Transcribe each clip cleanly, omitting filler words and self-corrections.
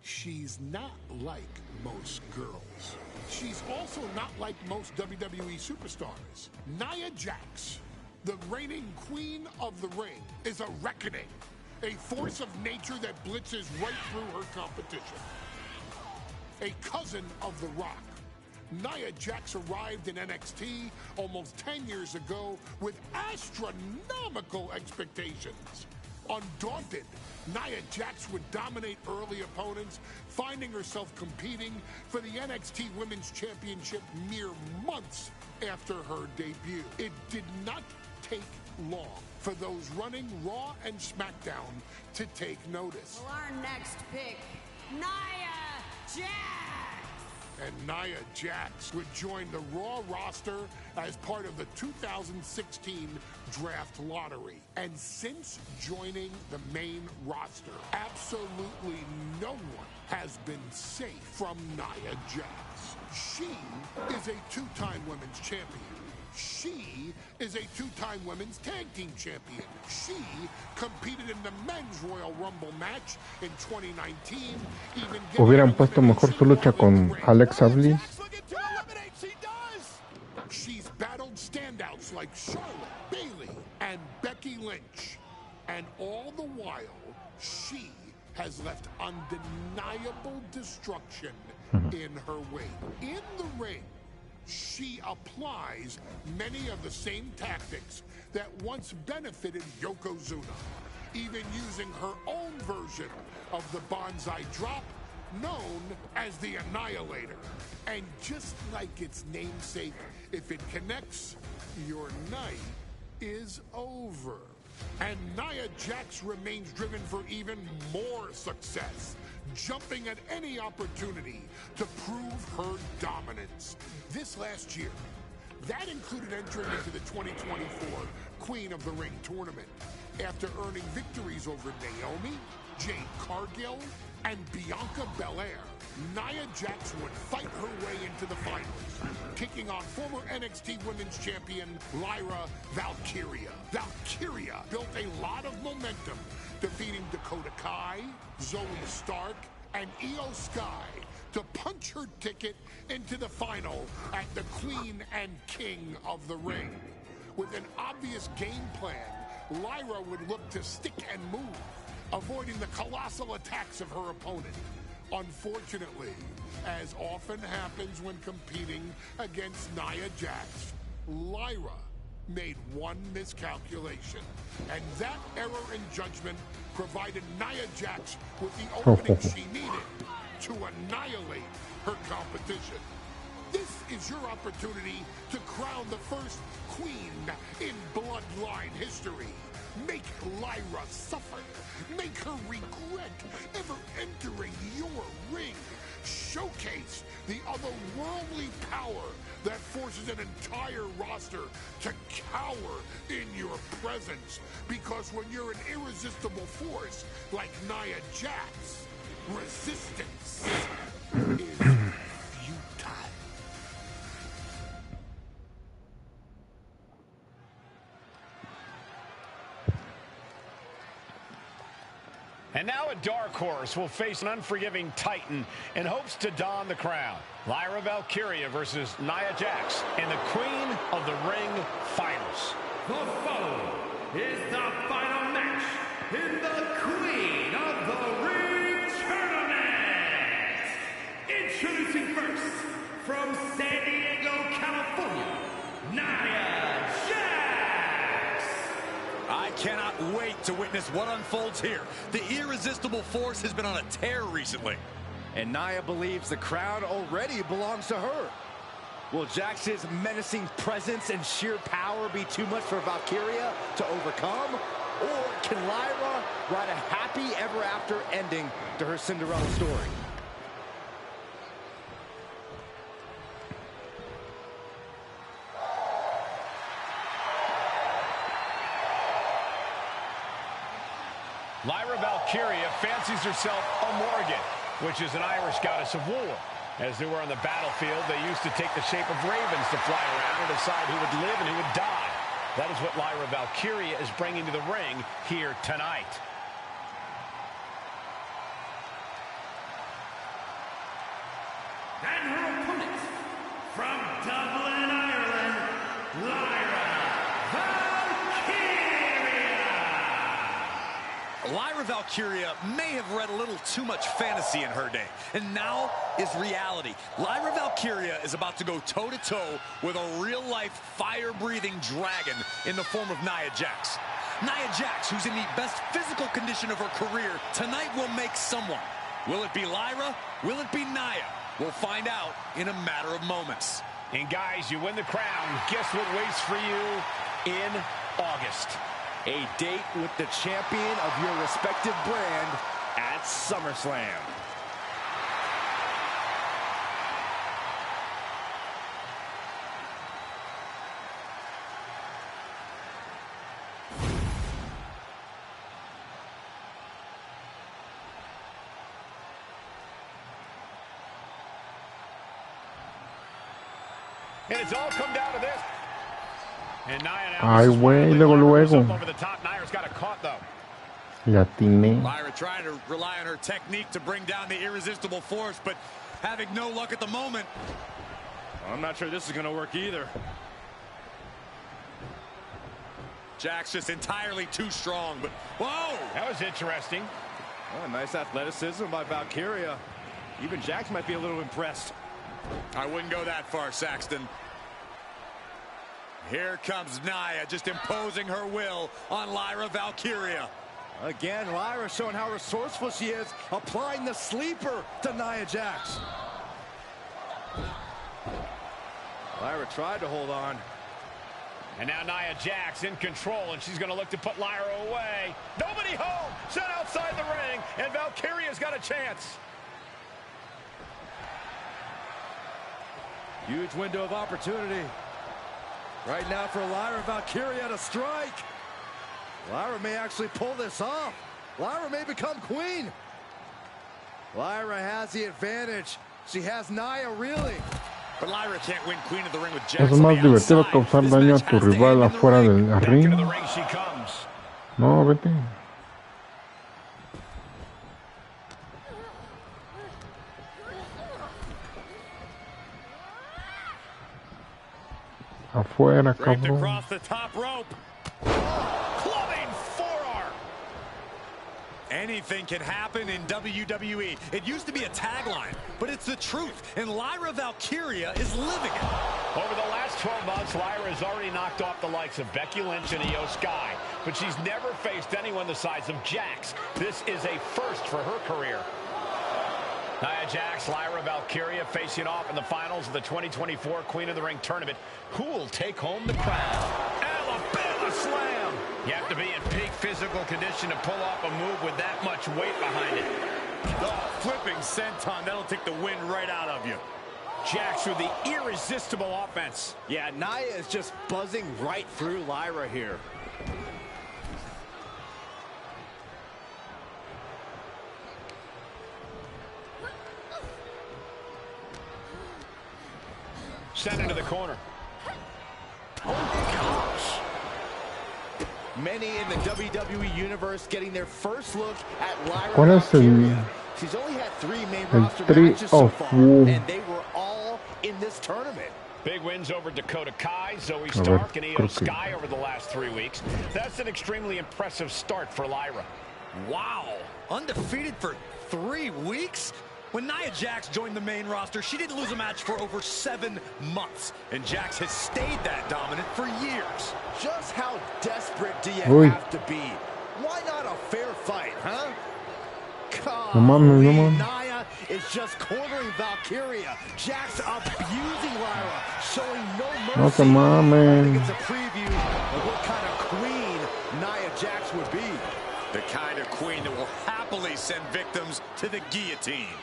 She's not like most girls. She's also not like most WWE superstars. Nia Jax, the reigning queen of the ring, is a reckoning, a force of nature that blitzes right through her competition. A cousin of The Rock, Nia Jax arrived in NXT almost 10 years ago with astronomical expectations. Undaunted, Nia Jax would dominate early opponents, finding herself competing for the NXT Women's Championship mere months after her debut. It did not take long for those running Raw and SmackDown to take notice. Well, our next pick, Nia Jax! And Nia Jax would join the Raw roster as part of the 2016 draft lottery. And since joining the main roster, absolutely no one has been safe from Nia Jax. She is a two-time women's champion. She is a two-time women's tag team champion. She competed in the men's Royal Rumble match in 2019. Hubieran puesto mejor su lucha con Alexa Bliss. She's battled standouts like Charlotte, Bayley, and Becky Lynch. And all the while, she has left undeniable destruction in her wake. In the ring, she applies many of the same tactics that once benefited Yokozuna, even using her own version of the Banzai drop, known as the Annihilator. And just like its namesake, if it connects, your night is over. And Nia Jax remains driven for even more success, jumping at any opportunity to prove her dominance. This last year, that included entering into the 2024 Queen of the Ring tournament after earning victories over Naomi, Jade Cargill, and Bianca Belair. Nia Jax would fight her way into the finals, kicking on former NXT Women's Champion Lyra Valkyria. Valkyria built a lot of momentum, defeating Dakota Kai, Zoe Stark, and Io Sky to punch her ticket into the final at the Queen and King of the Ring. With an obvious game plan, Lyra would look to stick and move, avoiding the colossal attacks of her opponent. Unfortunately, as often happens when competing against Nia Jax, Lyra made one miscalculation, and that error in judgment provided Nia Jax with the opening she needed to annihilate her competition. This is your opportunity to crown the first queen in Bloodline history. Make Lyra suffer. Make her regret ever entering your ring. Showcase the otherworldly power that forces an entire roster to cower in your presence. Because when you're an irresistible force like Nia Jax, resistance is futile. And now a dark horse will face an unforgiving titan in hopes to don the crown. Lyra Valkyria versus Nia Jax in the Queen of the Ring Finals. The following is the final match in the Queen of the Ring Tournament. Introducing first, from San Diego, California, Nia Jax. I cannot wait to witness what unfolds here. The irresistible force has been on a tear recently. And Nia believes the crowd already belongs to her. Will Jax's menacing presence and sheer power be too much for Valkyria to overcome? Or can Lyra write a happy ever after ending to her Cinderella story? Lyra Valkyria fancies herself a Morrigan, which is an Irish goddess of war. As they were on the battlefield, they used to take the shape of ravens to fly around and decide who would live and who would die. That is what Lyra Valkyria is bringing to the ring here tonight. from Dublin, Ireland, Lyra Valkyria. Lyra Valkyria may have read a little too much fantasy in her day, and now is reality. Lyra Valkyria is about to go toe-to-toe with a real-life, fire-breathing dragon in the form of Nia Jax. Nia Jax, who's in the best physical condition of her career, tonight will make someone. Will it be Lyra? Will it be Nia? We'll find out in a matter of moments. And guys, you win the crown. Guess what waits for you in August? A date with the champion of your respective brand at SummerSlam. And it's all come down to this. And Nia now Ay, güey, luego. over the top. Nia's got a caught though. La atiné. Lyra trying to rely on her technique to bring down the irresistible force, but having no luck at the moment. I'm not sure this is going to work either. Jax just entirely too strong, but whoa! That was interesting. Oh, nice athleticism by Valkyria. Even Jax might be a little impressed. I wouldn't go that far, Saxton. Here comes Nia, just imposing her will on Lyra Valkyria. Again, Lyra showing how resourceful she is, applying the sleeper to Nia Jax. Lyra tried to hold on. And now Nia Jax in control, and she's going to look to put Lyra away. Nobody home! Set outside the ring, and Valkyria's got a chance. Huge window of opportunity. Right now for Lyra Valkyria to strike. Lyra may actually pull this off. Lyra may become queen. Lyra has the advantage. She has Nia reeling. But Lyra can't win Queen of the Ring with Jax. Es más divertido causar daño a tu rival afuera del ring. No, vete. Afuera, cabrón. Across the top rope. Clubbing forearm. Anything can happen in WWE. It used to be a tagline, but it's the truth, and Lyra Valkyria is living it. Over the last 12 months, Lyra has already knocked off the likes of Becky Lynch and Io Sky, but she's never faced anyone the size of Jax. This is a first for her career. Nia Jax, Lyra Valkyria facing off in the finals of the 2024 Queen of the Ring tournament. Who will take home the crown? Alabama slam! You have to be in peak physical condition to pull off a move with that much weight behind it. Oh, flipping senton, that'll take the wind right out of you. Jax with the irresistible offense. Yeah, Nia is just buzzing right through Lyra here. Sent into the corner. Oh my gosh. Many in the WWE universe getting their first look at Lyra Valkyria. She's only had 3 main roster matches so far, and they were all in this tournament. Big wins over Dakota Kai, Zoe Stark, and Io Sky over the last 3 weeks. That's an extremely impressive start for Lyra. Wow, undefeated for 3 weeks? When Nia Jax joined the main roster, she didn't lose a match for over 7 months. And Jax has stayed that dominant for years. Just how desperate do you have to be? Why not a fair fight, huh? Nia is just cornering Valkyria. Jax abusing Lyra, showing no mercy. I think it's a preview of what kind of queen Nia Jax would be. The kind of queen that will happily send victims to the guillotine.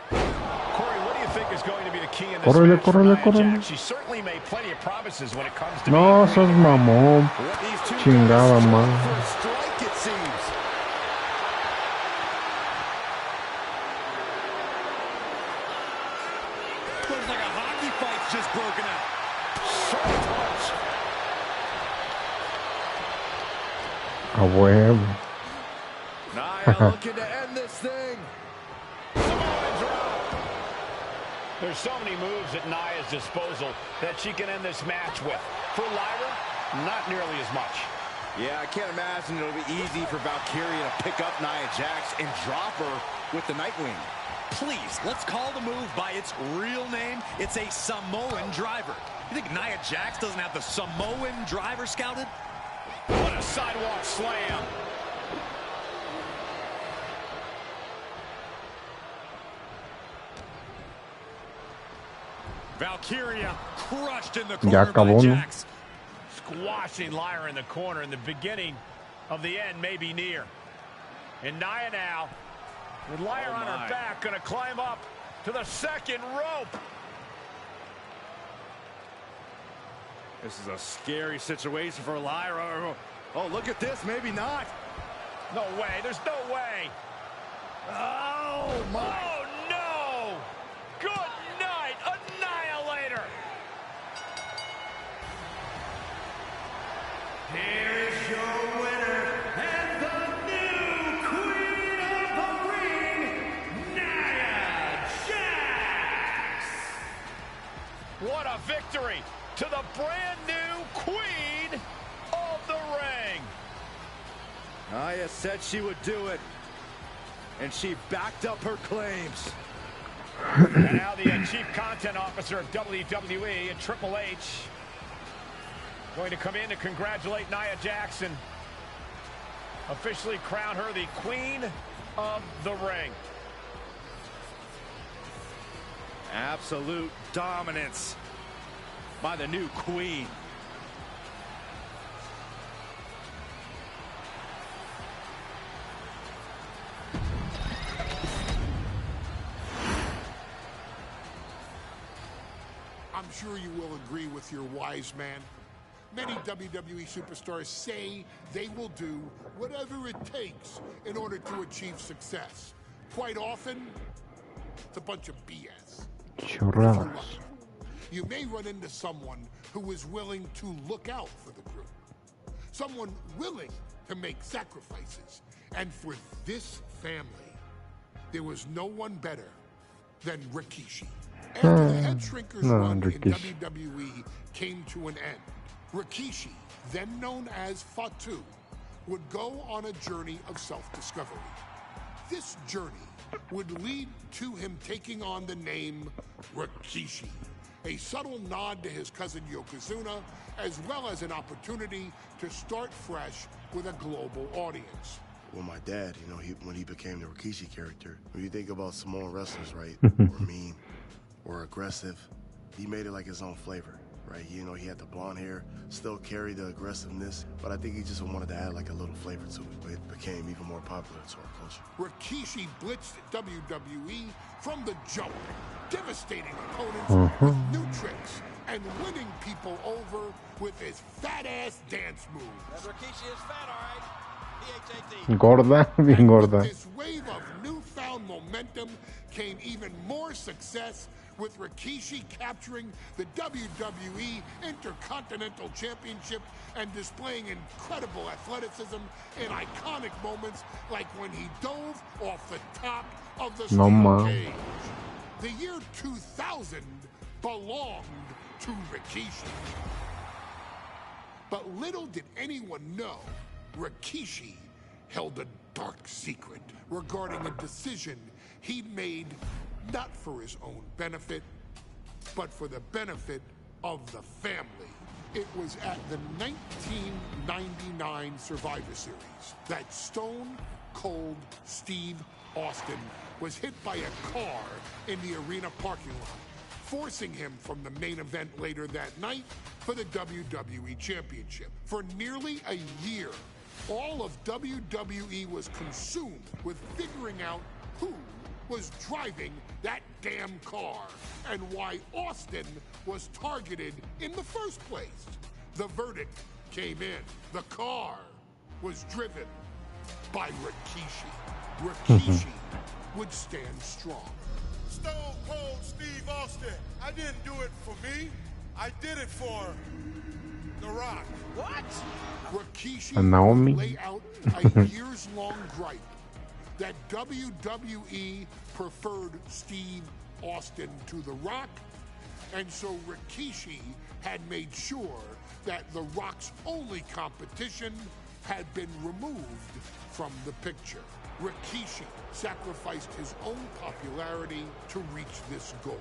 Corey, what do you think is going to be the key in this match for Nia Jax? She certainly made plenty of promises when it comes to No, sos mamón. Chingada madre. Strike, it seems. Looks like a hockey fight's just broken out. A huevo. Nia looking to end this thing. There's so many moves at Nia's disposal that she can end this match with. For Lyra, not nearly as much. Yeah, I can't imagine it'll be easy for Valkyria to pick up Nia Jax and drop her with the Nightwing. Please, let's call the move by its real name. It's a Samoan driver. You think Nia Jax doesn't have the Samoan driver scouted? What a sidewalk slam. Valkyria crushed in the corner by Jax. Squashing Lyra in the corner, and the beginning of the end may be near. And Nia now, with Lyra on her back, going to climb up to the second rope. This is a scary situation for Lyra. Oh, look at this. Maybe not. No way. There's no way. Oh, my. Oh, no. Good night, Annihilator. Here is your winner and the new Queen of the Ring, Nia Jax. What a victory to the brand new Queen of the Ring. Nia said she would do it, and she backed up her claims. And now the Chief Content Officer of WWE and Triple H going to come in to congratulate Nia Jax, officially crown her the Queen of the Ring. Absolute dominance by the new Queen. I'm sure you will agree with your wise man. Many WWE superstars say they will do whatever it takes in order to achieve success. Quite often, it's a bunch of BS. Churradas. You may run into someone who is willing to look out for the group. Someone willing to make sacrifices. And for this family, there was no one better than Rikishi. After the head shrinkers run in WWE came to an end, Rikishi, then known as Fatu, would go on a journey of self-discovery. This journey would lead to him taking on the name Rikishi, a subtle nod to his cousin Yokozuna, as well as an opportunity to start fresh with a global audience. Well, my dad, you know, when he became the Rikishi character, when you think about Samoan wrestlers, right, or mean, or aggressive, he made it like his own flavor, right? You know, he had the blonde hair, still carried the aggressiveness, but I think he just wanted to add like a little flavor to it. It became even more popular to our culture. Rikishi blitzed WWE from the jump, devastating opponents with new tricks and winning people over with his fat-ass dance moves. Rikishi is fat, all right. P-H-A-T. Gorda, bien gorda. With this wave of newfound momentum came even more success, with Rikishi capturing the WWE Intercontinental Championship and displaying incredible athleticism in iconic moments like when he dove off the top of the steel cage. The year 2000 belonged to Rikishi. But little did anyone know, Rikishi held a dark secret regarding a decision he'd made not for his own benefit, but for the benefit of the family. It was at the 1999 Survivor Series that Stone Cold Steve Austin was hit by a car in the arena parking lot, forcing him from the main event later that night for the WWE Championship. For nearly a year, all of WWE was consumed with figuring out who was driving that damn car and why Austin was targeted in the first place. The verdict came in. The car was driven by Rikishi. Rikishi would stand strong. Stone Cold Steve Austin. I didn't do it for me. I did it for The Rock. What? Rikishi And Naomi? would lay out a years-long gripe that WWE preferred Steve Austin to The Rock, and so Rikishi had made sure that The Rock's only competition had been removed from the picture. Rikishi sacrificed his own popularity to reach this goal.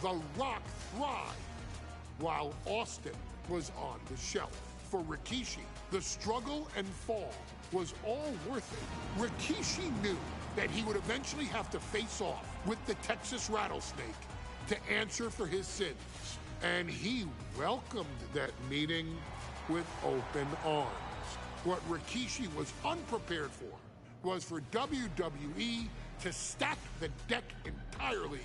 The Rock thrived while Austin was on the shelf. For Rikishi, the struggle and fall was all worth it. Rikishi knew that he would eventually have to face off with the Texas Rattlesnake to answer for his sins, and he welcomed that meeting with open arms. What Rikishi was unprepared for was for WWE to stack the deck entirely,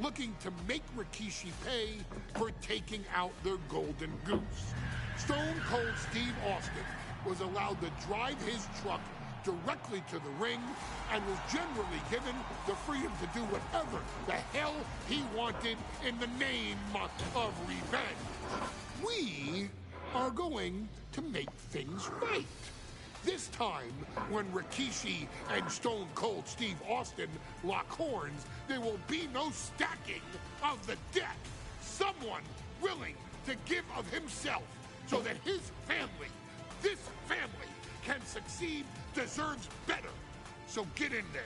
looking to make Rikishi pay for taking out their golden goose. Stone Cold Steve Austin was allowed to drive his truck directly to the ring and was generally given the freedom to do whatever the hell he wanted in the name of revenge. We are going to make things right. This time, when Rikishi and Stone Cold Steve Austin lock horns, there will be no stacking of the deck. Someone willing to give of himself so that his family, this family, can succeed, deserves better. So get in there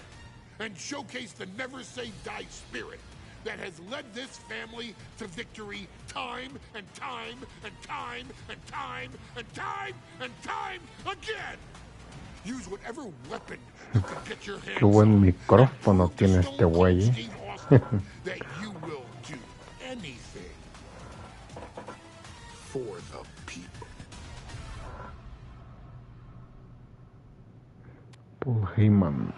and showcase the never say die spirit that has led this family to victory time and time and time and time and time and time again. Use whatever weapon you can get your hands Qué buen on. micrófono tiene este güey. Steve Austin, that you will do anything for the people. Paul Heyman.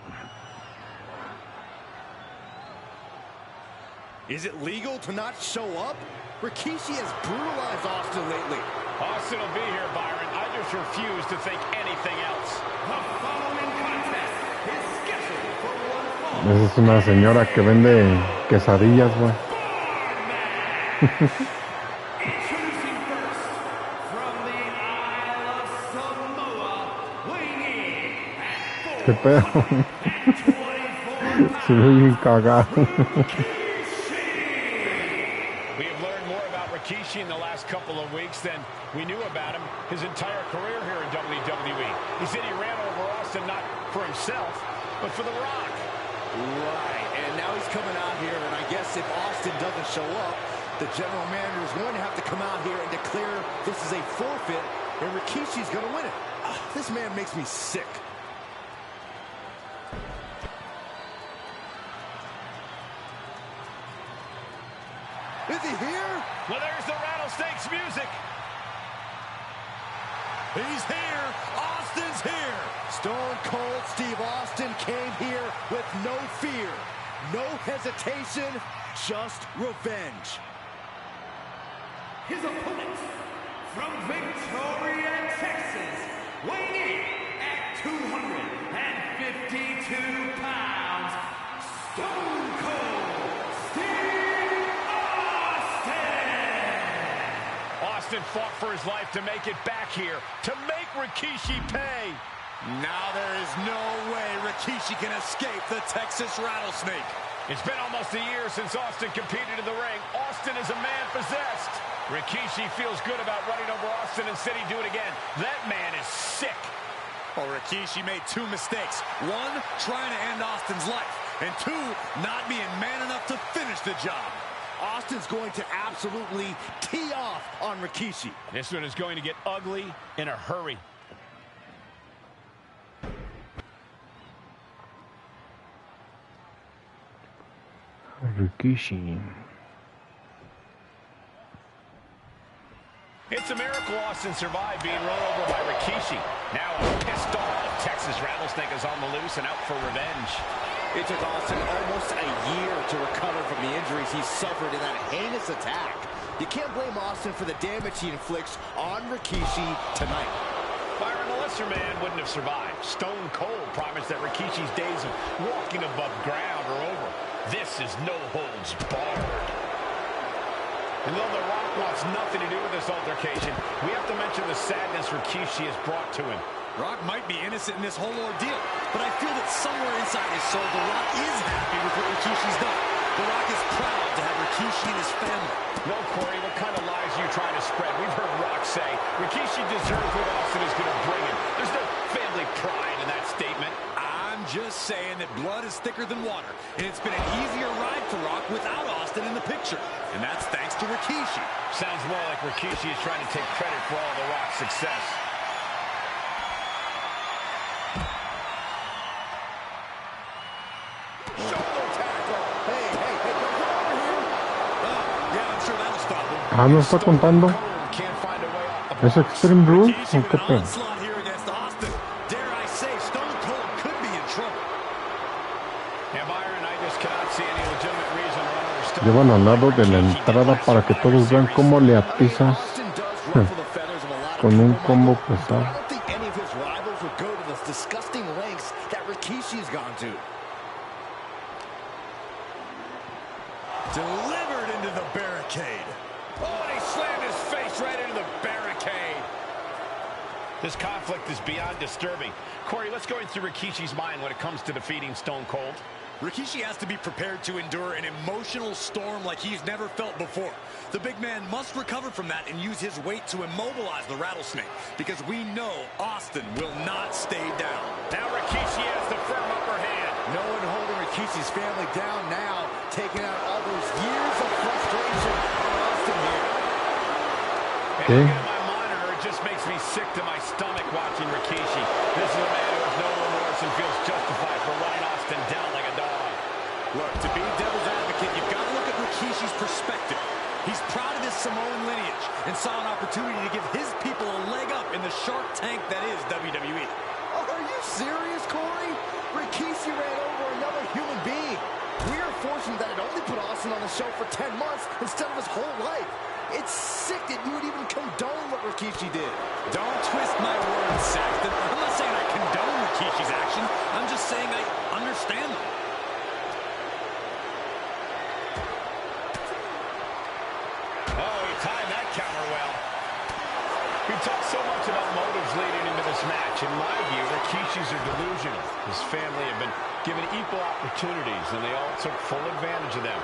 Is it legal to not show up? Rikishi has brutalized Austin lately. Austin will be here, Byron. I just refuse to think anything else. The following contest is scheduled for one fall. Esa es una señora que vende quesadillas, güey. Introducing first, from the Isle of Samoa, weighing in at Qué pedo. 424 Se ve bien cagado. We have learned more about Rikishi in the last couple of weeks than we knew about him his entire career here in WWE. He said he ran over Austin not for himself, but for The Rock. Right, and now he's coming out here, and I guess if Austin doesn't show up, the general manager is going to have to come out here and declare this is a forfeit, and Rikishi's going to win it. This man makes me sick. Is he here? Well, there's the Rattlesnake's music. He's here. Austin's here. Stone Cold Steve Austin came here with no fear, no hesitation, just revenge. his opponent from Victoria, Texas, weighing in at 252 pounds, Stone Cold Steve Austin! Austin fought for his life to make it back here, to make Rikishi pay. Now there is no way Rikishi can escape the Texas Rattlesnake. It's been almost a year since Austin competed in the ring. Austin is a man possessed. Rikishi feels good about running over Austin and said he'd do it again. That man is sick. Well, Rikishi made two mistakes. One, trying to end Austin's life. And two, not being man enough to finish the job. Austin's going to absolutely tee off on Rikishi. This one is going to get ugly in a hurry. Rikishi. It's a miracle Austin survived being run over by Rikishi. Now a pissed off Texas Rattlesnake is on the loose and out for revenge. It took Austin almost a year to recover from the injuries he suffered in that heinous attack. You can't blame Austin for the damage he inflicts on Rikishi tonight. Byron, the lesser man wouldn't have survived. Stone Cold promised that Rikishi's days of walking above ground are over. This is no holds barred. And though The Rock wants nothing to do with this altercation, we have to mention the sadness Rikishi has brought to him. Rock might be innocent in this whole ordeal, but I feel that somewhere inside his soul, The Rock is happy with what Rikishi's done. The Rock is proud to No, Corey, what kind of lies are you trying to spread? We've heard Rock say Rikishi deserves what Austin is going to bring him. There's no family pride in that statement. I'm just saying that blood is thicker than water, and it's been an easier ride for Rock without Austin in the picture. And that's thanks to Rikishi. Sounds more like Rikishi is trying to take credit for all the Rock's success. Shoulder tackle. Hey, don't go over here. Yeah, I'm sure that'll stop him. Ah, ¿no está contando? ¿Es Extreme Rules o qué pedo? Llevan al lado de la entrada para que todos vean cómo le atizas con un combo pesado. Delivered into the barricade. Oh, and he slammed his face right into the barricade. This conflict is beyond disturbing. Corey, let's go into Rikishi's mind when it comes to defeating Stone Cold. Rikishi has to be prepared to endure an emotional storm like he's never felt before. The big man must recover from that and use his weight to immobilize the rattlesnake, because we know Austin will not stay down. Now Rikishi has the firm upper hand. No one holding Rikishi's family down now, taking out all those years of frustration on Austin here. Hey, looking at my monitor, it just makes me sick to my stomach watching Rikishi. This is a man who has no remorse and feels justified for running Austin down like a dog. Look, to be devil's advocate, you've got to look at Rikishi's perspective. He's proud of his Samoan lineage and saw an opportunity to give his people a leg up in the Shark Tank that is WWE. Oh, are you serious, Corey? Rikishi ran over another human being. We're fortunate that it only put Austin on the show for 10 months instead of his whole life. It's sick that you would even condone what Rikishi did. Don't twist my words, Saxton. I'm not saying I condone Rikishi's actions. I'm just saying I understand them. Oh, he timed that counter well. We talked so much about motives leading into this match. In my view, Rikishi's are delusional. His family have been given equal opportunities, and they all took full advantage of them.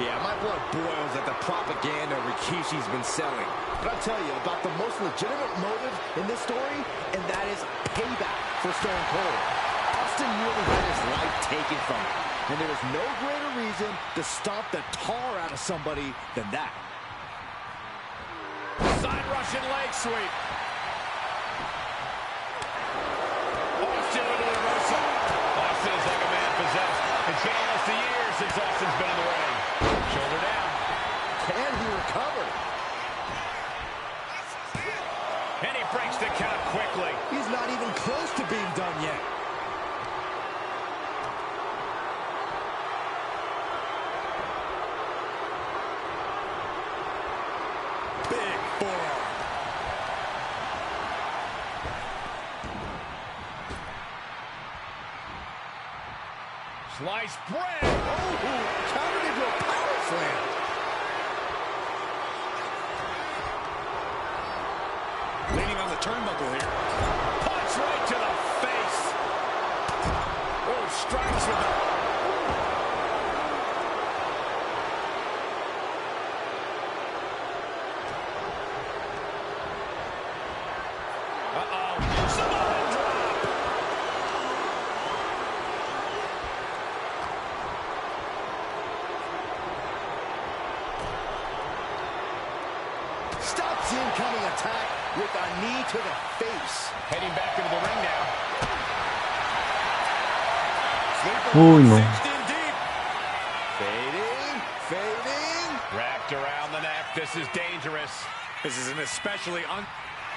Yeah, my blood boils at the propaganda Rikishi's been selling. But I'll tell you about the most legitimate motive in this story, and that is payback for Stone Cold. Austin really had his life taken from him, and there is no greater reason to stomp the tar out of somebody than that. Side Russian leg sweep. Austin with a reversal. Austin is like a man possessed. It's been almost a year since Austin's been in the ring. Shoulder down. Can he recover? And he breaks the count quickly. He's not even close to being done yet. Big forearm. Sliced bread. Oh, countered into a power slam. Leaning on the turnbuckle here. Punch right to the face. Oh, strikes with the... Samoan drop. Stops the incoming attack with a knee to the face. Heading back into the ring now. Uy, no. Fading. Wrapped around the neck. This is dangerous. This is an especially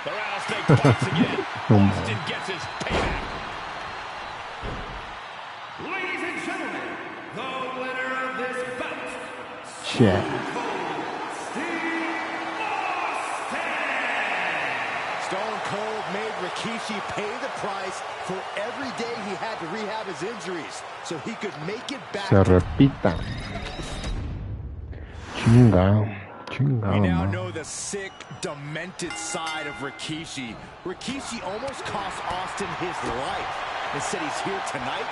The rattlesnake bites again. Austin gets his payback. Ladies and gentlemen, the winner of this bout, Shit. Stone Cold made Rikishi pay the price for every day he had to rehab his injuries so he could make it back. Se repita. Chingado. We now Man. know the sick, demented side of Rikishi. Rikishi almost cost Austin his life. Instead, he's here tonight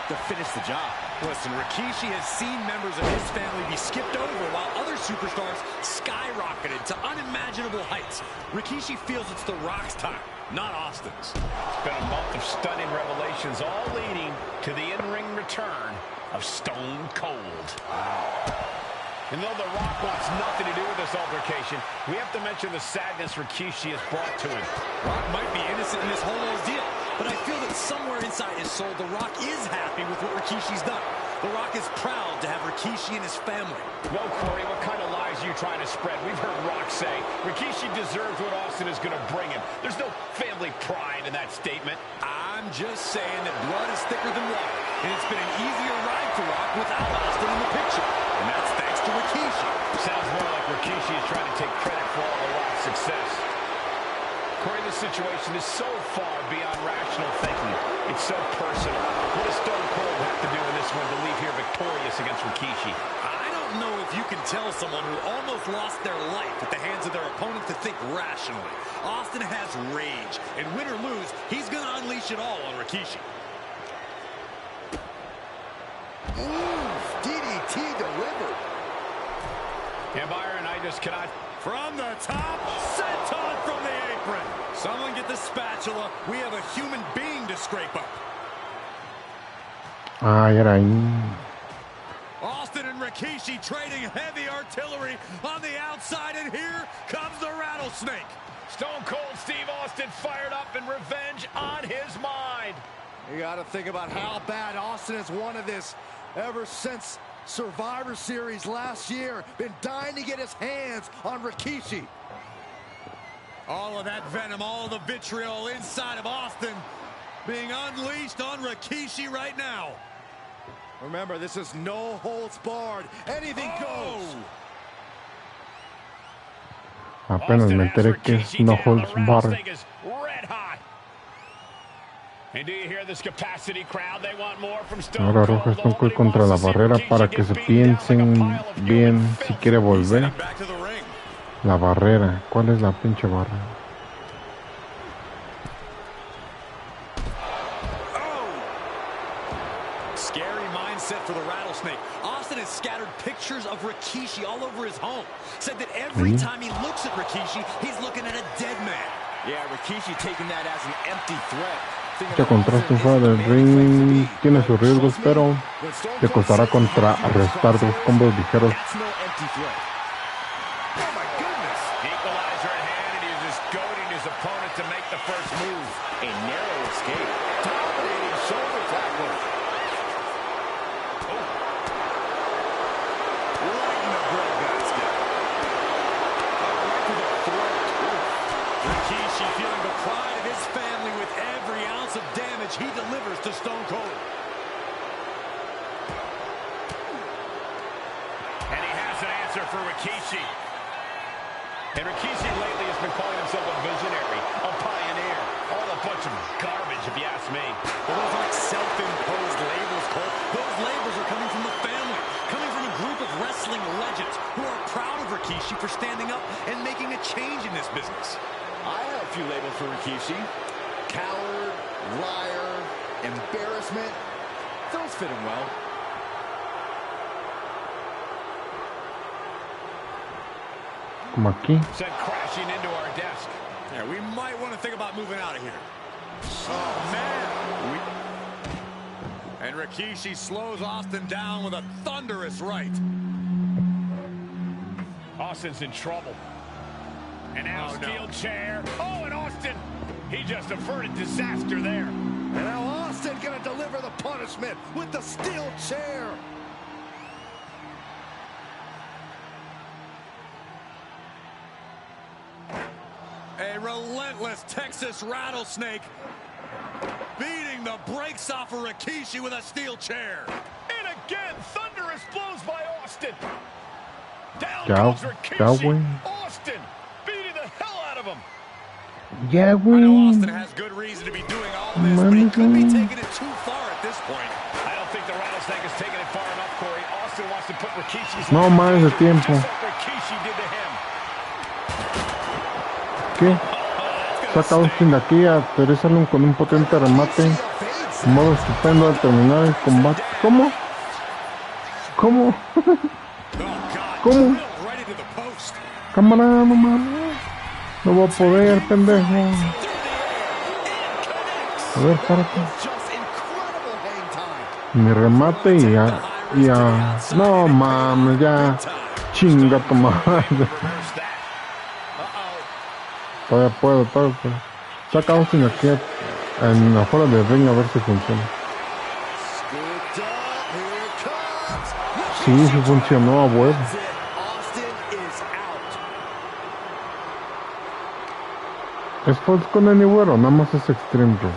to finish the job. Listen, Rikishi has seen members of his family be skipped over while other superstars skyrocketed to unimaginable heights. Rikishi feels it's The Rock's time, not Austin's. It's been a month of stunning revelations, all leading to the in-ring return of Stone Cold. And though The Rock wants nothing to do with this altercation, we have to mention the sadness Rikishi has brought to him. Rock might be innocent in this whole ordeal, but I feel that somewhere inside his soul, The Rock is happy with what Rikishi's done. The Rock is proud to have Rikishi and his family. Well, Corey, what kind of lies are you trying to spread? We've heard Rock say Rikishi deserves what Austin is going to bring him. There's no family pride in that statement. I'm just saying that blood is thicker than water, and it's been an easier ride for Rock without Austin in the picture. And that's thanks to Rikishi. Sounds more like Rikishi is trying to take credit for all the Rock's success. Corey, this situation is so far beyond rational thinking. It's so personal. What does Stone Cold have to do in this one to leave here victorious against Rikishi? I don't know if you can tell someone who almost lost their life at the hands of their opponent to think rationally. Austin has rage, and win or lose, he's going to unleash it all on Rikishi. Ooh, DDT delivered. Yeah, Byron, I just cannot... From the top, senton from the apron. Someone get the spatula. We have a human being to scrape up. Ah, era ahí. Austin and Rikishi trading heavy artillery on the outside, and here comes the rattlesnake. Stone Cold Steve Austin fired up and revenge on his mind. You got to think about how bad Austin has wanted this ever since Survivor Series last year. Been dying to get his hands on Rikishi. All of that venom, all of the vitriol inside of Austin being unleashed on Rikishi right now. Remember, this is no holds barred. Anything goes. Apenas me enteré que es no holds barred. Ahora arroja Stone Cold contra la barrera para que se piensen bien si quiere volver. La barrera. ¿Cuál es la pinche barrera? Scary mindset for the rattlesnake. Austin has scattered pictures of Rikishi all over his home. Said that every time he looks at Rikishi, he's looking at a dead man. Yeah, Rikishi taking that as an empty threat. Este contraste fuera del ring tiene sus riesgos, pero le costará contrarrestar dos combos ligeros. He delivers to Stone Cold. And he has an answer for Rikishi. And Rikishi lately has been calling himself a visionary, a pioneer. All a bunch of garbage, if you ask me. Well, those aren't self-imposed labels, Cole. Those labels are coming from the family, coming from a group of wrestling legends who are proud of Rikishi for standing up and making a change in this business. I have a few labels for Rikishi. Coward, liar, embarrassment. Those fit him well. Como aquí. Sent crashing into our desk. Yeah, we might want to think about moving out of here. Oh, man. And Rikishi slows Austin down with a thunderous right. Austin's in trouble. And now steel chair. Oh, and Austin, he just averted disaster there. And now Austin gonna deliver the punishment with the steel chair. A relentless Texas rattlesnake beating the brakes off of Rikishi with a steel chair. And again, thunderous blows by Austin. Down goes Rikishi. Austin beating the hell out of him. Yeah, I know Austin has good reason to be doing all this, but he could be taking it too far at this point. I don't think the rattlesnake is taking it far enough, Corey. Austin wants to put Rikishi's no más de tiempo. just like Rikishi did to him. ¿Qué? Saca Austin de aquí, aterrízalo con un potente remate. Modo estupendo al terminar el combate. ¿Cómo? ¿Cómo? ¿Cómo? Cámara, no mames. No voy a poder, pendejo. A ver, párate. Mi remate y ya. No mames, ya. Chinga tu madre. Todavía puedo. Saca Austin aquí en afuera del ring a ver si funciona. Sí funcionó, abuelo. ¿Es Falls con Anywhere o nada más es Extreme Rules?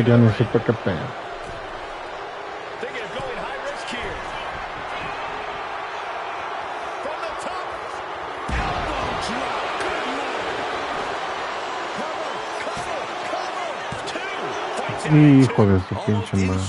Ya necesito que pegue. Hijo de su pinche madre.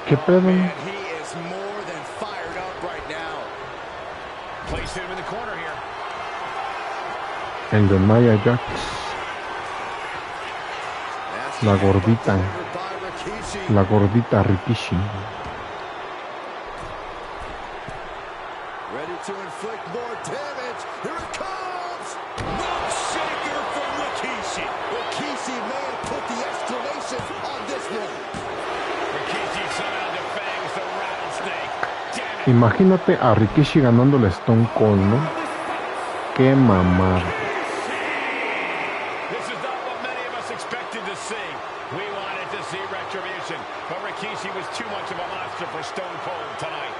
¿Qué pedo? El de Maya Jax. La gordita Rikishi. Imagínate a Rikishi ganándole Stone Cold, ¿no? Qué mamada. But Rikishi was too much of a monster for Stone Cold tonight.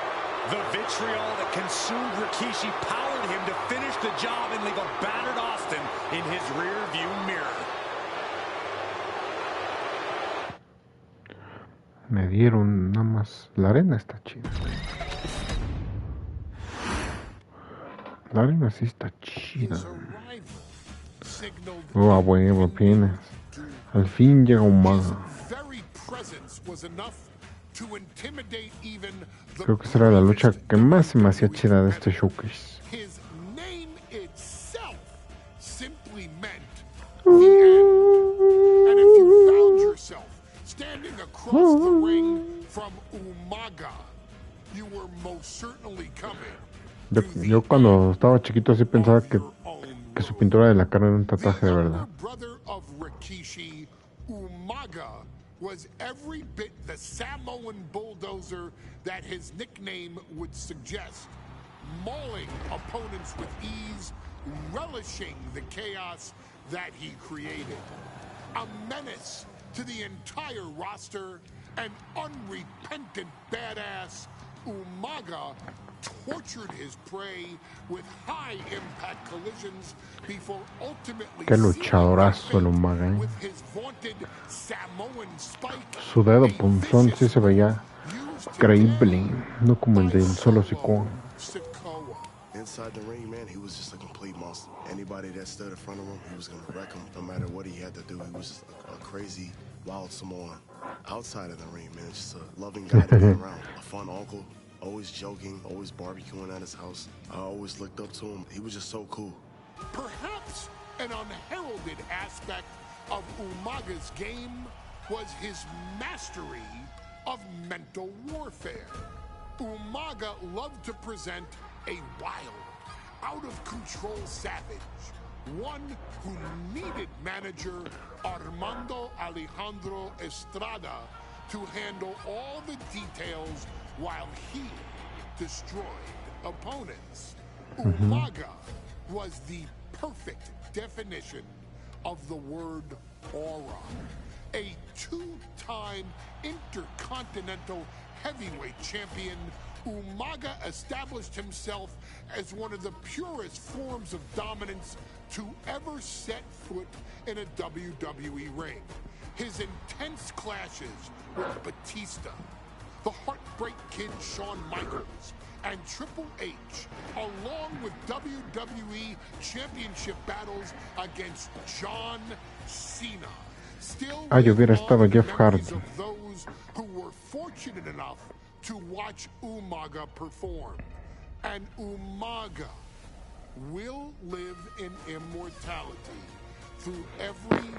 The vitriol that consumed Rikishi powered him to finish the job and leave a battered Austin in his rear-view mirror. Me dieron nada más. La arena está chida. La arena sí está chida. Oh, bueno, apenas. Al fin llega un mago. Creo que será la lucha que más se me hacía chida de este showcase. Yo cuando estaba chiquito sí pensaba que su pintura de la cara era un tatuaje de verdad. Was every bit the Samoan bulldozer that his nickname would suggest, mauling opponents with ease, relishing the chaos that he created. A menace to the entire roster, an unrepentant badass, Umaga tortured his prey with high-impact collisions before ultimately qué luchadorazo el Umaga, ¿eh? Su dedo punzón sí se veía creíble, no como el del Solo Sikoa. Inside the ring, man, he was just a complete monster. Anybody that stood in front of him, he was going to wreck him no matter what he had to do. He was just a crazy, wild Samoan. Outside of the ring, man, just a loving guy to be around. A fun uncle, always joking, always barbecuing at his house. I always looked up to him. He was just so cool. Perhaps an unheralded aspect of Umaga's game was his mastery of mental warfare. Umaga loved to present a wild, out-of-control savage, one who needed manager Armando Alejandro Estrada to handle all the details while he destroyed opponents. Umaga was the perfect definition of the word aura. A two-time intercontinental heavyweight champion, Umaga established himself as one of the purest forms of dominance to ever set foot in a WWE ring. His intense clashes with Batista, the Heartbreak Kid Shawn Michaels, and Triple H, along with WWE Championship battles against John Cena. Still Yo hubiera live estado on in the Jeff Hardy. memories of those who were fortunate enough to watch Umaga perform. And Umaga will live in immortality through every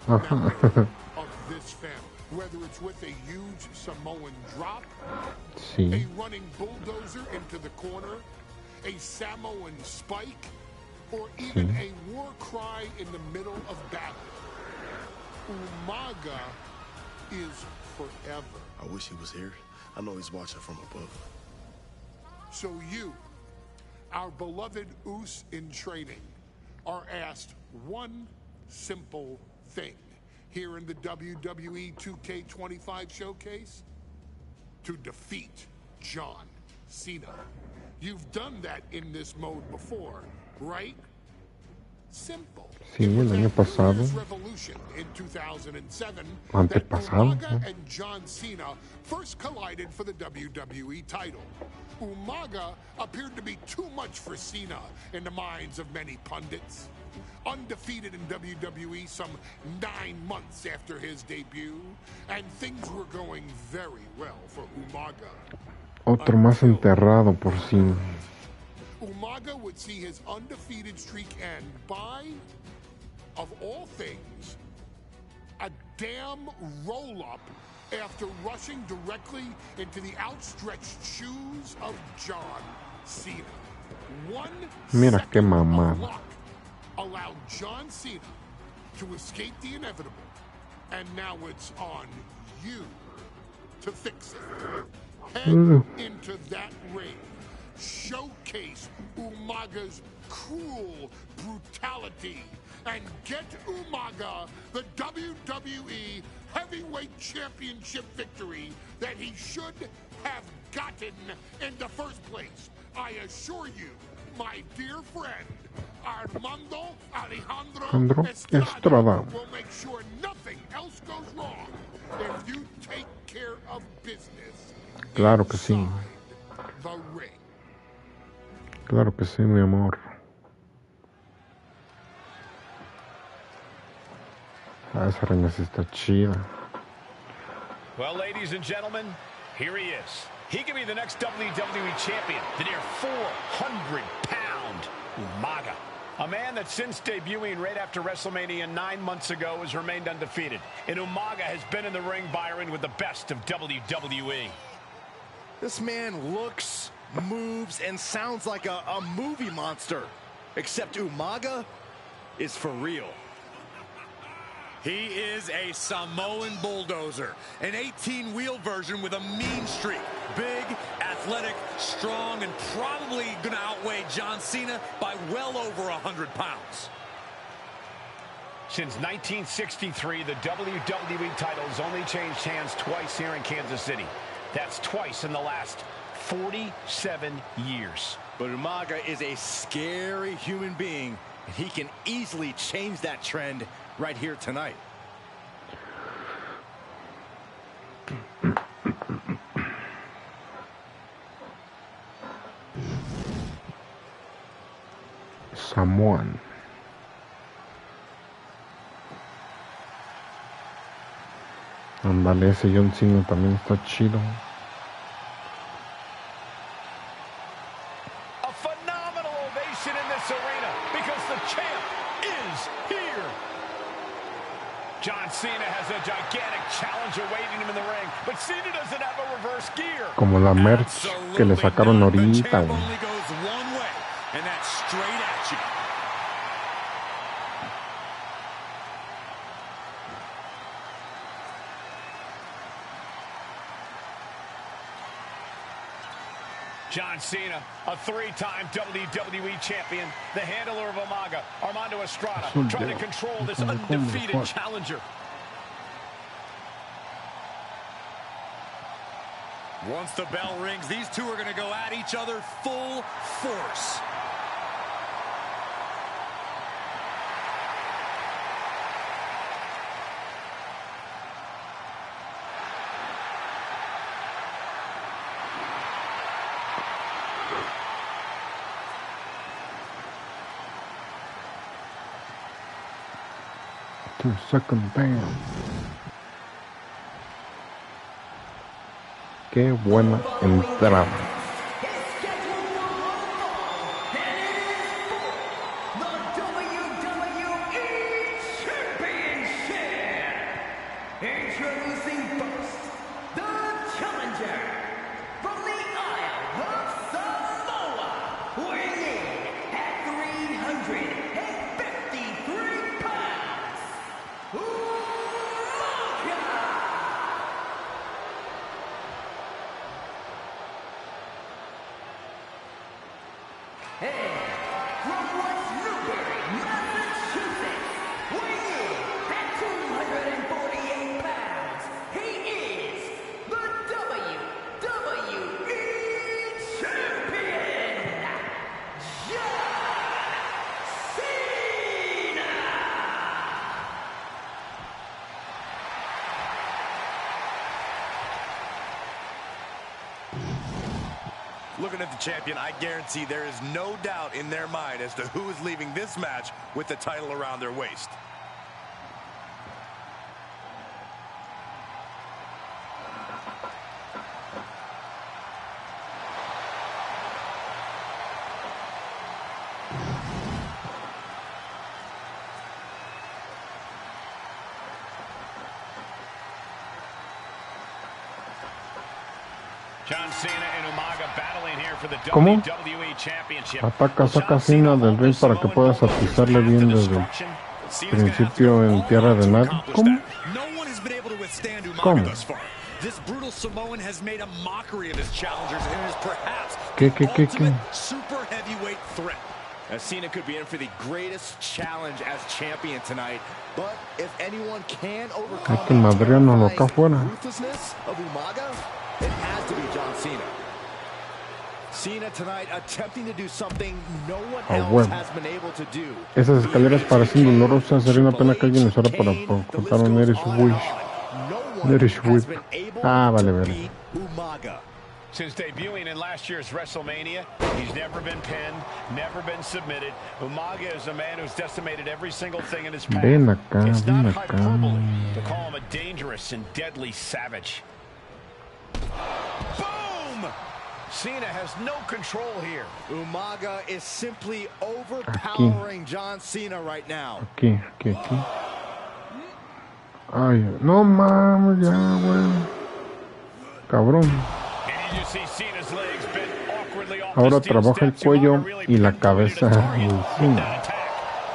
member of this family. Whether it's with a huge Samoan drop, Sí. a running bulldozer into the corner, a Samoan spike, or even a war cry in the middle of battle. Umaga is forever. I wish he was here. I know he's watching from above. So you, our beloved Us in training, are asked one simple thing here in the WWE 2K25 showcase: to defeat John Cena. You've done that in this mode before, right? Simple. Sí, el año pasado. Revolution in 2007 Antepasado. that Umaga and John Cena first collided for the WWE title. Umaga appeared to be too much for Cena in the minds of many pundits. Undefeated in WWE some 9 months after his debut, and things were going very well for Umaga. Otro más enterrado por sí. Umaga would see his undefeated streak end by, of all things, a damn roll-up after rushing directly into the outstretched shoes of John Cena. Mira qué Second of mamada. luck allowed John Cena to escape the inevitable, and now it's on you to fix it. Head into that ring. Showcase Umaga's cruel brutality and get Umaga the WWE Heavyweight Championship victory that he should have gotten in the first place. I assure you, my dear friend, Armando Alejandro Estrada will make sure nothing else goes wrong if you take care of business. Claro que sí. The ring. Claro que sí, mi amor. Esa reina sí está chida. Well, ladies and gentlemen, here he is. He could be the next WWE champion, the near 400-pound Umaga. A man that since debuting right after WrestleMania 9 months ago has remained undefeated. And Umaga has been in the ring, Byron, with the best of WWE. This man looks, moves, and sounds like a movie monster. Except Umaga is for real. He is a Samoan bulldozer, an 18-wheel version with a mean streak. Big, athletic, strong, and probably going to outweigh John Cena by well over 100 pounds. Since 1963, the WWE title has only changed hands twice here in Kansas City. That's twice in the last 47 years. But Umaga is a scary human being, and he can easily change that trend right here tonight. Samoan. Ándale, ese John Cena también está chido. A phenomenal ovation in this arena because the champ is here. John Cena has a gigantic challenger waiting him in the ring, but Cena doesn't have a reverse gear. Como la merch que le sacaron ahorita, güey. Only goes one way, and that's straight at you. John Cena, a 3-time WWE champion, the handler of Umaga, Armando Estrada, trying to control this undefeated challenger. Once the bell rings, these two are going to go at each other full force. to second band. Qué buena entrada. Introducing first, the challenger from the Isle of Samoa, weighing in at 353 pounds, Umaga! And from West Newbury, Massachusetts, weighing in at 248 pounds, he is the WWE Champion, John Cena! Looking at the champion, I guarantee there is no doubt in their mind as to who is leaving this match with the title around their waist. John Cena and Umaga battling here for the ¿Cómo? WWE Championship. Ataca, saca Cena del ring para que puedas atizarle bien desde el principio en tierra de nadie. ¿Cómo? No one has been able to withstand Umaga ¿Cómo? thus far. This brutal Samoan has made a mockery of his challengers and is perhaps ¿Qué? ultimate super heavyweight threat. Cena could be in for the greatest challenge as champion tonight, but if anyone can overcome Hay que madrearnos lo acá afuera. ruthlessness of Umaga, it has to be John Cena. Cena tonight attempting to do something no one else bueno. has been able to do. Esas escaleras parecen dolorosas. Sería una pena que alguien usara para cortar un Irish Wish. Irish Whip. Ah, vale, vale. Umaga. Since debuting in last year's WrestleMania, he's never been pinned, never been submitted. Umaga is a man who's decimated every single thing in his path. Ven acá, It's ven not acá. hyperbole to call him a dangerous and deadly savage. Boom! Cena has no control here. Umaga is simply overpowering John Cena right now. Aquí. Ay, no mames, ya, güey. Cabrón. And you just see Cena's legs bent awkwardly off Ahora the steel trabaja el steps. cuello Umaga really y la pinpointed cabeza his target de with Cena, that attack.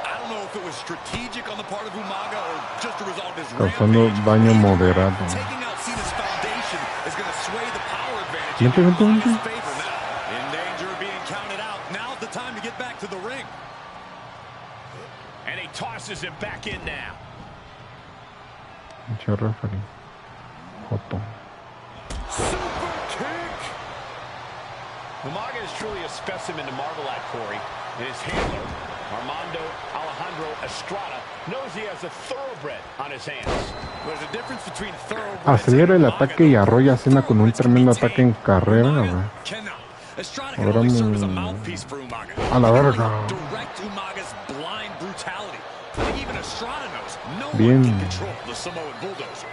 I don't know if it was strategic on the part of Umaga or just a result of his causando rampage. daño moderado. Taking out Cena's foundation is going to sway the power advantage in Umaga's favor now. In danger of being counted out. Now's the time to get back to the ring. And he tosses him back in now. Pinche referee. Joto. Super kick. Umaga is truly a specimen to marvel at, Corey. And his handler, Armando Alejandro Estrada, knows he has a thoroughbred on his hands. There's a difference between thoroughbreds. Acelera el ataque y arrolla a Cena con un tremendo ataque en carrera, güey. Estrada can only serve as a mouthpiece for Umaga. A la verga. Direct Umaga's blind brutality. I think even Estrada knows no Bien. one can control the Samoan bulldozer.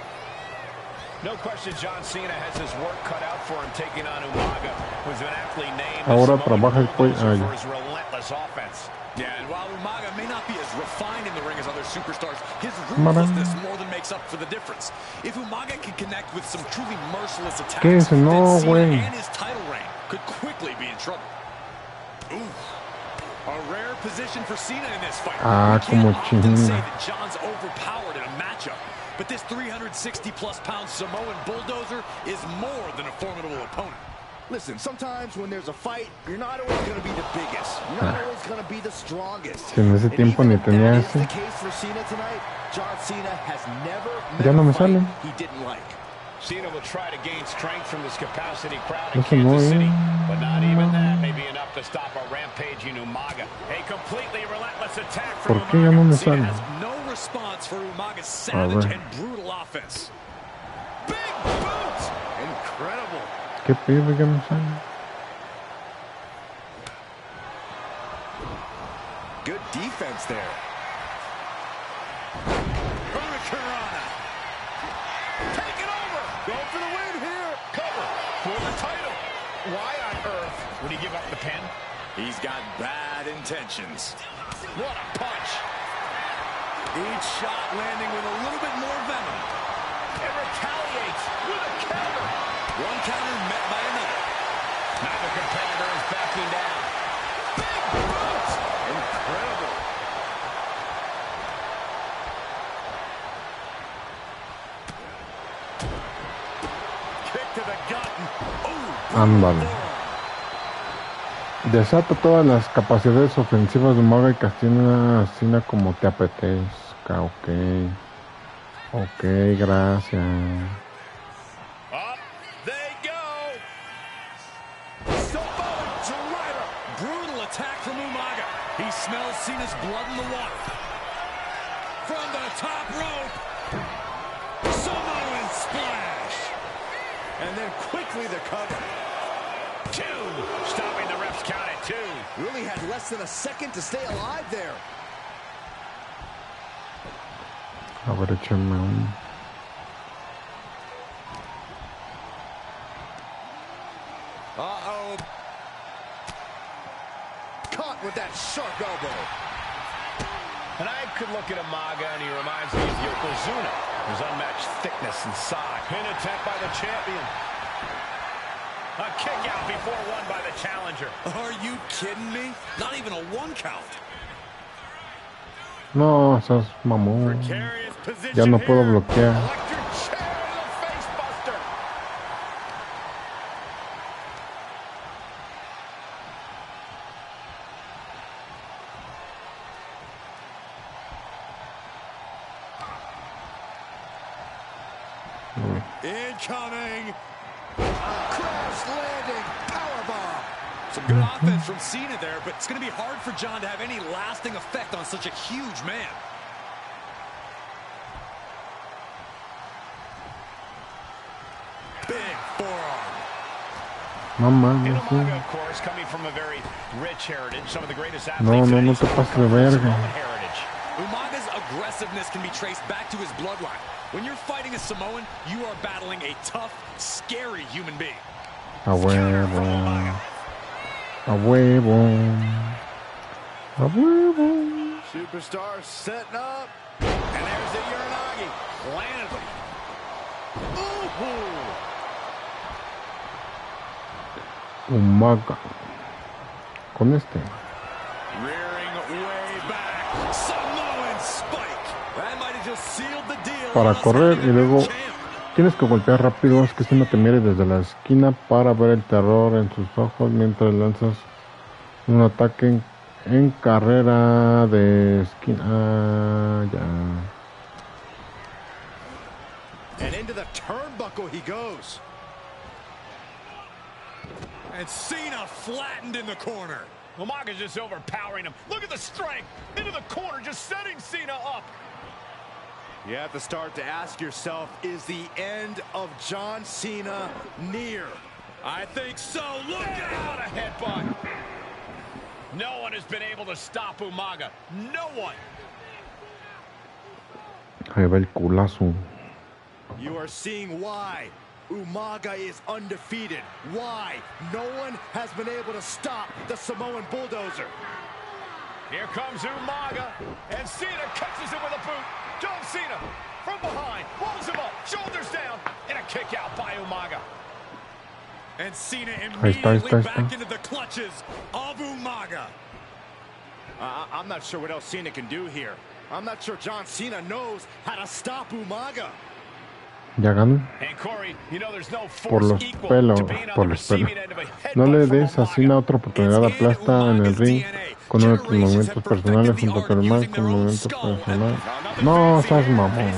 No question John Cena has his work cut out for him taking on Umaga, who's been aptly named Ahora the Samoan trabaja el cuello. bulldozer Ay. for his relentless offense. Yeah, and while Umaga may not be as refined in the ring as other superstars, his Madam. ruthlessness more than makes up for the difference. If Umaga can connect with some truly merciless attacks, ¿Qué es? No, then Cena güey. and his title reign could quickly be in trouble. Oof. A rare position for Cena in this fight. Ah, We can't como often say chinga. that John's overpowered in a matchup, but this 360-plus pound Samoan bulldozer is more than a formidable opponent. Listen, sometimes when there's a fight, you're not always going to be the biggest. You're not always going to be the strongest. Que en ese And tiempo even ni if tenía that is ese. the case for Cena tonight, John Cena has never met Ya no me a fight sale. he didn't like. Cena will try to gain strength from this capacity crowd in Eso no, Kansas City, eh. but not even that may be enough to stop a rampaging Umaga. A completely relentless attack from ¿Por qué ya no me Cena sale? has no response for Umaga's savage ver. and brutal offense. Big boot! Incredible. ¿Qué pedo? Ya me sale. Good defense there. Hurricanrana. Take it over. Go for the win here. Cover for the title. Why on earth would he give up the pin? He's got bad intentions. What a punch. Each shot landing with a little bit more venom. It retaliates with a counter. One counter met by another. Neither competitor is backing down. Big boots. Incredible. Kick to the gut. Ooh. Ándale. Desata todas las capacidades ofensivas de Umaga y castiga a Cena como te apetezca. Ok, gracias. Up they go. Samoan driver. Brutal attack from Umaga. He smells Cena's blood in the water. From the top rope. Samoan splash. And then quickly the cover. 2. Stopping the ref's count at 2. Really had less than a second to stay alive there. A ver, échame un... Uh-oh. Caught with that sharp elbow. And I could look at Umaga and he reminds me of Yokozuna. His unmatched thickness and size. Pin attempt by the champion. A kick out before one by the challenger. Are you kidding me? Not even a 1 count. No, seas mamón. Ya no puedo bloquear. Electric chair to the face buster. Incoming. Crash landing powerbomb. Some good offense from Cena there, but it's going to be hard for John to have any lasting effect on such a huge man. Big forearm. Umaga, of course, coming from a very rich heritage, some of the greatest athletes. No te pases de verga. Umaga's aggressiveness can be traced back to his bloodline. When you're fighting a Samoan, you are battling a tough, scary human being. A huevo. A huevo. A huevo. Superstar setting up. And there's the Uranagi. Landed. Ooh. Umaga. Con este. Rearing way back. Samoan spike. That might have just sealed the deal. Para correr y luego tienes que golpear rápido. Es que si no te mire desde la esquina para ver el terror en sus ojos mientras lanzas un ataque en carrera de esquina. Ya. And into the turnbuckle he goes. And Cena flattened in the corner. Umaga's just overpowering him. Look at the strength. Into the corner, just setting Cena up. You have to start to ask yourself, is the end of John Cena near? I think so. Look What out! a headbutt. No one has been able to stop Umaga. No one. Ahí va el culazo. You are seeing why Umaga is undefeated. Why no one has been able to stop the Samoan bulldozer. Here comes Umaga, and Cena catches him with a boot. John Cena from behind, rolls him up, shoulders down, and a kick out by Umaga. And Cena immediately back into the clutches of Umaga. I'm not sure what else Cena can do here. I'm not sure John Cena knows how to stop Umaga. Ya ganó. And Corey, you know there's no Por force los equal pelos, to being on por the los pelos. receiving end of a No le headbutt des from a Cena Umaga. otra oportunidad. Aplasta en el ring con uno de tus movimientos personales junto con el mal con movimientos personales. No, seas mamón.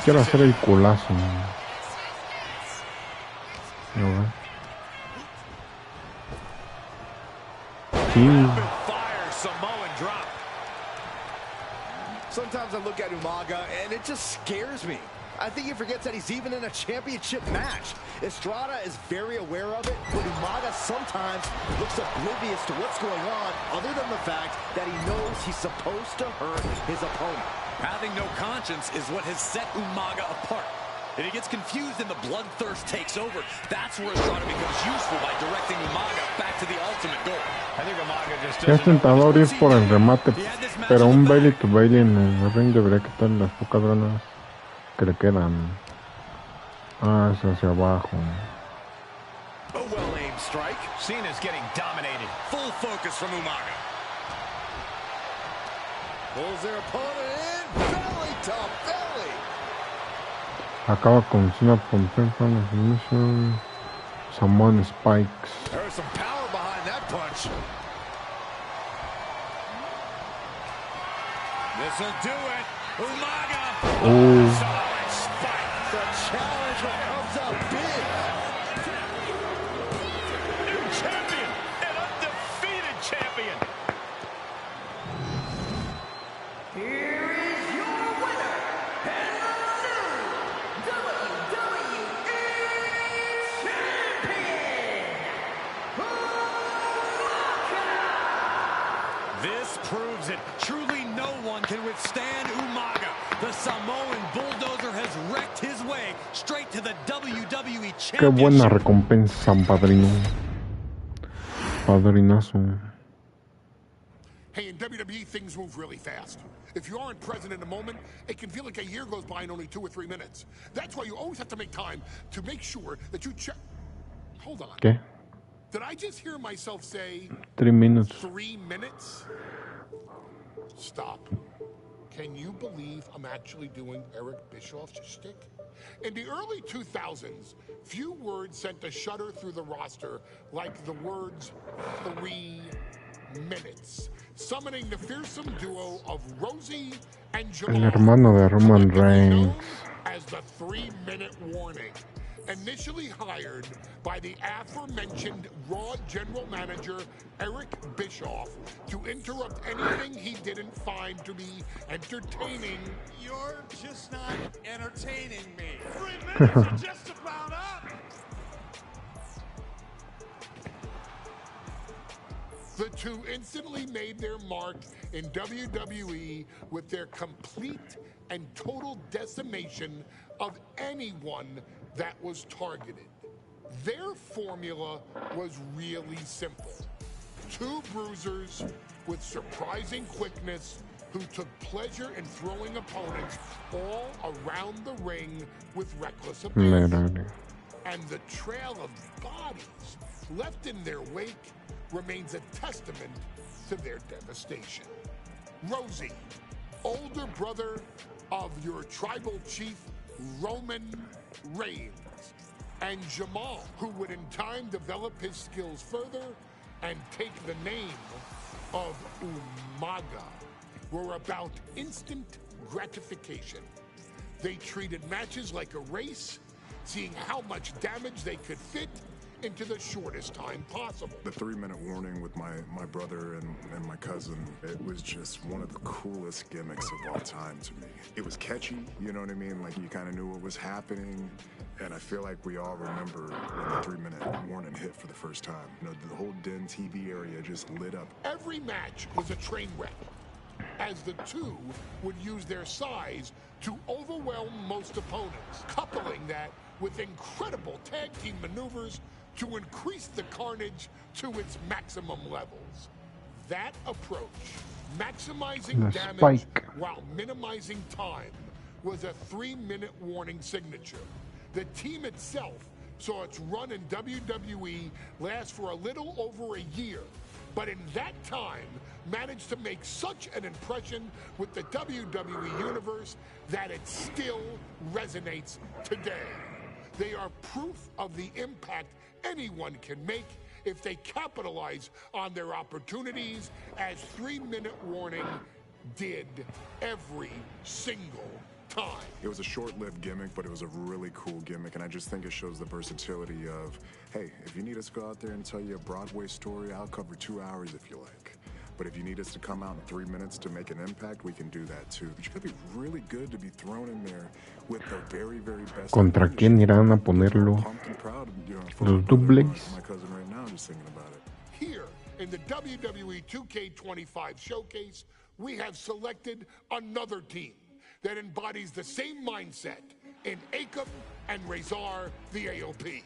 Quiero hacer el culazo. Sí. Sometimes I look at Umaga and it just scares me. I think he forgets that he's even in a championship match. Estrada is very aware of it, but Umaga sometimes looks oblivious to what's going on, other than the fact that he knows he's supposed to hurt his opponent. Having no conscience is what has set Umaga apart. If he gets confused and the bloodthirst takes over, that's where Estrada becomes useful by directing Umaga back to the ultimate goal. I think Umaga just Es tentador ir por el remate, pero un Bailey to Bailey en el ring debería quitarle las pocas ganas que le quedan. Ah, es hacia abajo. A well-aimed strike. Cena's getting dominated. Full focus from Umaga. Pulls their opponent in, belly to belly. Acaba con Cena con Pinfall Submission. Samoan Spikes. There's some power behind that punch. This'll do it. Umaga. Oh. Solid spike. The challenger comes up big. New champion, an undefeated champion. Here is your winner, and the new WWE Champion, Umaga! This proves it. Truly no one can withstand Umaga. The Samoan bulldozer has wrecked his way straight to the WWE Championship. Qué buena recompensa, padrino. Padrinazo. Hey, in WWE, things move really fast. If you aren't present in the moment, it can feel like a year goes by in only 2 or 3 minutes. That's why you always have to make time to make sure that you check. Hold on. ¿Qué? Did I just hear myself say 3 minutes. 3 minutes? Stop. Can you believe I'm actually doing Eric Bischoff's shtick? In the early 2000s, few words sent a shudder through the roster like the words 3 minutes, summoning the fearsome duo of Rosie and Jamal, El hermano de Roman collectively known Reigns. as the 3-minute warning. Initially hired by the aforementioned Raw General Manager Eric Bischoff to interrupt anything he didn't find to be entertaining. You're just not entertaining me. 3 minutes are just about up. The two instantly made their mark in WWE with their complete and total decimation of anyone that was targeted. Their formula was really simple. 2 bruisers with surprising quickness who took pleasure in throwing opponents all around the ring with reckless abandon. Literally. And the trail of bodies left in their wake remains a testament to their devastation. Rosie, older brother of your tribal chief, Roman Reigns, and Jamal, who would in time develop his skills further and take the name of Umaga, were about instant gratification. They treated matches like a race, seeing how much damage they could fit into the shortest time possible. The 3-minute warning with my brother and my cousin, it was just one of the coolest gimmicks of all time to me. It was catchy, you know what I mean? Like, you kind of knew what was happening, and I feel like we all remember when the 3-minute warning hit for the first time. You know, the whole Den TV area just lit up. Every match was a train wreck, as the two would use their size to overwhelm most opponents, coupling that with incredible tag team maneuvers to increase the carnage to its maximum levels. That approach, maximizing damage while minimizing time, was a 3-minute warning signature. The team itself saw its run in WWE last for a little over a year, but in that time managed to make such an impression with the WWE Universe that it still resonates today. They are proof of the impact anyone can make if they capitalize on their opportunities, as 3-minute warning did every single time. It was a short-lived gimmick, but it was a really cool gimmick, and I just think it shows the versatility of, hey, if you need us to go out there and tell you a Broadway story, I'll cover 2 hours if you like. But if you need us to come out in 3 minutes to make an impact, we can do that too. But you gotta be really good to be thrown in there with the very, very best. ¿Contra quién irán a ponerlo? Los duplex. My cousin right now just thinking about it. Here in the WWE 2K25 showcase, we have selected another team that embodies the same mindset in Akam and Razor, the AOP.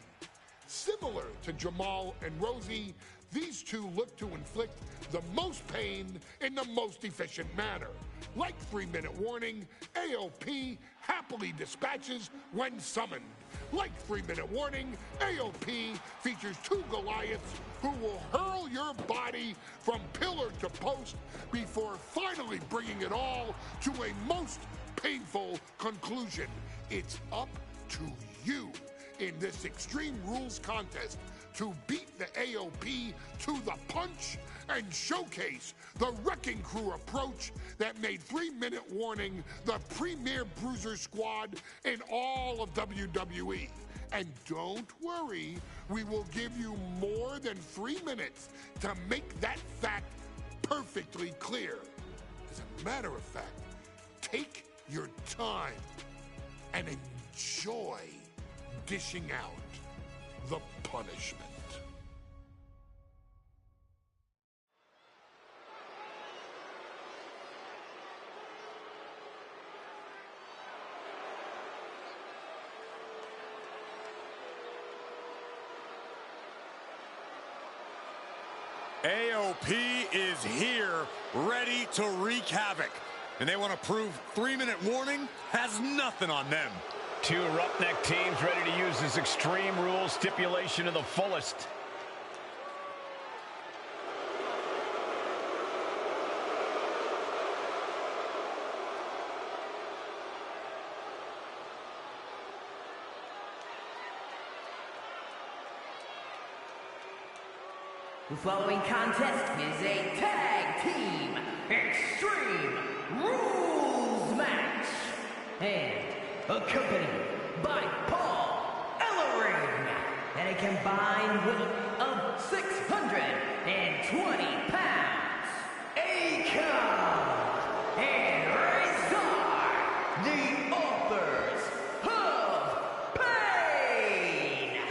Similar to Jamal and Rosie, these two look to inflict the most pain in the most efficient manner. Like 3-minute warning, AOP happily dispatches when summoned. Like 3-minute warning, AOP features two Goliaths who will hurl your body from pillar to post before finally bringing it all to a most painful conclusion. It's up to you in this Extreme Rules contest to beat the AOP to the punch and showcase the Wrecking Crew approach that made 3-minute warning the premier bruiser squad in all of WWE. And don't worry, we will give you more than 3 minutes to make that fact perfectly clear. As a matter of fact, take your time and enjoy dishing out the punishment. AOP is here, ready to wreak havoc. And they want to prove 3-minute warning has nothing on them. Two roughneck teams ready to use this Extreme Rules stipulation to the fullest. The following contest is a tag team Extreme Rules match and accompanied by Paul Ellering and a combined weight of 620 pounds. Akam and Razor, the authors of pain.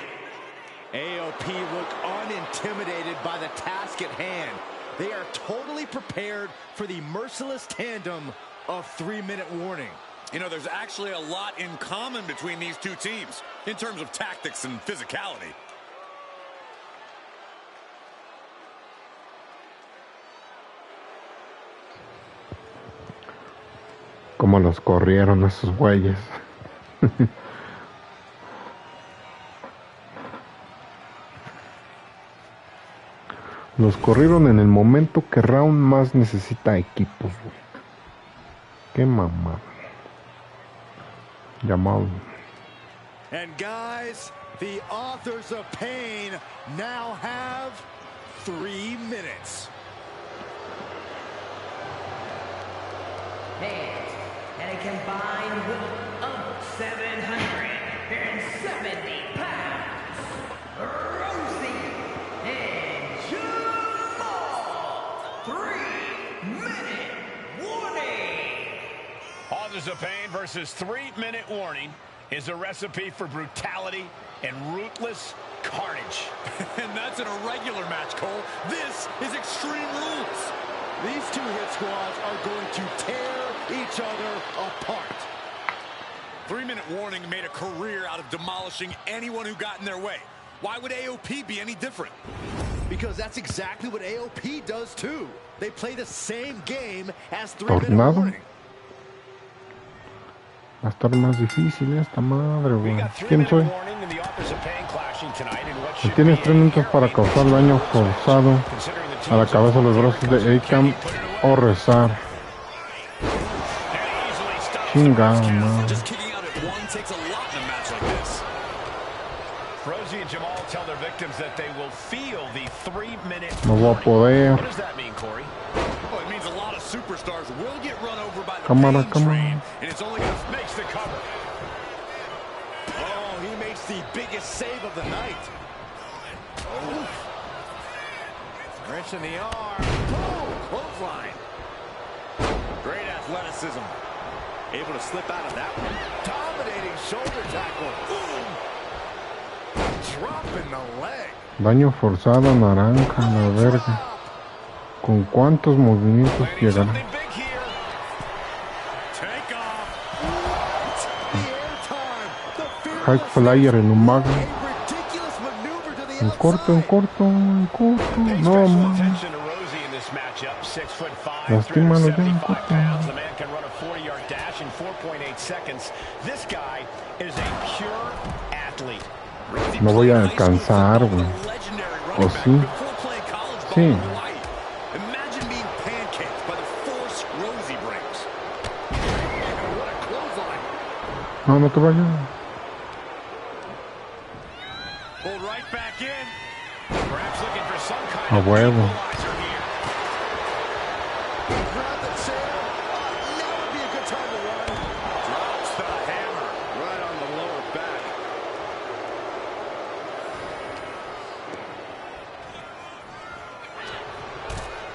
AOP look unintimidated by the task at hand. They are totally prepared for the merciless tandem of 3-minute warning. You know, there's actually a lot in common between these two teams in terms of tactics and physicality. Como los corrieron esos güeyes. Los corrieron en el momento que Round más necesita equipos, güey. Qué mamada. Llamado. And guys, the authors of pain now have 3 minutes. And a combined weight of 770 pounds. Rosie and Jamal. 3-minute warning. Authors of Pain versus 3-minute warning is a recipe for brutality and ruthless carnage. And that's in a regular match, Cole. This is Extreme Rules. These two hit squads are going to tear each other apart. 3-minute warning made a career out of demolishing anyone who got in their way. Why would AOP be any different? Because that's exactly what AOP does too. They play the same game as 3-minute warning. Va a estar más difícil esta madre, güey. ¿Quién soy? Si tienes 3 minutos para causar daño forzado a la cabeza, los brazos de Akam o rezar. Chingada, man. Rosie and Jamal tell their victims that they will feel the 3-minute. No voy a poder. What does that mean, Corey? Well, it means a lot of superstars will get run over by the Cámara, pain train, cámara. and it's only going to makes the cover. Oh, he makes the biggest save of the night. Oh. Wrench in the arm. Boom. clothesline. Great athleticism. Able to slip out of that one. Dominating shoulder tackle. Boom. Dropping the leg. Daño forzado, naranja, la verga. ¿Con cuántos movimientos llegará? High flyer en un mago. En corto. No, man. Lastímalo ya en corto. No voy a alcanzar, güey. ¿O sí? Sí. No, no te vayas. A huevo.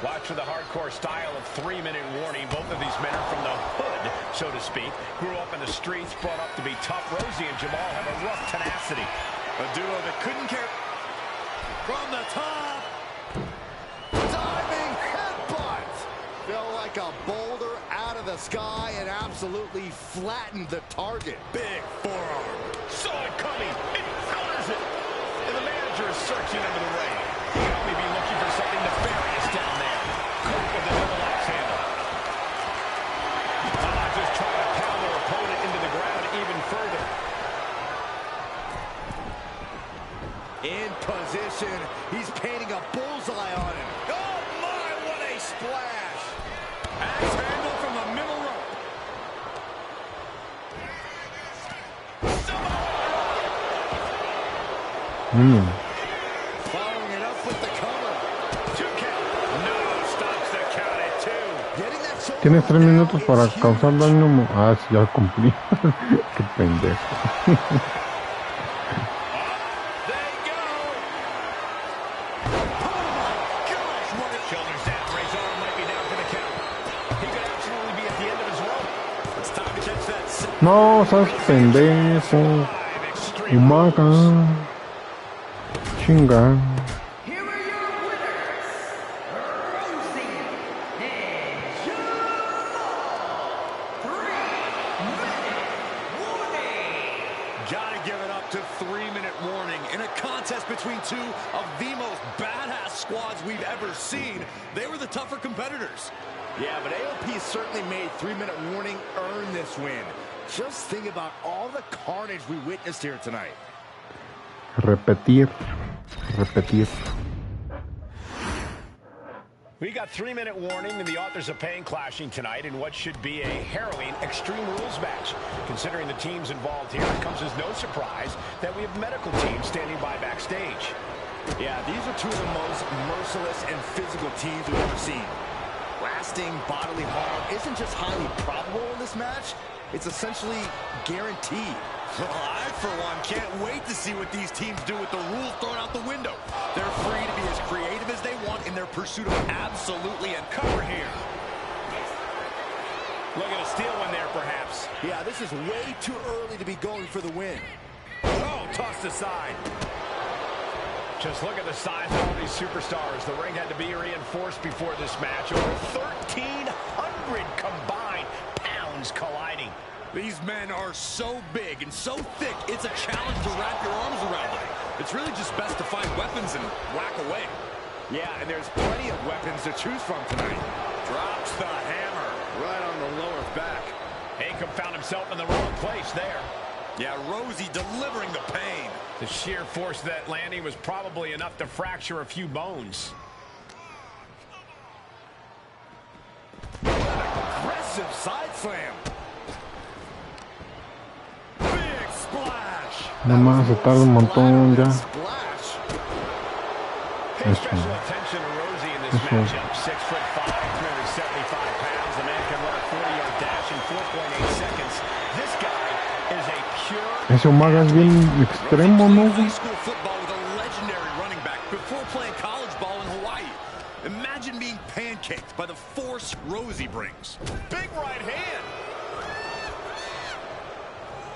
Watch for the hardcore style of 3-minute warning. Both of these men are from the hood, so to speak. Grew up in the streets, brought up to be tough. Rosie and Jamal have a rough tenacity. A duo that couldn't care. From the top. Diving headbutt. Fell like a boulder out of the sky and absolutely flattened the target. Big forearm. Saw it coming. It counters it. And the manager is searching under the ring. He can only be looking for something nefarious down there. Caught with the double axe handle. Just trying to pound their opponent into the ground even further. In position. He's painting a bullseye on him. Oh my, what a splash. Axe handle from the middle rope. Following it up with the cover. 2 count. No, stops the count at 2. Getting that shoulder. Tienes 3 minutos para causar daño. Ah, sí, ya cumplí. Qué pendejo. No, seas pendejo. Umaga. Chinga. Here are your winners, Rosie and Jamal. 3-minute warning. Gotta give it up to 3-minute warning. In a contest between two of the most badass squads we've ever seen, they were the tougher competitors. Yeah, but AOP certainly made 3-minute warning earn this win. Just think about all the carnage we witnessed here tonight. Repetir. We got 3-minute warning, and the authors of pain clashing tonight in what should be a harrowing Extreme Rules match. Considering the teams involved here, it comes as no surprise that we have medical teams standing by backstage. Yeah, these are two of the most merciless and physical teams we've ever seen. Lasting bodily harm isn't just highly probable in this match, it's essentially guaranteed. Well, I, for one, can't wait to see what these teams do with the rules thrown out the window. They're free to be as creative as they want in their pursuit of absolutely and cover here. Looking to steal one there, perhaps. Yeah, this is way too early to be going for the win. Oh, tossed aside. Just look at the size of all these superstars. The ring had to be reinforced before this match. Over 1,300 combined pounds colliding. These men are so big and so thick, it's a challenge to wrap your arms around them. It's really just best to find weapons and whack away. Yeah, and there's plenty of weapons to choose from tonight. Drops the hammer right on the lower back. Akam found himself in the wrong place there. Yeah, Rosie delivering the pain. The sheer force of that landing was probably enough to fracture a few bones. What an aggressive side slam. Big splash. No más, se tarda un montón ya. Pay special attention to Rosie in this matchup. 6'5", 375 pounds. The man can run a 40-yard dash in 4.8 seconds. This guy is a pure... Ese Umaga es bien extremo, ¿no? High school football with a legendary running back before playing college ball in Hawaii. Imagine being pancaked by the force Rosie brings. Big right hand.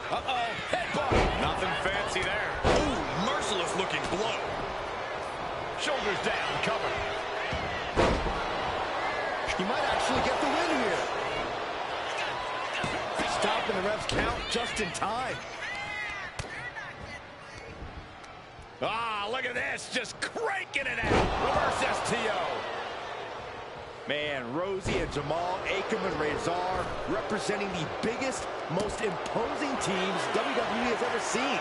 Uh-oh, headbutt. Nothing fancy there. Ooh, merciless looking blow. Shoulders down, cover. He might actually get the win here. Stopping the ref's count just in time. Ah, look at this, just cranking it out. Reverse STO. Man, Rosie and Jamal, Akam and Razor representing the biggest, most imposing teams WWE has ever seen.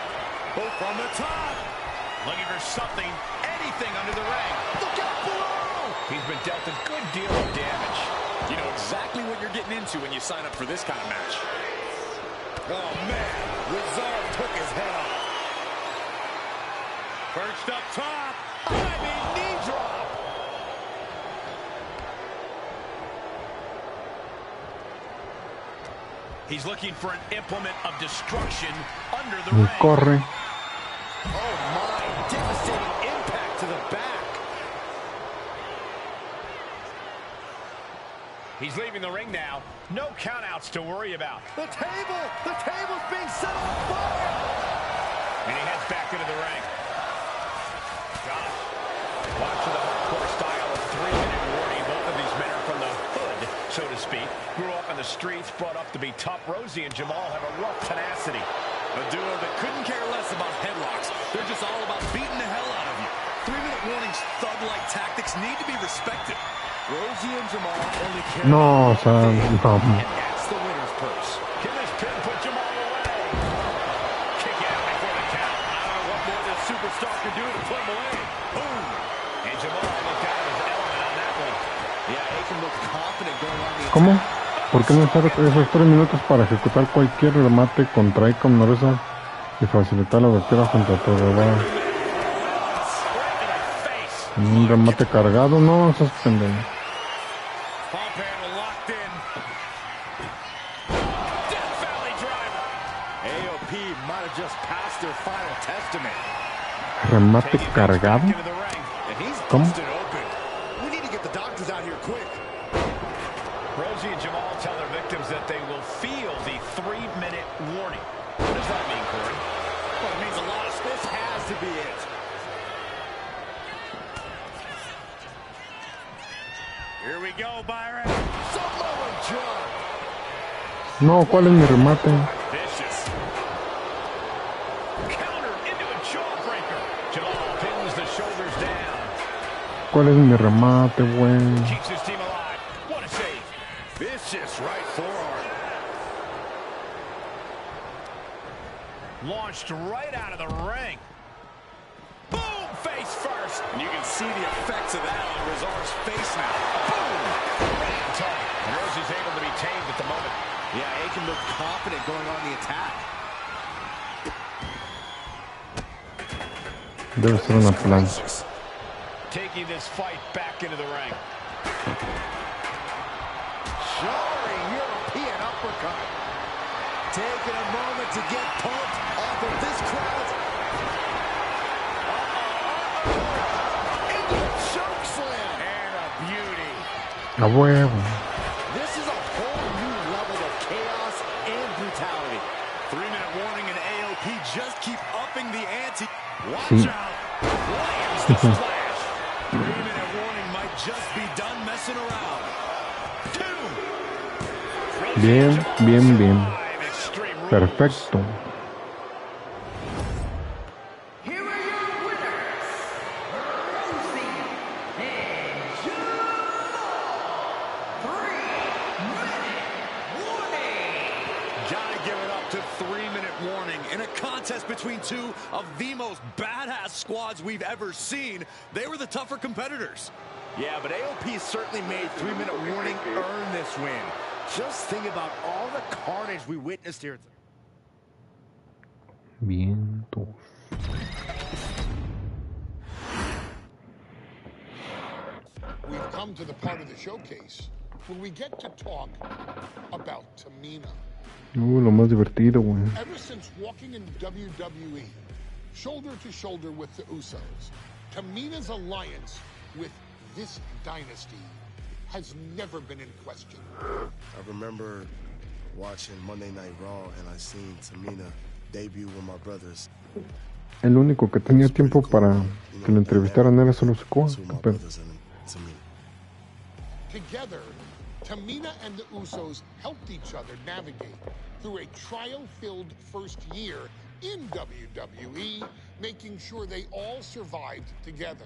Both on the top. Looking for something, anything under the ring. Look out below! He's been dealt a good deal of damage. You know exactly what you're getting into when you sign up for this kind of match. Oh, man. Razor took his head off. Perched up top. Knee drop. He's looking for an implement of destruction under the ring. Corre. Oh, my. Devastating impact to the back. He's leaving the ring now. No countouts to worry about. The table's being set on fire. And he heads back into the ring. Gosh. Watch for the hardcore style of 3-minute warning. Both of these men are from the hood, so to speak. Grew up in the streets, brought up to be tough. Rosie and Jamal have a rough tenacity. A duo that couldn't care less about headlocks. They're just all about beating the hell out of you. 3-minute warnings, thug-like tactics need to be respected. Rosie and Jamal only care. No, o sea, and that's the winner's purse. Can this pin put Jamal away? Kick out before the count. I don't know what more this superstar can do to put him away. Boom! And Jamal looked out of his element on that one. Yeah, Akam looked confident going on the ¿Cómo? ¿Por qué no usar esos 3 minutos para ejecutar cualquier remate contra Akam Norza y facilitar la victoria junto a tu rival? Un remate cargado, no, eso es pendejo. Remate cargado. ¿Cómo? Rosie and Jamal tell their victims that they will feel the 3-minute warning. What does that mean, Corey? Well, it means a lot. This has to be it. Here we go, Byron. Samoa drop. No, ¿cuál es mi remate? Vicious. Counter into a jawbreaker. Jamal pins the shoulders down. ¿Cuál es mi remate, güey? Keeps his team alive. What a save. Vicious right forearm. Launched right out of the ring. Boom! Face first. And you can see the effects of that on Razor's face now. Boom! Ram target. And Rosie's able to be tamed at the moment. Yeah, Akam looked confident going on the attack. Debe ser una plancha. Taking this fight back into the ring. Jarring European uppercut. Taking a moment to get pumped off of this crowd. Into a choke slam. And a beauty. A huevo. This is a whole new level of chaos and brutality. 3-minute warning and AOP just keep upping the ante. Sí. Watch out. Lands the splash. 3-minute warning might just be done messing around. 2. Bien, bien, bien. Perfecto. Here are your winners, Rosie and Jamal. 3-minute warning. Gotta give it up to 3-minute warning. In a contest between two of the most badass squads we've ever seen, they were the tougher competitors. Yeah, but AOP certainly made 3-minute warning earn this win. Just think about all the carnage we witnessed here. Vientos. We've come to the part of the showcase where we get to talk about Tamina. Lo más divertido, güey. Ever since walking in WWE, shoulder to shoulder with the Usos, Tamina's alliance with this dynasty has never been in question. I remember watching Monday Night Raw and I seen Tamina debut with my brothers. El único que tenía tiempo para que lo entrevistaran era solo Sikoa. Together, Tamina and the Usos helped each other navigate through a trial-filled first year in WWE, making sure they all survived together.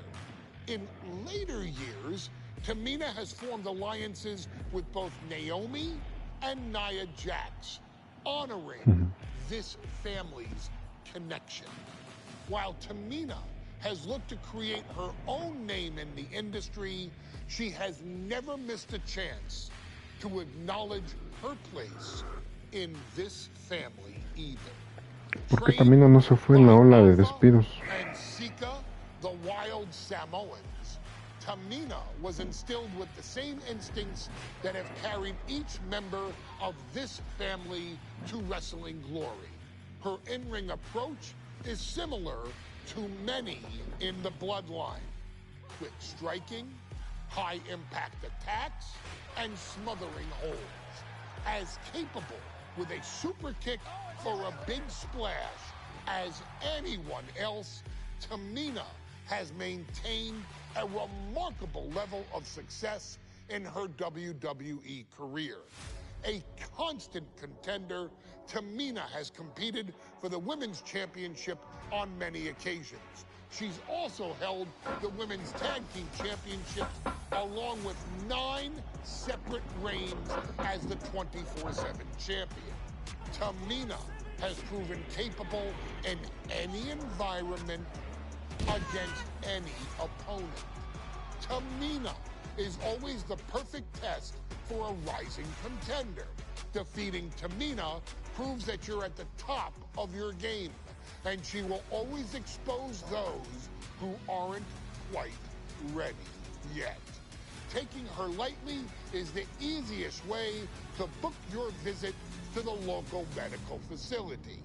In later years, Tamina has formed alliances with both Naomi and Nia Jax, honoring this family's connection. While Tamina has looked to create her own name in the industry, she has never missed a chance to acknowledge her place in this family either. Porque Tamina no se fue en la ola de despidos. And Sika, the wild Samoans, Tamina was instilled with the same instincts that have carried each member of this family to wrestling glory. Her in-ring approach is similar to many in the bloodline. Quick striking, high-impact attacks, and smothering holds. As capable with a super kick or a big splash as anyone else, Tamina has maintained a remarkable level of success in her WWE career. A constant contender, Tamina has competed for the Women's Championship on many occasions. She's also held the Women's Tag Team Championships along with 9 separate reigns as the 24/7 champion. Tamina has proven capable in any environment against any opponent. Tamina is always the perfect test for a rising contender. Defeating Tamina proves that you're at the top of your game, and she will always expose those who aren't quite ready yet. Taking her lightly is the easiest way to book your visit to the local medical facility.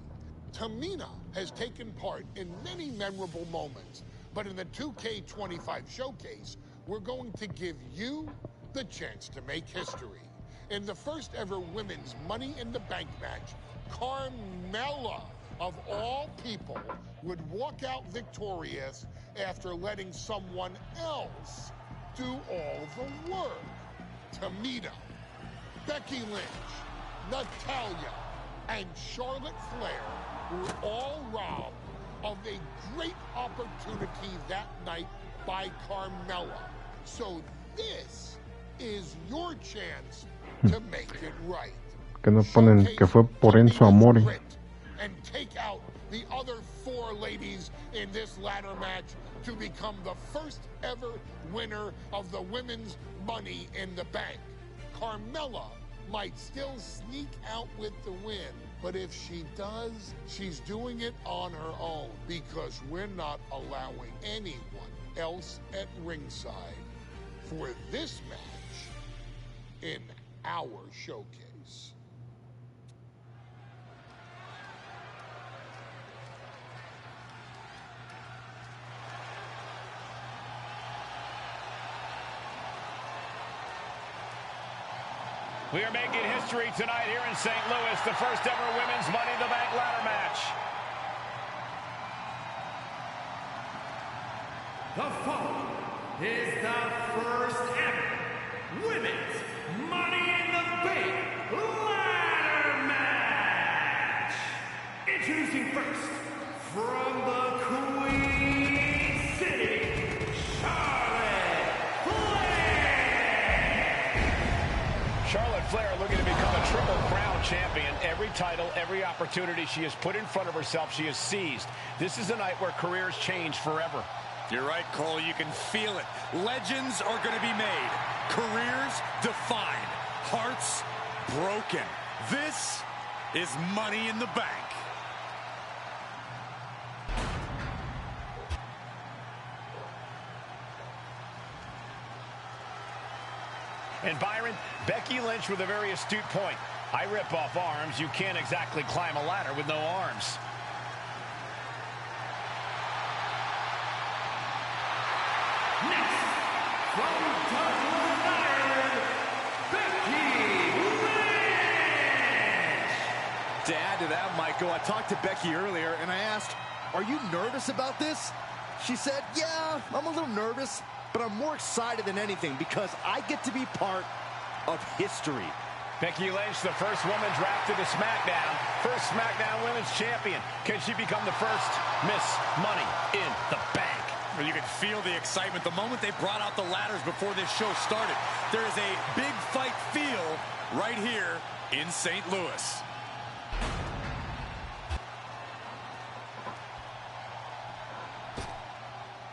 Tamina has taken part in many memorable moments, but in the 2K25 showcase, we're going to give you the chance to make history. In the first ever women's Money in the Bank match, Carmella, of all people, would walk out victorious after letting someone else do all the work. Tamina, Becky Lynch, Natalya, and Charlotte Flair were all robbed of a great opportunity that night by Carmella. So this is your chance to make it right. Que no ponen que fue por Enzo Amore. And take out the other 4 ladies in this ladder match to become the first ever winner of the Women's Money in the Bank. Carmella might still sneak out with the win, but if she does, she's doing it on her own because we're not allowing anyone else at ringside for this match in our showcase. We are making history tonight here in St. Louis, the first ever Women's Money in the Bank ladder match. The following is the first ever Women's Money in the Bank ladder match. Introducing first, from the Queen City, Charlotte Flair looking to become a Triple Crown champion. Every title, every opportunity she has put in front of herself, she has seized. This is a night where careers change forever. You're right, Cole. You can feel it. Legends are going to be made. Careers defined. Hearts broken. This is Money in the Bank. And Byron, Becky Lynch with a very astute point. I rip off arms. You can't exactly climb a ladder with no arms. Next, from Dublin, Ireland, to that, Michael. I talked to Becky earlier, and I asked, are you nervous about this? She said, yeah, I'm a little nervous, but I'm more excited than anything because I get to be part of history. Becky Lynch, the first woman drafted to SmackDown. First SmackDown Women's Champion. Can she become the first Miss Money in the Bank? Well, you could feel the excitement the moment they brought out the ladders before this show started. There is a big fight feel right here in St. Louis.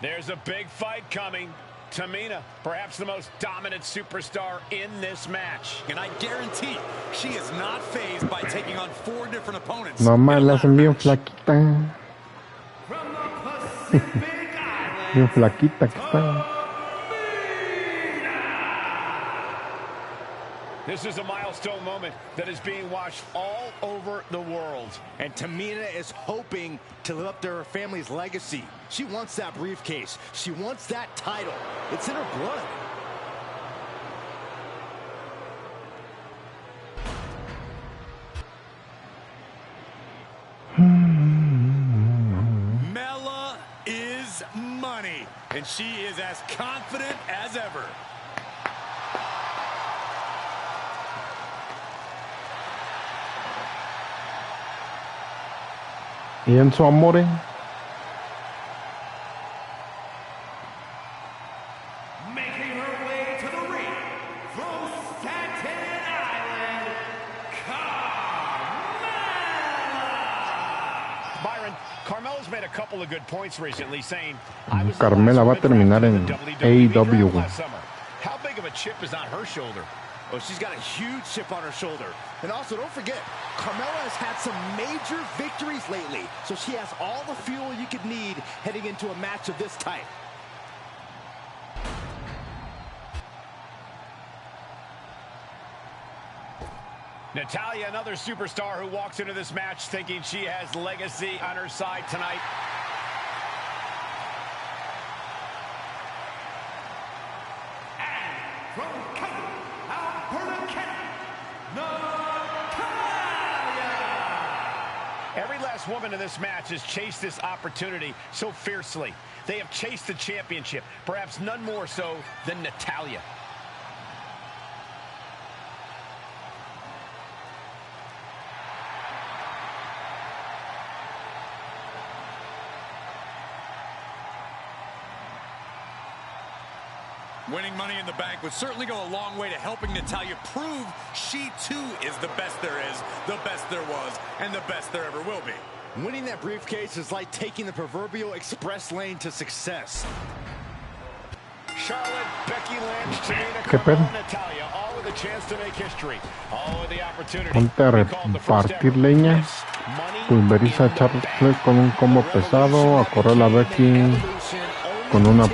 There's a big fight coming. Tamina, perhaps the most dominant superstar in this match. And I guarantee she is not fazed by taking on 4 different opponents. Nomás la hacen bien flaquita. Bien flaquita que está. This is a milestone moment that is being watched all over the world. And Tamina is hoping to live up to her family's legacy. She wants that briefcase. She wants that title. It's in her blood. Mela is money, and she is as confident as ever. Y en su amore. Making her way to the ring from Staten Island, Carmella. Byron, Carmella's made a couple of good points recently, saying, I was Carmella va a terminar en AEW. last summer. How big of a chip is on her shoulder? Oh, she's got a huge chip on her shoulder. And also, don't forget, Carmella has had some major victories lately, so she has all the fuel you could need heading into a match of this type. Natalya, another superstar who walks into this match thinking she has legacy on her side tonight. From Canada, Alberta, Canada, Every last woman in this match has chased this opportunity so fiercely. They have chased the championship, perhaps none more so than Natalya. Winning Money in the Bank would certainly go a long way to helping Natalya prove she too is the best there is, the best there was, and the best there ever will be. Winning that briefcase is like taking the proverbial express lane to success. Charlotte, Becky Lynch, Tamina, ¿Qué pedo? Carmella, Natalya, all with a chance to make history. All with the opportunity. Ponte a repartir leña. Pulveriza a Charlotte con un combo pesado. A correr a Becky con una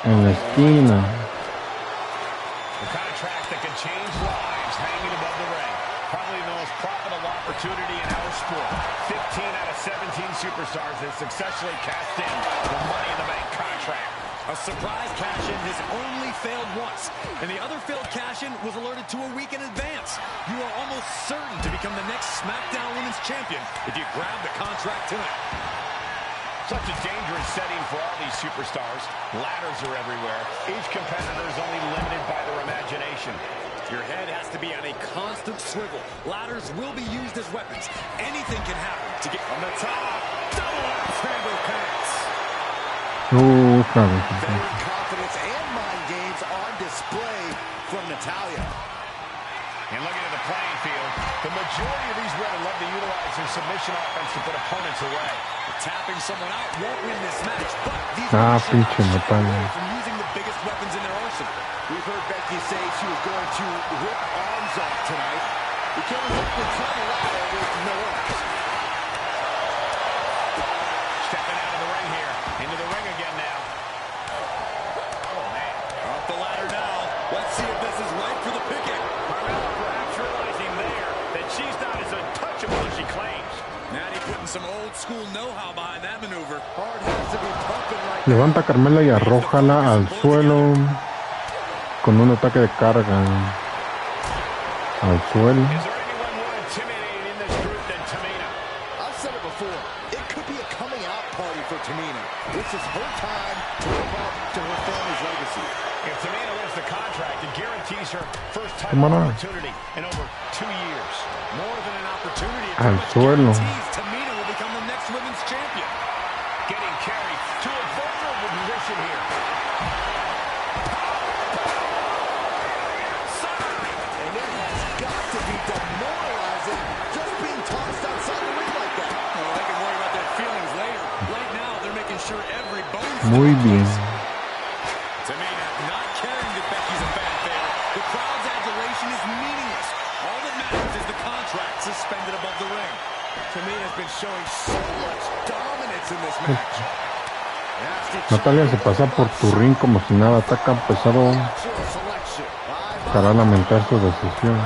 en la esquina. The contract that can change lives hanging above the ring. Probably the most profitable opportunity in our sport. 15 out of 17 superstars have successfully cashed in the Money in the Bank contract. A surprise cash-in has only failed once, and the other failed cash-in was alerted to a week in advance. You are almost certain to become the next SmackDown Women's Champion if you grab the contract tonight. Such a dangerous setting for all these superstars. Ladders are everywhere. Each competitor is only limited by their imagination. Your head has to be on a constant swivel. Ladders will be used as weapons. Anything can happen to get on the top. Double axe handle pass. Veteran confidence and mind games on display from Natalya. And looking at the playing field, the majority of these women love to utilize their submission offense to put opponents away. Tapping someone out won't win this match, but these pinche Natalya. from using the biggest weapons in their arsenal. We've heard Becky say she was going to rip arms off tonight. You can't exactly climb a ladder with no arms. Stepping out of the ring here, into the ring again now. Oh, man. Off the ladder now. Let's see if this is right for the picking. Carmella perhaps realizing there that she's not as untouchable as she claims. Natty putting some old school know-how behind that maneuver. Hard has to be pumping right Levanta a Carmella y arrójala al suelo. con un ataque de carga al suelo. Is there anyone more intimidating in this group than Tamina? I've said it before. It could be a coming out party for Tamina. This is her time to live up to her family's legacy. If Tamina wins the contract, it guarantees her first title opportunity in over 2 years. More than an opportunity, it al suelo. guarantees Tamina will become the next women's champion. Getting carried to a vulnerable position here. And it has got to be demoralizing just being tossed outside the ring like that. Well, they can worry about their feelings later. Right now, they're making sure every bone. Muy bien. Tamina not caring that Becky's a fan favorite. The crowd's adulation is meaningless. All that matters is the contract suspended above the ring. Tamina's been showing so much dominance in this match. Natalia se pasa por tu ring como si nada, ataca pesado para lamentar su decisión.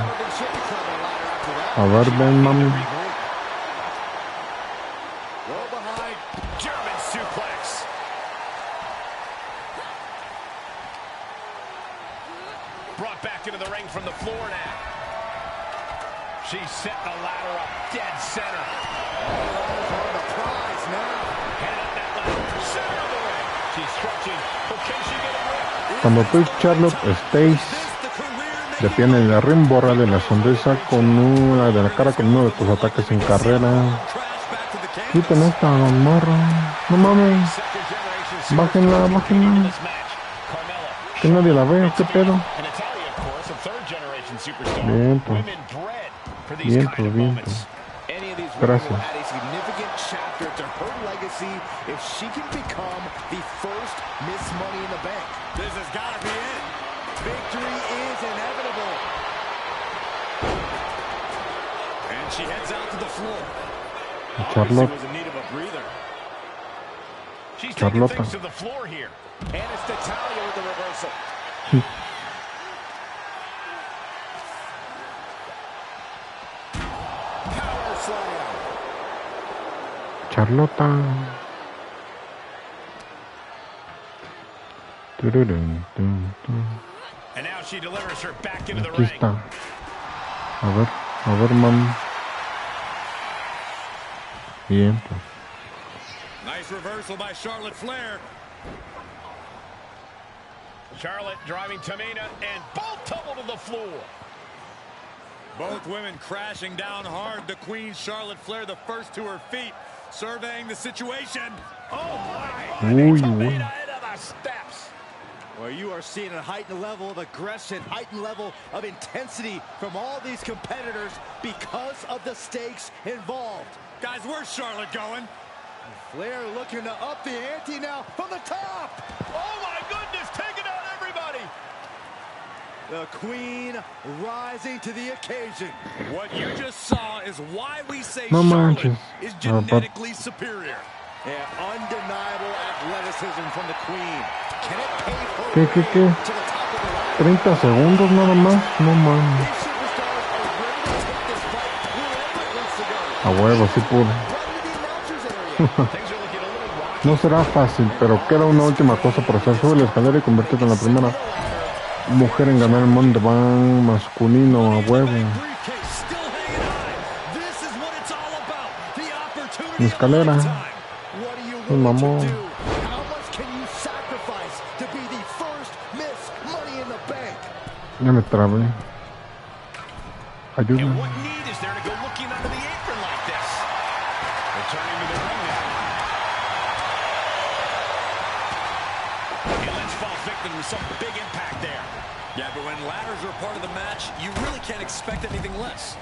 A ver, ven, mami. German suplex. Brought back into the ring from the floor now. She's setting the ladder up dead center. The prize now. Headed up that ladder. Center of the ring. She's stretching. But can she get a grip? Cuando tú, Charlotte, estéis de pie en el ring, bórrale la sonrisa con una de la cara con uno de tus ataques en carrera. Quiten esta morra. No mames. Bájenla, bájenla. Que nadie la ve, ¿qué pedo? Viento. Viento, viento. Gracias. If she can become the first Miss Money in the Bank. This has got to be it. Victory is inevitable. And she heads out to the floor. Charlotte. Was in need of a breather. She's taking Charlotte. things to the floor here. And it's Natalia with the reversal. Power slam. Charlota. Tururun, tum, tum. And now she delivers her back into the Aquí ring. está. A ver, mami. Bien, pues. Nice reversal by Charlotte Flair. Charlotte driving Tamina, and both tumble to the floor. Both women crashing down hard. The Queen, Charlotte Flair, the first to her feet, surveying the situation. Oh, my. Uy, Tamina uy. into the steps. Well, you are seeing a heightened level of aggression, heightened level of intensity from all these competitors because of the stakes involved. Guys, where's Charlotte going? Flair looking to up the ante now from the top. Oh, my goodness, taking out everybody. The Queen rising to the occasion. What you just saw is why we say No Charlotte manches. is genetically superior. Yeah, undeniable athleticism from the Queen. Can it pave her ¿Qué? way to the top of the ladder? 30 segundos nada más. No mames. These superstars are ready to take this fight wherever it needs to go. A huevo, sí pude. Right into the announcer's area. Things are looking a little rocky. No será fácil, pero queda una última cosa por hacer. Sube la escalera y conviértete en la primera mujer en ganar el mundo van masculino a huevo. Briefcase still hanging high. This is what it's all about. The opportunity Mi of a escalera. lifetime. What are you Mi willing mamón. to do? How much can you sacrifice to be the first Miss Money in the Bank? Ya me trabé. Ayuda. And what need is there to go looking under the apron like this? Returning to the ring now. And Lynch falls victim to some big impact there. Yeah, but when ladders are part of the match, you really can't expect anything less.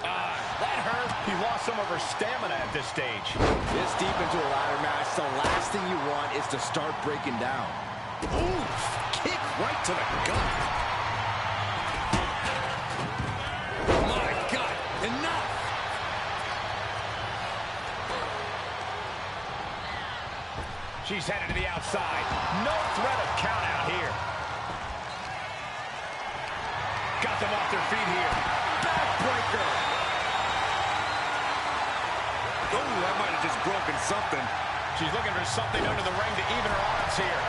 That hurt. He lost some of her stamina at this stage. This deep into a ladder match, the last thing you want is to start breaking down. Oof, kick right to the gut. My God, enough. She's headed to the outside. No threat of count out here. Got them off their feet here. Backbreaker. Oh, that might have just broken something. She's looking for something under the ring to even her odds here.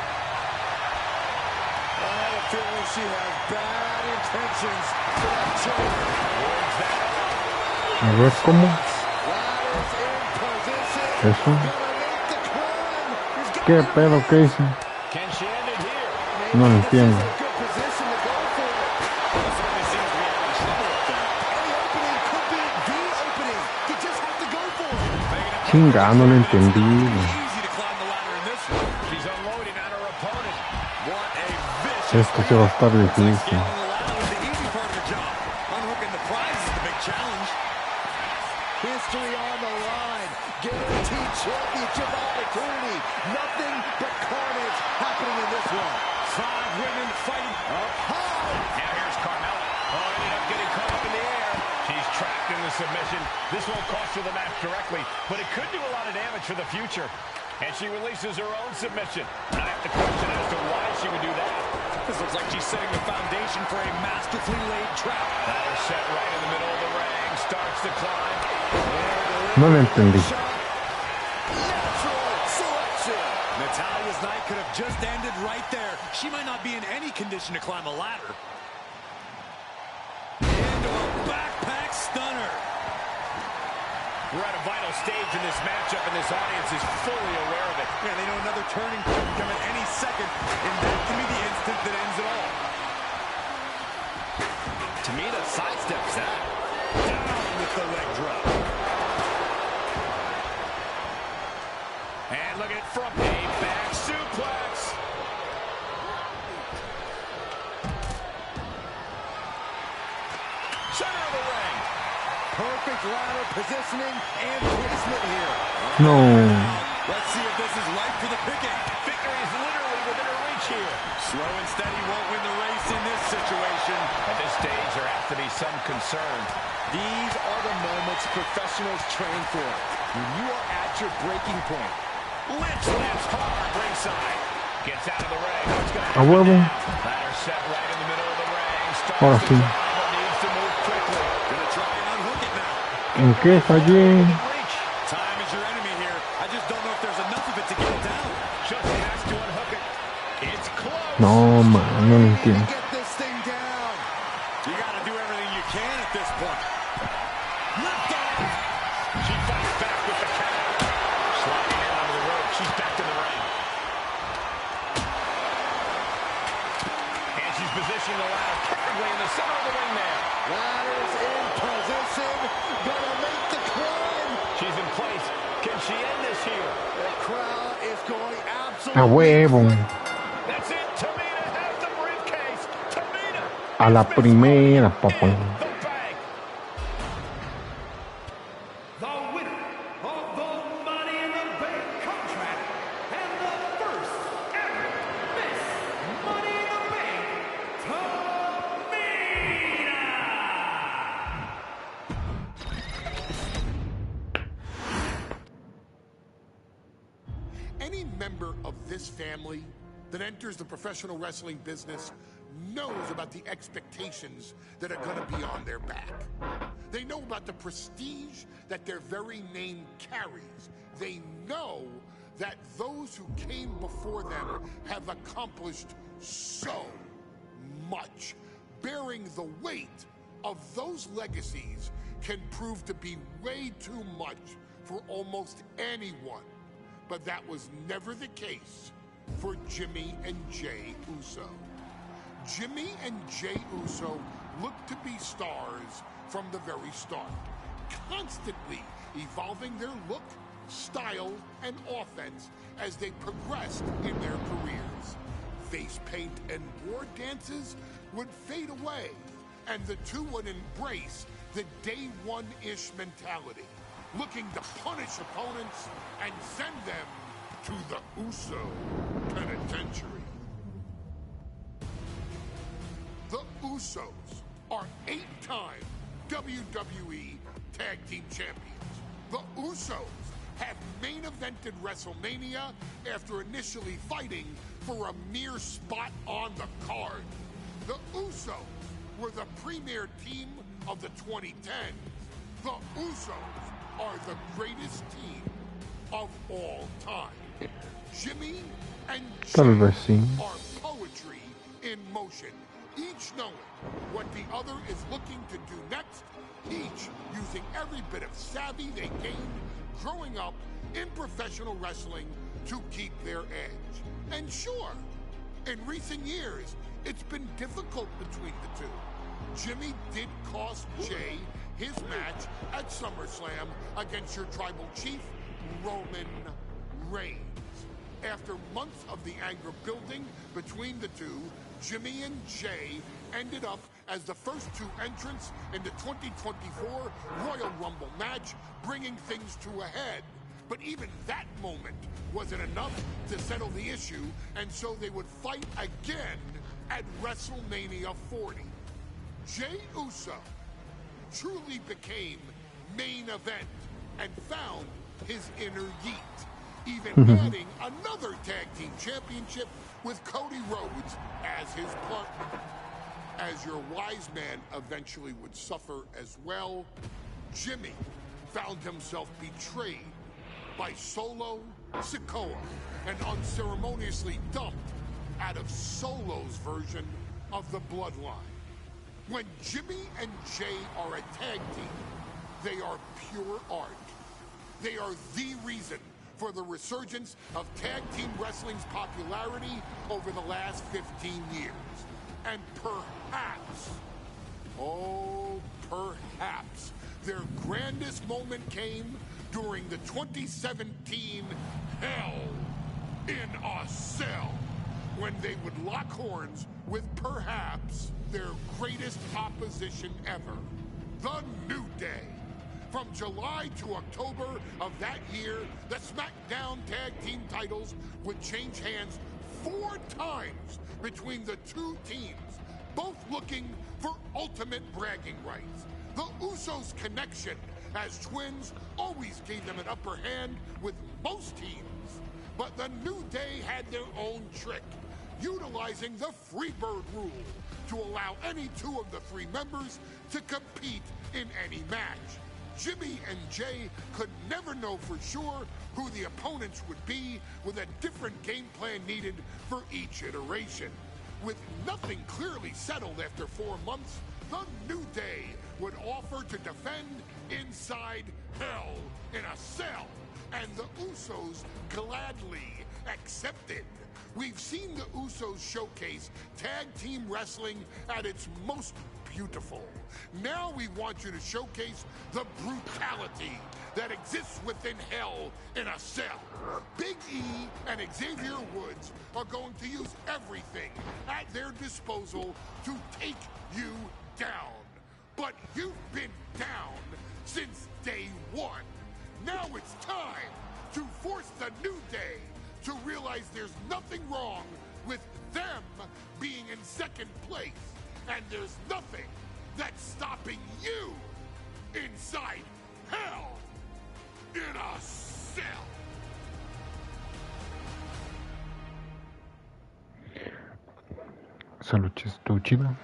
Well, the feeling she has bad intentions for that choke. A ver cómo. Eso. ¿Qué pedo que hice? No lo entiendo. Chinga, no lo entendí. Esto se va a estar difícil. History on the line. Guaranteed championship opportunity. Nothing but carnage happening in this one. 5 women fighting up high. Now here's Carmella. Oh, ended up getting caught up in the air. She's trapped in the submission. This won't cost her the match directly, but it could do a lot of damage for the future. And she releases her own submission. I have to question as to why she would do that. This looks like she's setting the foundation for a masterfully laid trap. Ladder set right in the middle of the ring. Starts to climb. No lo entendí. Natalia's night could have just ended right there. She might not be in any condition to climb a ladder. Into a backpack stunner. We're at a vital stage in this matchup, and this audience is fully aware of it. Yeah, they know another turning point can come at any second, and that can be the instant that ends it all. Tamina sidesteps that. Down with the leg drop. And look at it from a back suplex. Center of the ring. Perfect ladder positioning and placement here. No. Let's see if this is life for the picking. Victory is literally within her reach here. Slow and steady won't win the race in this situation. At this stage, there has to be some concern. These are the moments professionals train for. When you are at your breaking point. Lynch lands hard ringside. Gets out of the ring. What's going to A huevo. Ladder set right in the middle of the ring. Ahora Starts to sí. climb, but needs to move quickly. Gonna try and unhook it now. ¿En qué fallé? Time is your enemy here. I just don't know if there's enough of it to get it down. Just has to unhook it. It's close. No, man, no lo entiendo. Get this thing down. You gotta do everything you can at this point. Lift off. She fights back with the counter. Sliding in onto the rope. She's back in the ring. And she's positioning the ladder perfectly in the center of the ring there. Ladder's in position. Gonna make the climb. She's in place. Can she end this here? The crowd is going A huevo. That's it. Tamina has the briefcase. Tamina. A la primera, papá. The bank. The winner of the Money in the Bank contract and the first ever Miss Money in the Bank, Tamina. Any member of this family that enters the professional wrestling business knows about the expectations that are going to be on their back. They know about the prestige that their very name carries. They know that those who came before them have accomplished so much. Bearing the weight of those legacies can prove to be way too much for almost anyone. But that was never the case for Jimmy and Jey Uso. Jimmy and Jey Uso looked to be stars from the very start, constantly evolving their look, style, and offense as they progressed in their careers. Face paint and war dances would fade away, and the two would embrace the day one-ish mentality, looking to punish opponents and send them to the Uso penitentiary. The Usos are 8-time WWE Tag Team Champions. The Usos have main evented WrestleMania after initially fighting for a mere spot on the card. The Usos were the premier team of the 2010s. The Usos are the greatest team of all time. Jimmy and Jey Tal vez sí. are poetry in motion. every bit of savvy they gained growing up in professional wrestling to keep their edge. And sure, in recent years, it's been difficult between the two. Jimmy did cost Jay his match at SummerSlam against your tribal chief, Roman Reigns. After months of the anger building between the two, Jimmy and Jay ended up as the first two entrants in the 2024 Royal Rumble match, bringing things to a head. But even that moment wasn't enough to settle the issue, and so they would fight again at WrestleMania 40. Jey Uso truly became main event and found his inner yeet, even adding another tag team championship with Cody Rhodes as his partner. As your wise man eventually would suffer as well, Jimmy found himself betrayed by Solo Sikoa and unceremoniously dumped out of Solo's version of the Bloodline. When Jimmy and Jay are a tag team, they are pure art. They are the reason for the resurgence of tag team wrestling's popularity over the last 15 years. And perhaps, oh, perhaps, their grandest moment came during the 2017 Hell in a Cell, when they would lock horns with perhaps their greatest opposition ever, The New Day. From July to October of that year, the SmackDown Tag Team titles would change hands 4 times between the two teams, both looking for ultimate bragging rights. The Usos' connection as twins always gave them an upper hand with most teams. But the New Day had their own trick, utilizing the Freebird rule to allow any 2 of the 3 members to compete in any match. Jimmy and Jay could never know for sure who the opponents would be, with a different game plan needed for each iteration. With nothing clearly settled after 4 months, the New Day would offer to defend inside Hell in a Cell, and the Usos gladly accepted. We've seen the Usos showcase tag team wrestling at its most beautiful. Now we want you to showcase the brutality that exists within Hell in a Cell. Big E and Xavier Woods are going to use everything at their disposal to take you down. But you've been down since day 1. Now it's time to force the New Day to realize there's nothing wrong with them being in second place, and there's nothing that's stopping you inside Hell in a Cell. Esa lucha estuvo chida.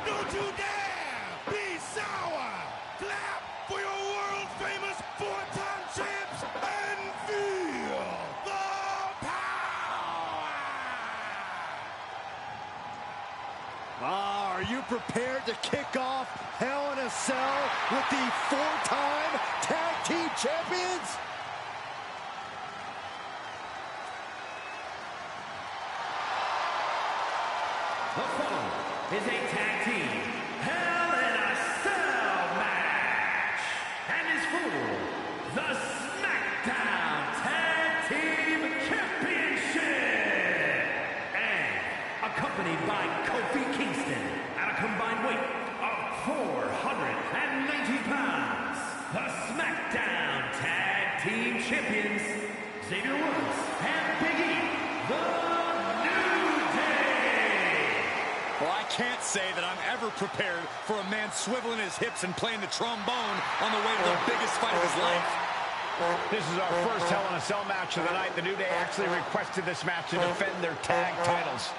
Don't you dare be sour! Clap for your world-famous 4-time champs and feel the power! Are you prepared to kick off Hell in a Cell with the 4-time tag team champions? The following is a tag team Hell in a Cell match, and is for the SmackDown Tag Team Championship, and accompanied by Kofi Kingston at a combined weight of 490 pounds, the SmackDown Tag Team Champions, Xavier Woods and Big E, the Well, I can't say that I'm ever prepared for a man swiveling his hips and playing the trombone on the way to the biggest fight of his life. This is our first Hell in a Cell match of the night. The New Day actually requested this match to defend their tag titles.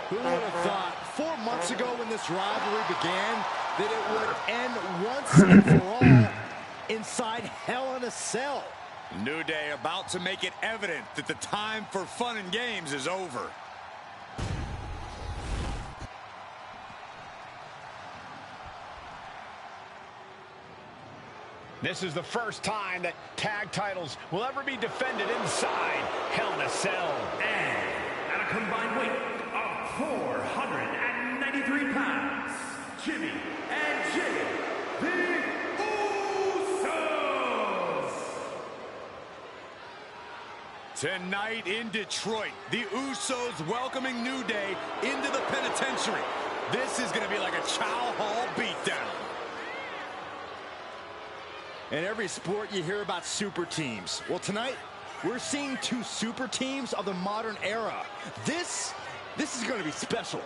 Who would have thought 4 months ago when this rivalry began that it would end once and for all inside Hell in a Cell? New Day about to make it evident that the time for fun and games is over. This is the first time that tag titles will ever be defended inside Hell in a Cell. And at a combined weight of 493 pounds, Jimmy and Jay, the Usos. Tonight in Detroit, the Usos welcoming New Day into the penitentiary. This is going to be like a Chow Hall beatdown. In every sport, you hear about super teams. Well, tonight, we're seeing two super teams of the modern era. This is going to be special.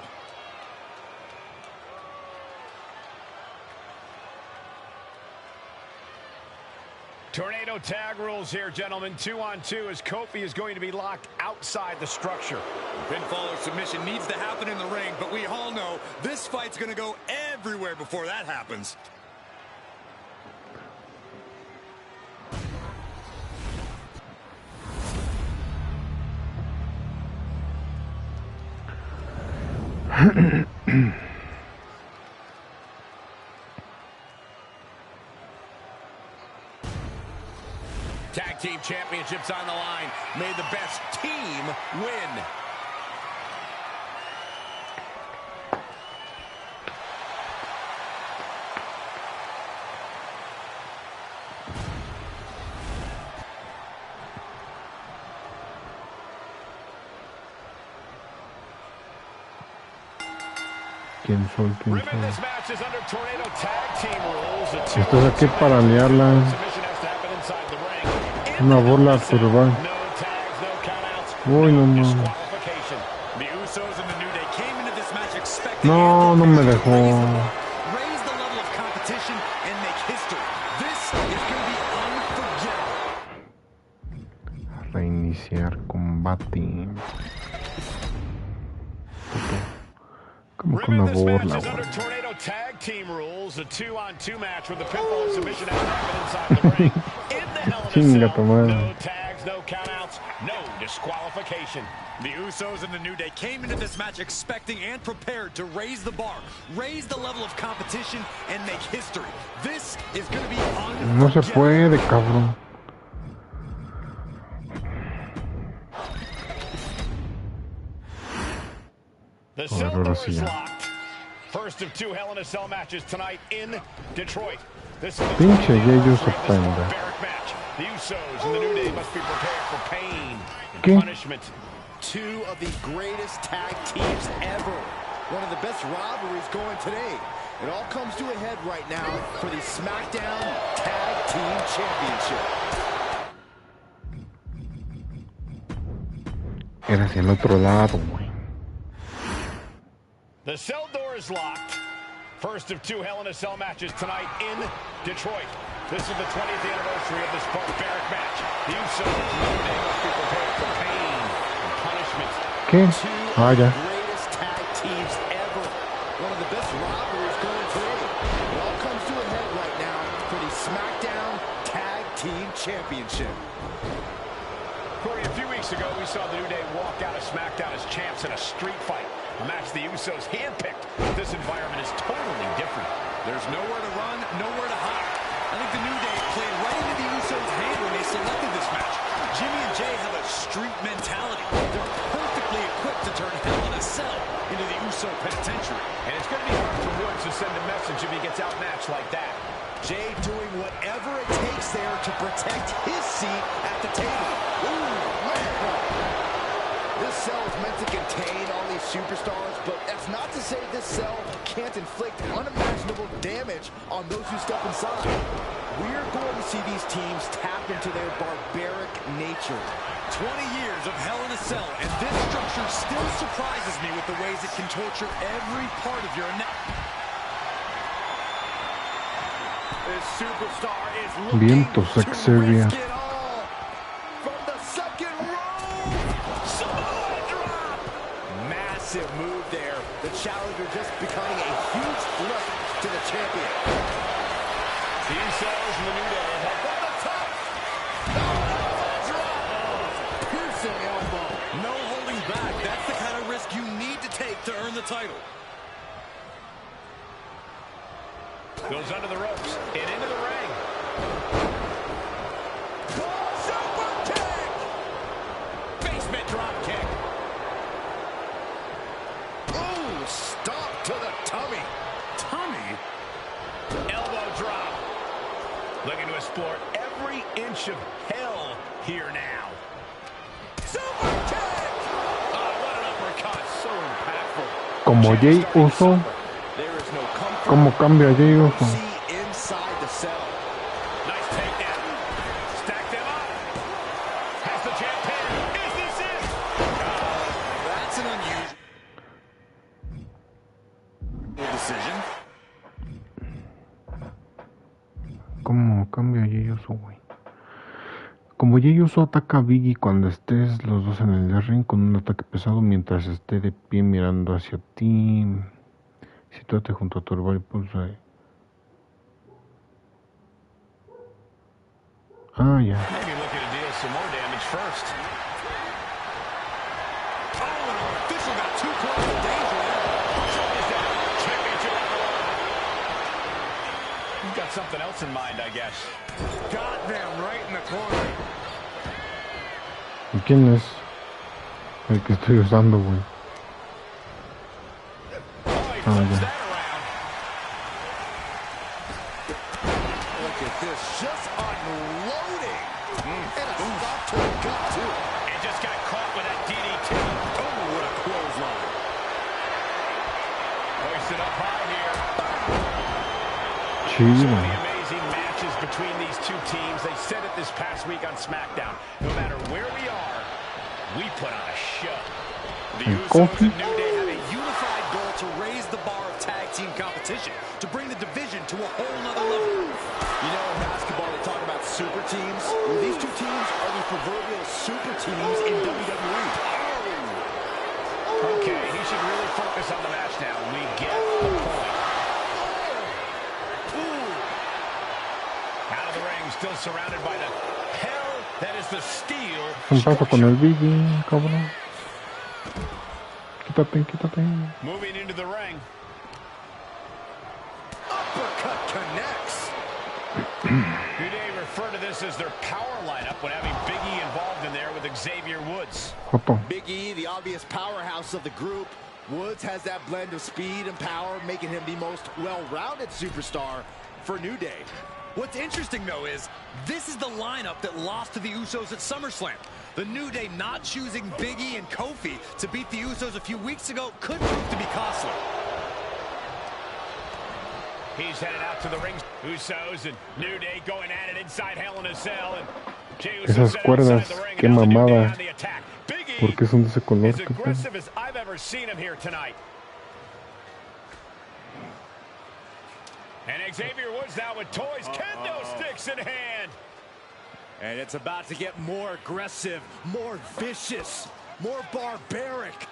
Tornado tag rules here, gentlemen. 2-on-2 as Kofi is going to be locked outside the structure. Pinfall or submission needs to happen in the ring, but we all know this fight's going to go everywhere before that happens. Tag team championships on the line. May the best team win. ¿Quién soy? ¿Quién Remember, soy? this match is under Tornado tag team rules. Esto es aquí para liarla. Una bola curva. Uy, no más. No, no me dejó. Reiniciar combate. Como con la bola, güey. Tag team rules, a 2-on-2 match with the pinfall and submission inside the ring. In the Hell in a Cell, no tags, no countouts, no disqualification. The Usos and the New Day came into this match expecting and prepared to raise the bar, raise the level of competition, and make history. This is going to be unforgettable. No se puede, cabrón. The cell door is locked. First of two Hell in a Cell matches tonight in Detroit. This is the pinche ellos sorprende. match. The Usos and the New Day must be prepared for pain and punishment. Two of the greatest tag teams ever. One of the best rivalries going today. It all comes to a head right now for the SmackDown Tag Team Championship. Era hacia el otro lado, güey. The cell door is locked. First of two Hell in a Cell matches tonight in Detroit. This is the 20th anniversary of this barbaric match. The Usos and the New Day must be prepared for pain and punishment. ¿Qué? Ah, ya. Greatest tag teams ever. One of the best rivalries going today. It all comes to a head right now for the SmackDown Tag Team Championship. Corey, a few weeks ago, we saw the New Day walk out of SmackDown as champs in a street fight. A match the Usos handpicked. This environment is totally different. There's nowhere to run, nowhere to hide. I think the New Day played right into the Usos' hand when they selected this match. Jimmy and Jay have a street mentality. They're perfectly equipped to turn Hell in a Cell into the Uso penitentiary. And it's going to be hard for Woods to send a message if he gets outmatched like that. Jay doing whatever it takes there to protect his seat at the table. Ooh, man. This cell is meant to contain all these superstars, but that's not to say this cell can't inflict unimaginable damage on those who step inside. We're going to see these teams tap into their barbaric nature. 20 years of Hell in a Cell, and this structure still surprises me with the ways it can torture every part of your anatomy. This superstar is looking Viento Xavier. to risk it all. From the second row. Samoa drop. Massive move there. The challenger just becoming a huge threat to the champion. The Usos and the New Day have From the top. Oh, drop. Piercing elbow. No holding back. That's the kind of risk you need to take to earn the title. goes under the ropes and into the ring. Looking to explore every inch of hell here now. Super kick! Oh, what an uppercut. So impactful. Como Jey Uso. Como cambia Jey Uso. Inside the cell. Nice takedown. Stack them up. Has the champ pinned. Is this it? That's an unusual decision. Como cambia Jey Uso, güey. Como Jey Uso ataca a Biggie cuando estés los dos en el ring con un ataque pesado mientras esté de pie mirando hacia ti. Sitúate junto a tu rival y pulsa. Ah, ya. Maybe looking to deal some more damage first. Oh, and our official got too close to danger. Championship on the line. You've got something else in mind, I guess. Got them right in the corner. ¿Y quién es? El que estoy usando, güey. Ah, ya. Look at this, just unloading. And a stop to the gut, too. And just got caught with that DDT. Oh, what a clothesline. Hoisted up high here. Chido. So many amazing matches between these two teams. They said it this past week on SmackDown. No matter where we are, we put on a show. The Usos and New Day have a unified goal to raise the bar of tag team competition, to bring the division to a whole nother level. You know, in basketball, they talk about super teams. Well, these two teams are the proverbial super teams in WWE. Okay, he should really focus on the match now. We get the point. Out of the ring, still surrounded by the hell that is the steel. ¿Qué pasa con el Biggie, cabrón? Quítate, quítate. Moving into the ring. Uppercut connects. New Day refer to this as their power lineup when having Big E involved in there with Xavier Woods. Big E, the obvious powerhouse of the group. Woods has that blend of speed and power, making him the most well-rounded superstar for New Day. What's interesting, though, is this is the lineup that lost to the Usos at SummerSlam. The New Day not choosing Big E and Kofi to beat the Usos a few weeks ago could prove to be costly. He's headed out to the ring. Usos and New Day going at it inside Hell in a Cell. And esas cuerdas, qué mamada. ¿Por qué son de ese color? As aggressive as I've ever seen him here tonight. And Xavier Woods now with toys, kendo sticks in hand. And it's about to get more aggressive, more vicious, more barbaric.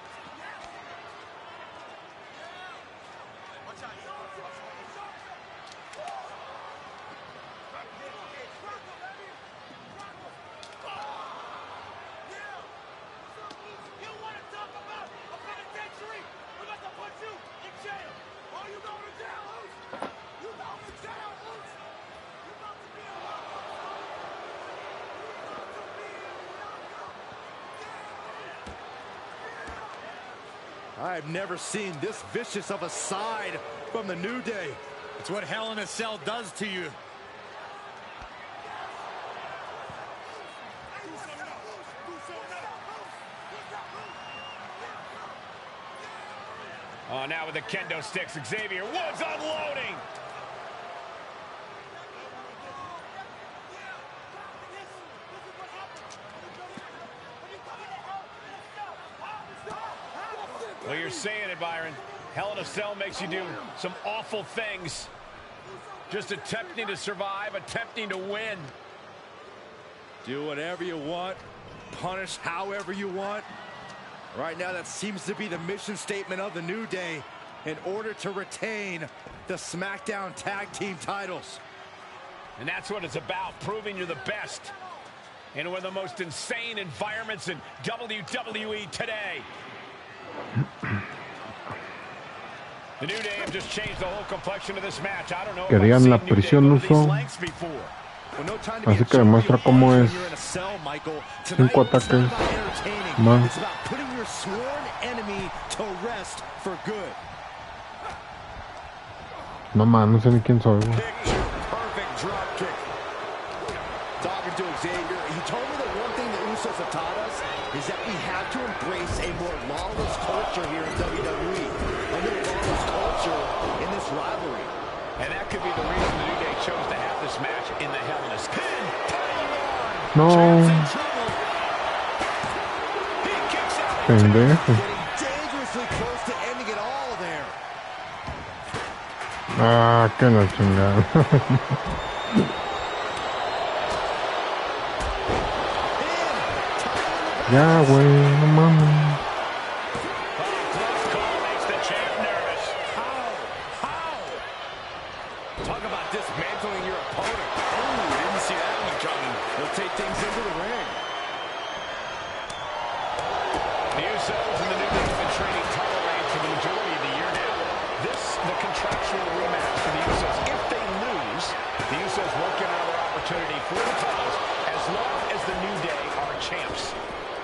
I've never seen this vicious of a side from the New Day. It's what Hell in a Cell does to you. Oh, now with the kendo sticks, Xavier Woods unloading. Well, you're saying it, Byron. Hell in a Cell makes you do some awful things. Just attempting to survive, attempting to win. Do whatever you want, punish however you want. Right now, that seems to be the mission statement of the New Day in order to retain the SmackDown Tag Team titles. And that's what it's about, proving you're the best in one of the most insane environments in WWE today. The New Day have just changed the whole complexion of this match. I don't know. Querían la prisión Uso. Así que demuestra cómo es 5 ataques más. No man, no sé ni quién soy. to Xavier. He told me that one thing the Usos have taught us is that we have to embrace a more lawless culture here in WWE. A more lawless culture in this rivalry. And that could be the reason the New Day chose to have this match in the Hell in a Cell. No. Pendejo. Dangerously close to ending it all there. Ah, que la chingada. Ya, güey, no mames. Talk about dismantling your opponent. Oh, didn't see that one coming. He'll take things into the ring. The Usos and the New Day have been trading title reigns for the majority of the year now. This, the contractual rematch for the Usos. If they lose, the Usos won't get another opportunity for the titles as long as the New Day are champs.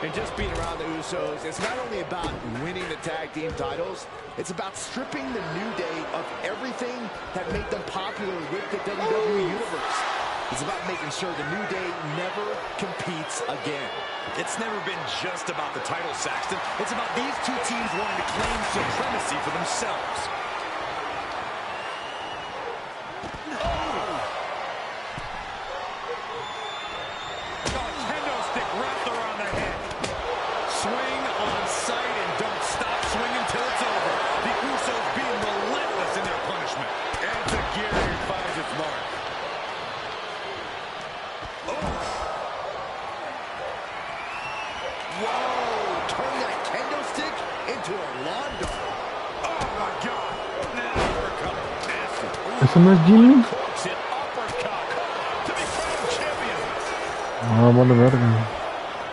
And just being around the Usos, it's not only about winning the tag team titles, it's about stripping the New Day of everything that made them popular with the WWE Universe. It's about making sure the New Day never competes again. It's never been just about the title, Saxton. It's about these two teams wanting to claim supremacy for themselves. ¿Eso no es Jimmy? Ah, vale verga.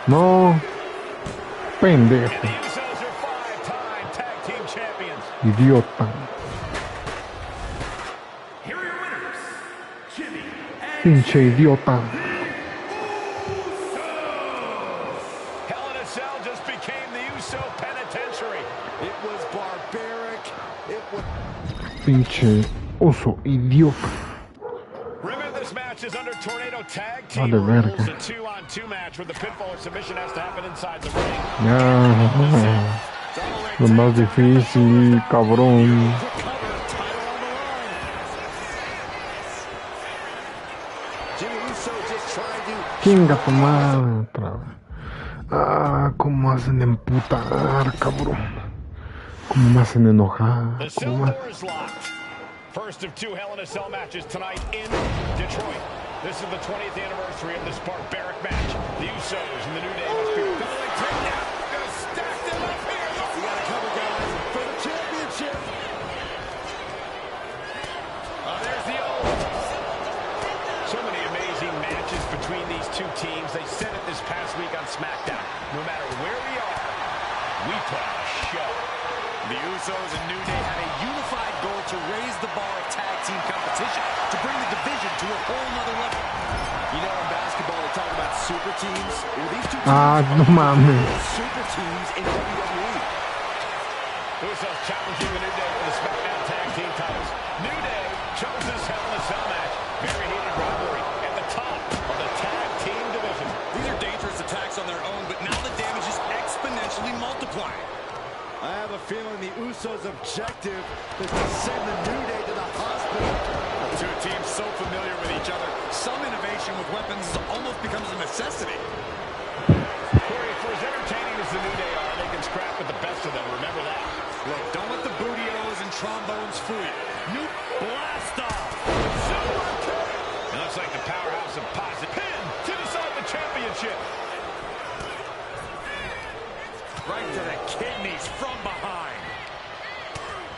No. Pendejo. Idiota. Pinche idiota. Hell in a Cell just became the Uso penitentiary. It was barbaric. It was... Pinche oso idiota. Remember, this match is under Tornado Tag Team rules, a 2-on-2 match where the pinfall or submission has to happen inside the ring. Ya. Lo más difícil, cabrón. Chinga tu madre otra vez. Ah, cómo hacen emputar, cabrón. Cómo me hacen enojar. First of two Hell in a Cell matches tonight in Detroit. This is the 20th anniversary of this barbaric match. The Usos and the New Day must be doubling takedown. Just stack them up here. We got to cover, guys, for the championship. There's the old. So many amazing matches between these two teams. They said it this past week on SmackDown. No matter where we are, we put on a show. The Usos and New Day have a unified goal to raise the bar of tag team competition, to bring the division to a whole nother level. You know, in basketball, they talk about super teams. Well, these two teams no mames. Super teams in WWE. Usos challenging the New Day for the SmackDown Tag Team titles. New Day chose this Hell in a Cell match. Very heated rivalry at the top of the tag team division. These are dangerous attacks on their own, but now the damage is exponentially multiplying. I have a feeling the Usos' objective is to send the New Day to the hospital. The two teams so familiar with each other, some innovation with weapons almost becomes a necessity. Corey, for as entertaining as the New Day are, they can scrap with the best of them. Remember that. Look, don't let the booty-os and trombones fool you. New blast off. It looks like the powerhouse of positive pin to decide the championship. Right to the kidneys from behind.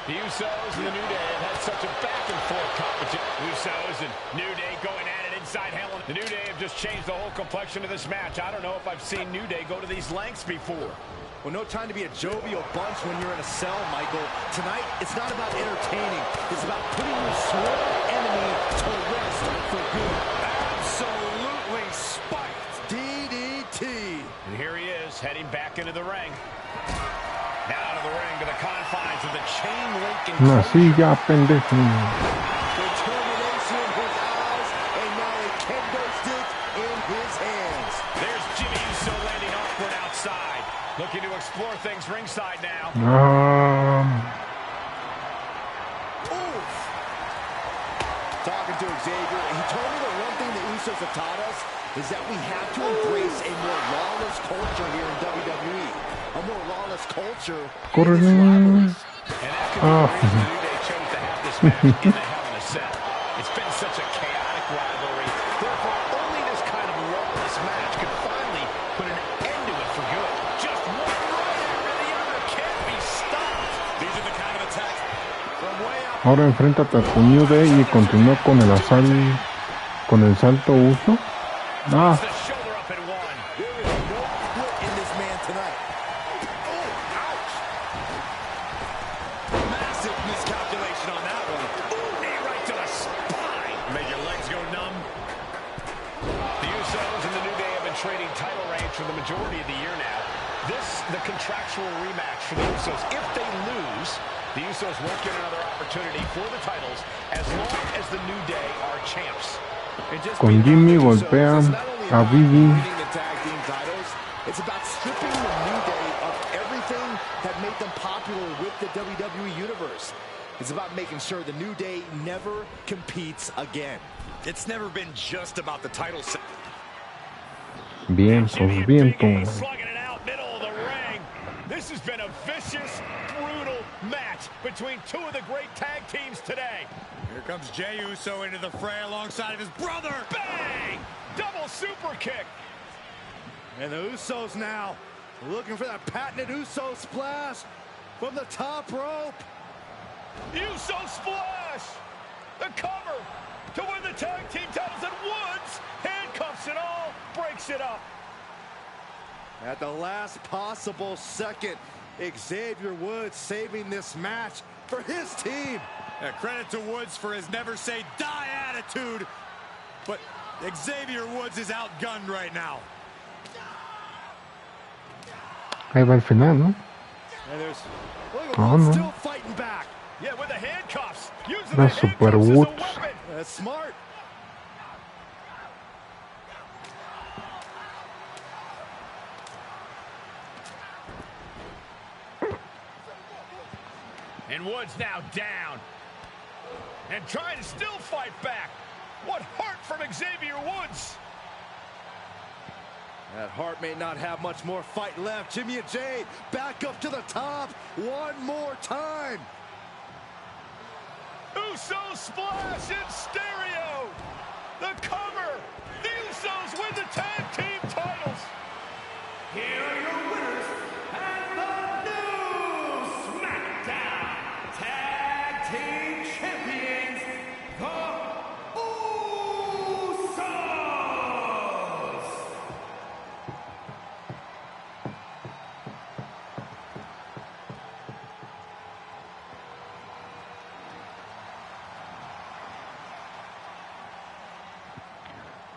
The Usos and the New Day have had such a back-and-forth competition. Usos and New Day going at it inside Hell. The New Day have just changed the whole complexion of this match. I don't know if I've seen New Day go to these lengths before. Well, no time to be a jovial bunch when you're in a cell, Michael. Tonight, it's not about entertaining. It's about putting your sworn enemy to rest for good. Absolutely spiked. DDT. And here he is, heading back into the ring. Now to the ring, to the confines of the chain link. Una silla, pendejo. Determination in his eyes, and now a kendo stick in his hands. There's Jimmy Uso landing awkward outside. Looking to explore things ringside now. Oof. Talking to Xavier, he told me that one thing the Usos have taught us is that we have to embrace a more lawless culture here in WWE. A more lawless culture in this rivalry. And that could be the reason the New Day chose to have this match in the Hell in a Cell. It's been such a chaotic rivalry. Therefore, only this kind of lawless match could finally put an end to it for good. Just one right after the other can't be stopped. These are the kind of attacks from way up. Ahora enfréntate a tu New Day y continúa con el salto Uso. Ah. The shoulder up and one. There is no quit in this man tonight. Oh, ouch. Massive miscalculation on that one. Ooh, knee right to the spine. Make your legs go numb. The Usos and the New Day have been trading title reigns for the majority of the year now. This, the contractual rematch for the Usos. If they lose, the Usos won't get another opportunity for the titles as long as the New Day are champs. Con Jimmy golpea a Vivi. It's about stripping the New Day of everything that made them popular with the WWE Universe. It's about making sure the New Day never competes again. It's never been just about the title set. Vientos, vientos. Slugging it out, middle of the ring. This has been a vicious, brutal match between two of the great tag teams today. Here comes Jey Uso into the fray alongside of his brother. Bang! Double super kick. And the Usos now looking for that patented Uso splash from the top rope. Uso splash! The cover to win the tag team titles, and Woods handcuffs it all, breaks it up. At the last possible second, Xavier Woods saving this match for his team. Credit to Woods for his never say die attitude, but Xavier Woods is outgunned right now. Ahí va el final, ¿no? And there's no. still fighting back. Yeah, with the handcuffs. Using The the Super handcuffs as a Woods. weapon. That's smart. And Woods now down. And trying to still fight back. What heart from Xavier Woods. That Hart may not have much more fight left. Jimmy and Jey back up to the top one more time. Uso splash in stereo. The cover. The Usos win the tag team titles. Here are your winners and the new SmackDown Tag Team Champions, the Usos!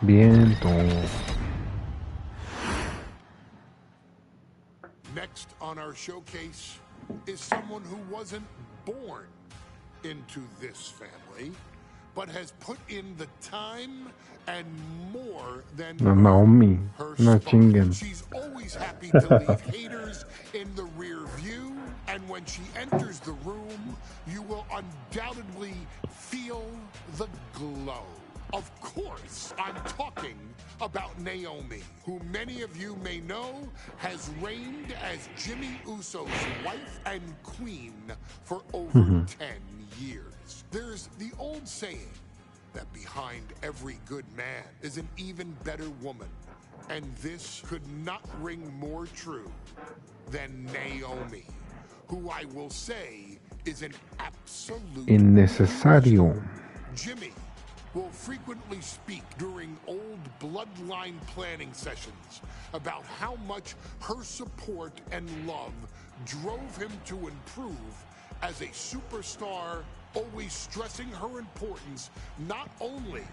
Vientos. Next on our showcase is someone who wasn't born into this family, but has put in the time and more than Naomi, her no spot. chinguen. She's always happy to leave haters in the rear view, and when she enters the room, you will undoubtedly feel the glow. Of course, I'm talking about Naomi, who many of you may know has reigned as Jimmy Uso's wife and queen for over 10 years. There's the old saying that behind every good man is an even better woman, and this could not ring more true than Naomi, who I will say is an absolute Innecesario. Jimmy will frequently speak during old bloodline planning sessions about how much her support and love drove him to improve as a superstar, always stressing her importance not only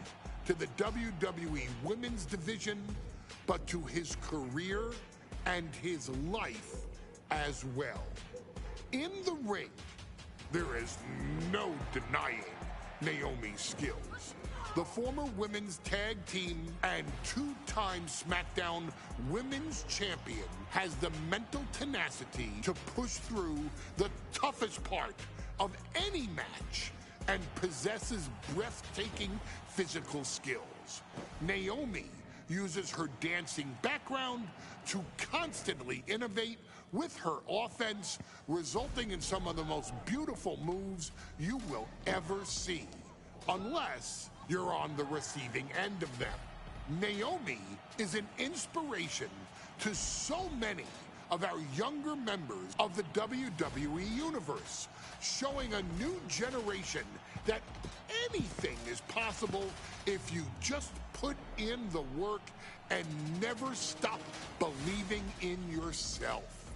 to the WWE Women's Division, but to his career and his life as well. In the ring, there is no denying Naomi's skills. The former women's tag team and two-time SmackDown women's champion has the mental tenacity to push through the toughest part of any match and possesses breathtaking physical skills. Naomi uses her dancing background to constantly innovate with her offense, resulting in some of the most beautiful moves you will ever see, unless you're on the receiving end of them. Naomi is an inspiration to so many of our younger members of the WWE Universe, showing a new generation that anything is possible if you just put in the work and never stop believing in yourself.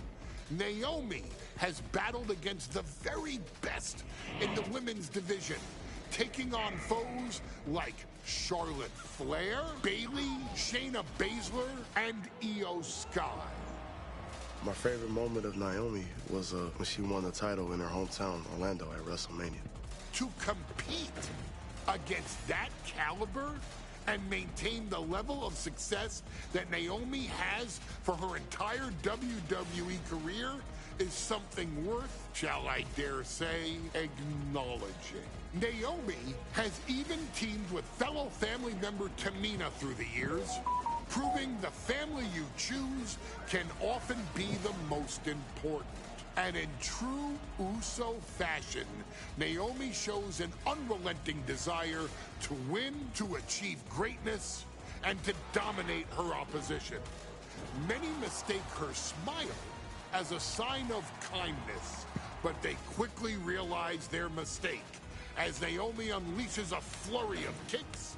Naomi has battled against the very best in the women's division, taking on foes like Charlotte Flair, Bayley, Shayna Baszler, and Io Sky. My favorite moment of Naomi was when she won the title in her hometown, Orlando, at WrestleMania. To compete against that caliber and maintain the level of success that Naomi has for her entire WWE career is something worth, shall I dare say, acknowledging. Naomi has even teamed with fellow family member Tamina through the years, proving the family you choose can often be the most important. And in true Uso fashion, Naomi shows an unrelenting desire to win, to achieve greatness, and to dominate her opposition. Many mistake her smile as a sign of kindness, but they quickly realize their mistake as Naomi unleashes a flurry of kicks,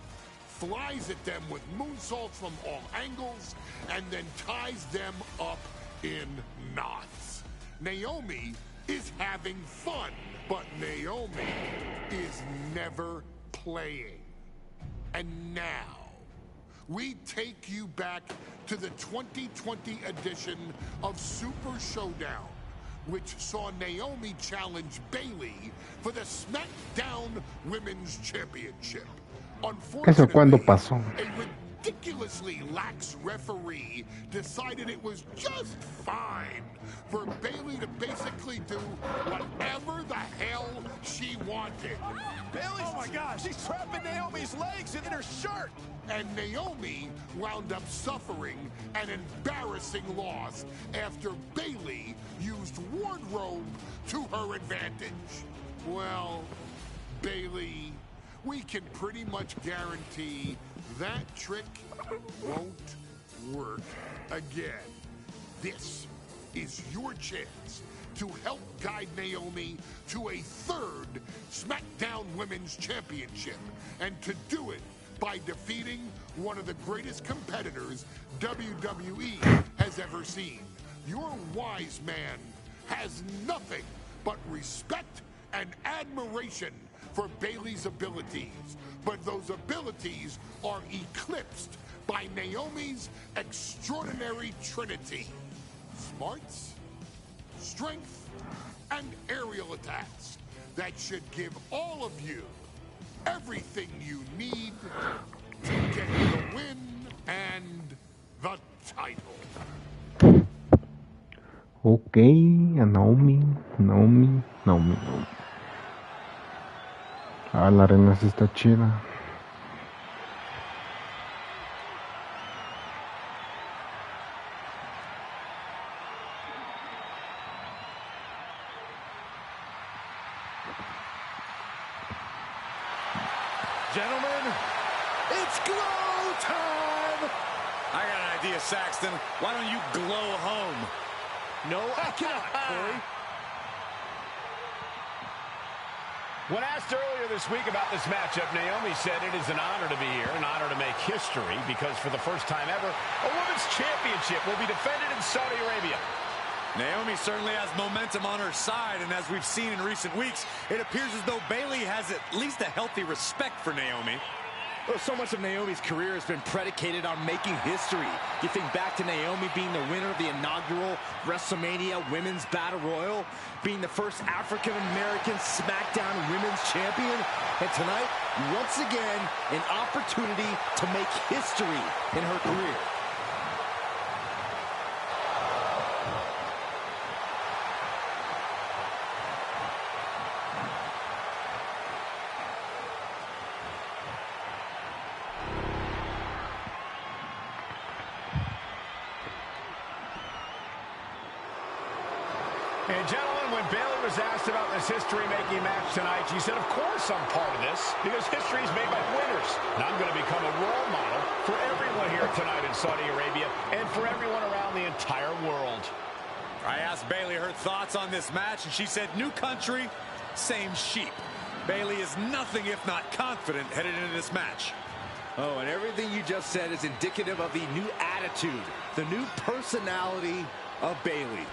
flies at them with moonsaults from all angles, and then ties them up in knots. Naomi is having fun, but Naomi is never playing. And now, we take you back to the 2020 edition of Super Showdown, which saw Naomi challenge Bayley for the SmackDown Women's Championship. ¿Eso cuándo pasó? A ridiculously lax referee decided it was just fine for Bayley to basically do whatever the hell she wanted. Bayley, oh my gosh, she's trapping Naomi's legs in her shirt. And Naomi wound up suffering an embarrassing loss after Bayley used wardrobe to her advantage. Well, Bayley, we can pretty much guarantee that trick won't work again. This is your chance to help guide Naomi to a third SmackDown Women's Championship, and to do it by defeating one of the greatest competitors WWE has ever seen. Your wise man has nothing but respect and admiration for Bayley's abilities, but those abilities are eclipsed by Naomi's extraordinary trinity: smarts, strength, and aerial attacks that should give all of you everything you need to get the win and the title. Okay, a Naomi. Ah, la arena sí está chida. Gentlemen, it's glow time! I got an idea, Saxton. Why don't you glow home? No, I cannot, Corey. When asked earlier this week about this matchup, Naomi said it is an honor to be here, an honor to make history, because for the first time ever, a women's championship will be defended in Saudi Arabia. Naomi certainly has momentum on her side, and as we've seen in recent weeks, it appears as though Bayley has at least a healthy respect for Naomi. Well, so much of Naomi's career has been predicated on making history. You think back to Naomi being the winner of the inaugural WrestleMania Women's Battle Royal, being the first African-American SmackDown Women's Champion, and tonight, once again, an opportunity to make history in her career. And gentlemen, when Bayley was asked about this history-making match tonight, she said, of course I'm part of this, because history is made by winners. And I'm going to become a role model for everyone here tonight in Saudi Arabia and for everyone around the entire world. I asked Bayley her thoughts on this match, and she said, new country, same sheep. Bayley is nothing if not confident headed into this match. Oh, and everything you just said is indicative of the new attitude, the new personality of Bayley.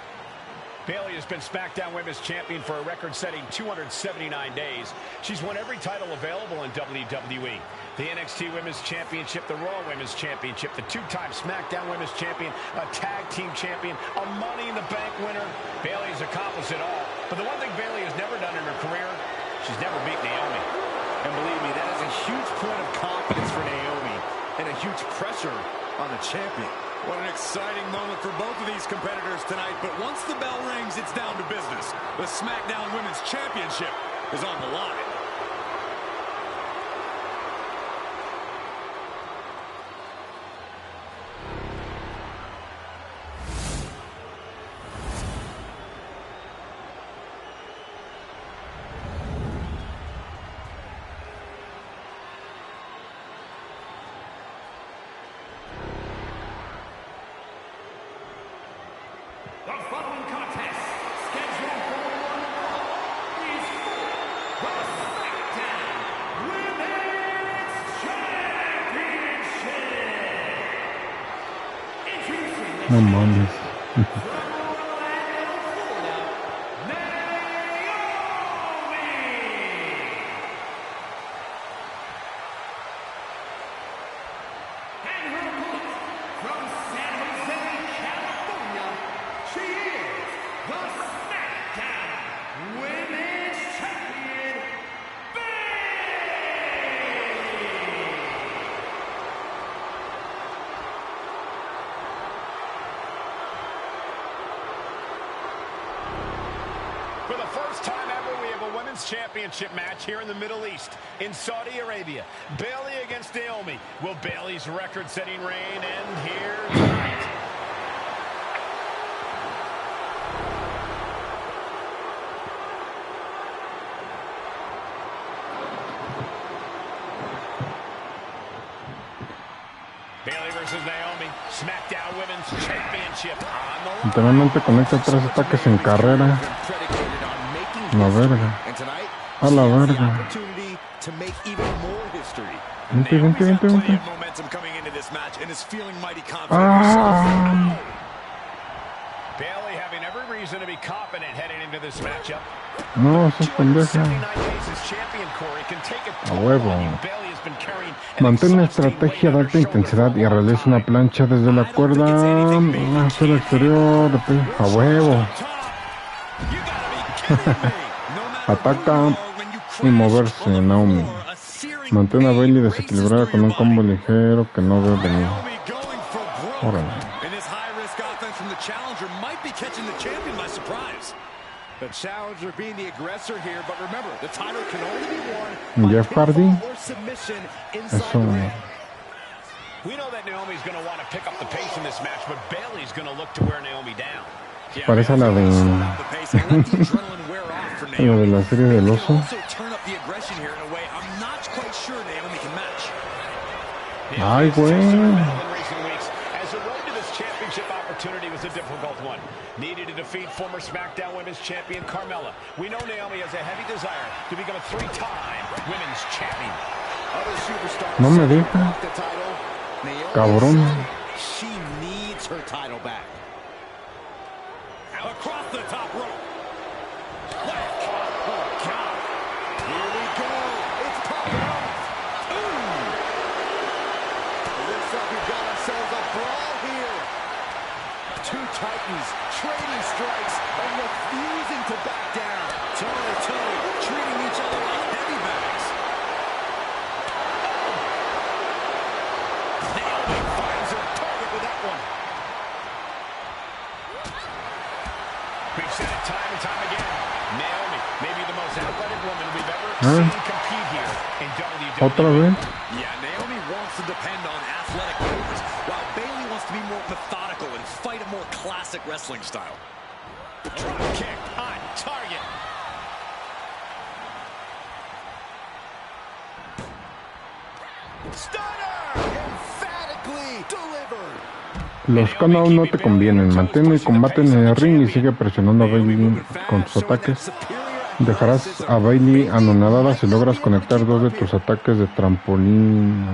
Bayley has been SmackDown Women's Champion for a record-setting 279 days. She's won every title available in WWE. The NXT Women's Championship, the Raw Women's Championship, the two-time SmackDown Women's Champion, a Tag Team Champion, a Money in the Bank winner. Bayley's accomplished it all. But the one thing Bayley has never done in her career, she's never beat Naomi. And believe me, that is a huge point of confidence for Naomi and a huge pressure on the champion. What an exciting moment for both of these competitors tonight, but once the bell rings, it's down to business. The SmackDown Women's Championship is on the line. The following contest, scheduled for one fall, is for the SmackDown Women's Championship. Introducing the No mames. For the first time ever, we have a women's championship match here in the Middle East, in Saudi Arabia. Bayley against Naomi. Will Bayley's record-setting reign end here tonight? Bayley versus Naomi, SmackDown Women's Championship on the line. Literalmente conecta 3 ataques en carrera. La verga. A la verga. Vente, vente, vente, vente. Ah. Bayley having every reason to be confident heading into this matchup. No, sos pendeja. A huevo. Mantén una estrategia de alta intensidad y realiza una plancha desde la cuerda hacia el exterior. A huevo. Ataca y moverse, Naomi. Mantén a Bayley desequilibrada con un combo ligero que no veo venir. Órale. The challenger being the aggressor here, but remember, the title can only be won Jeff Hardy. or submission inside Eso. the ring. We know that Naomi's going to want to pick up the pace in this match, but Bayley's going to look to wear Naomi down. Parece la de la de la serie del oso. Ay, güey. Opportunity was a difficult one. Needed to defeat former SmackDown Women's Champion Carmella. We know Naomi has a heavy desire to become a 3-time Women's Champion. No me deja. Cabrón. She needs her title back. Across the top rope. Oh, God. Here we go. It's popping off. Ooh. Titans trading strikes and refusing to back down. Toe-to-toe, treating each other like heavy bags. Naomi finds her target with that one. We've said it time and time again. Naomi, maybe the most athletic woman we've ever seen compete here in WWE. ¿Otra vez? Yeah, Naomi wants to depend on athletic moves, while Bayley wants to be more methodical and fight a more classic wrestling style. Drop kick on target. Stunner! Emphatically delivered. Los countdowns no te convienen. Mantén el combate en el ring y sigue presionando a Bayley con tus ataques. Dejarás a Bayley anonadada si logras conectar 2 de tus ataques de trampolín.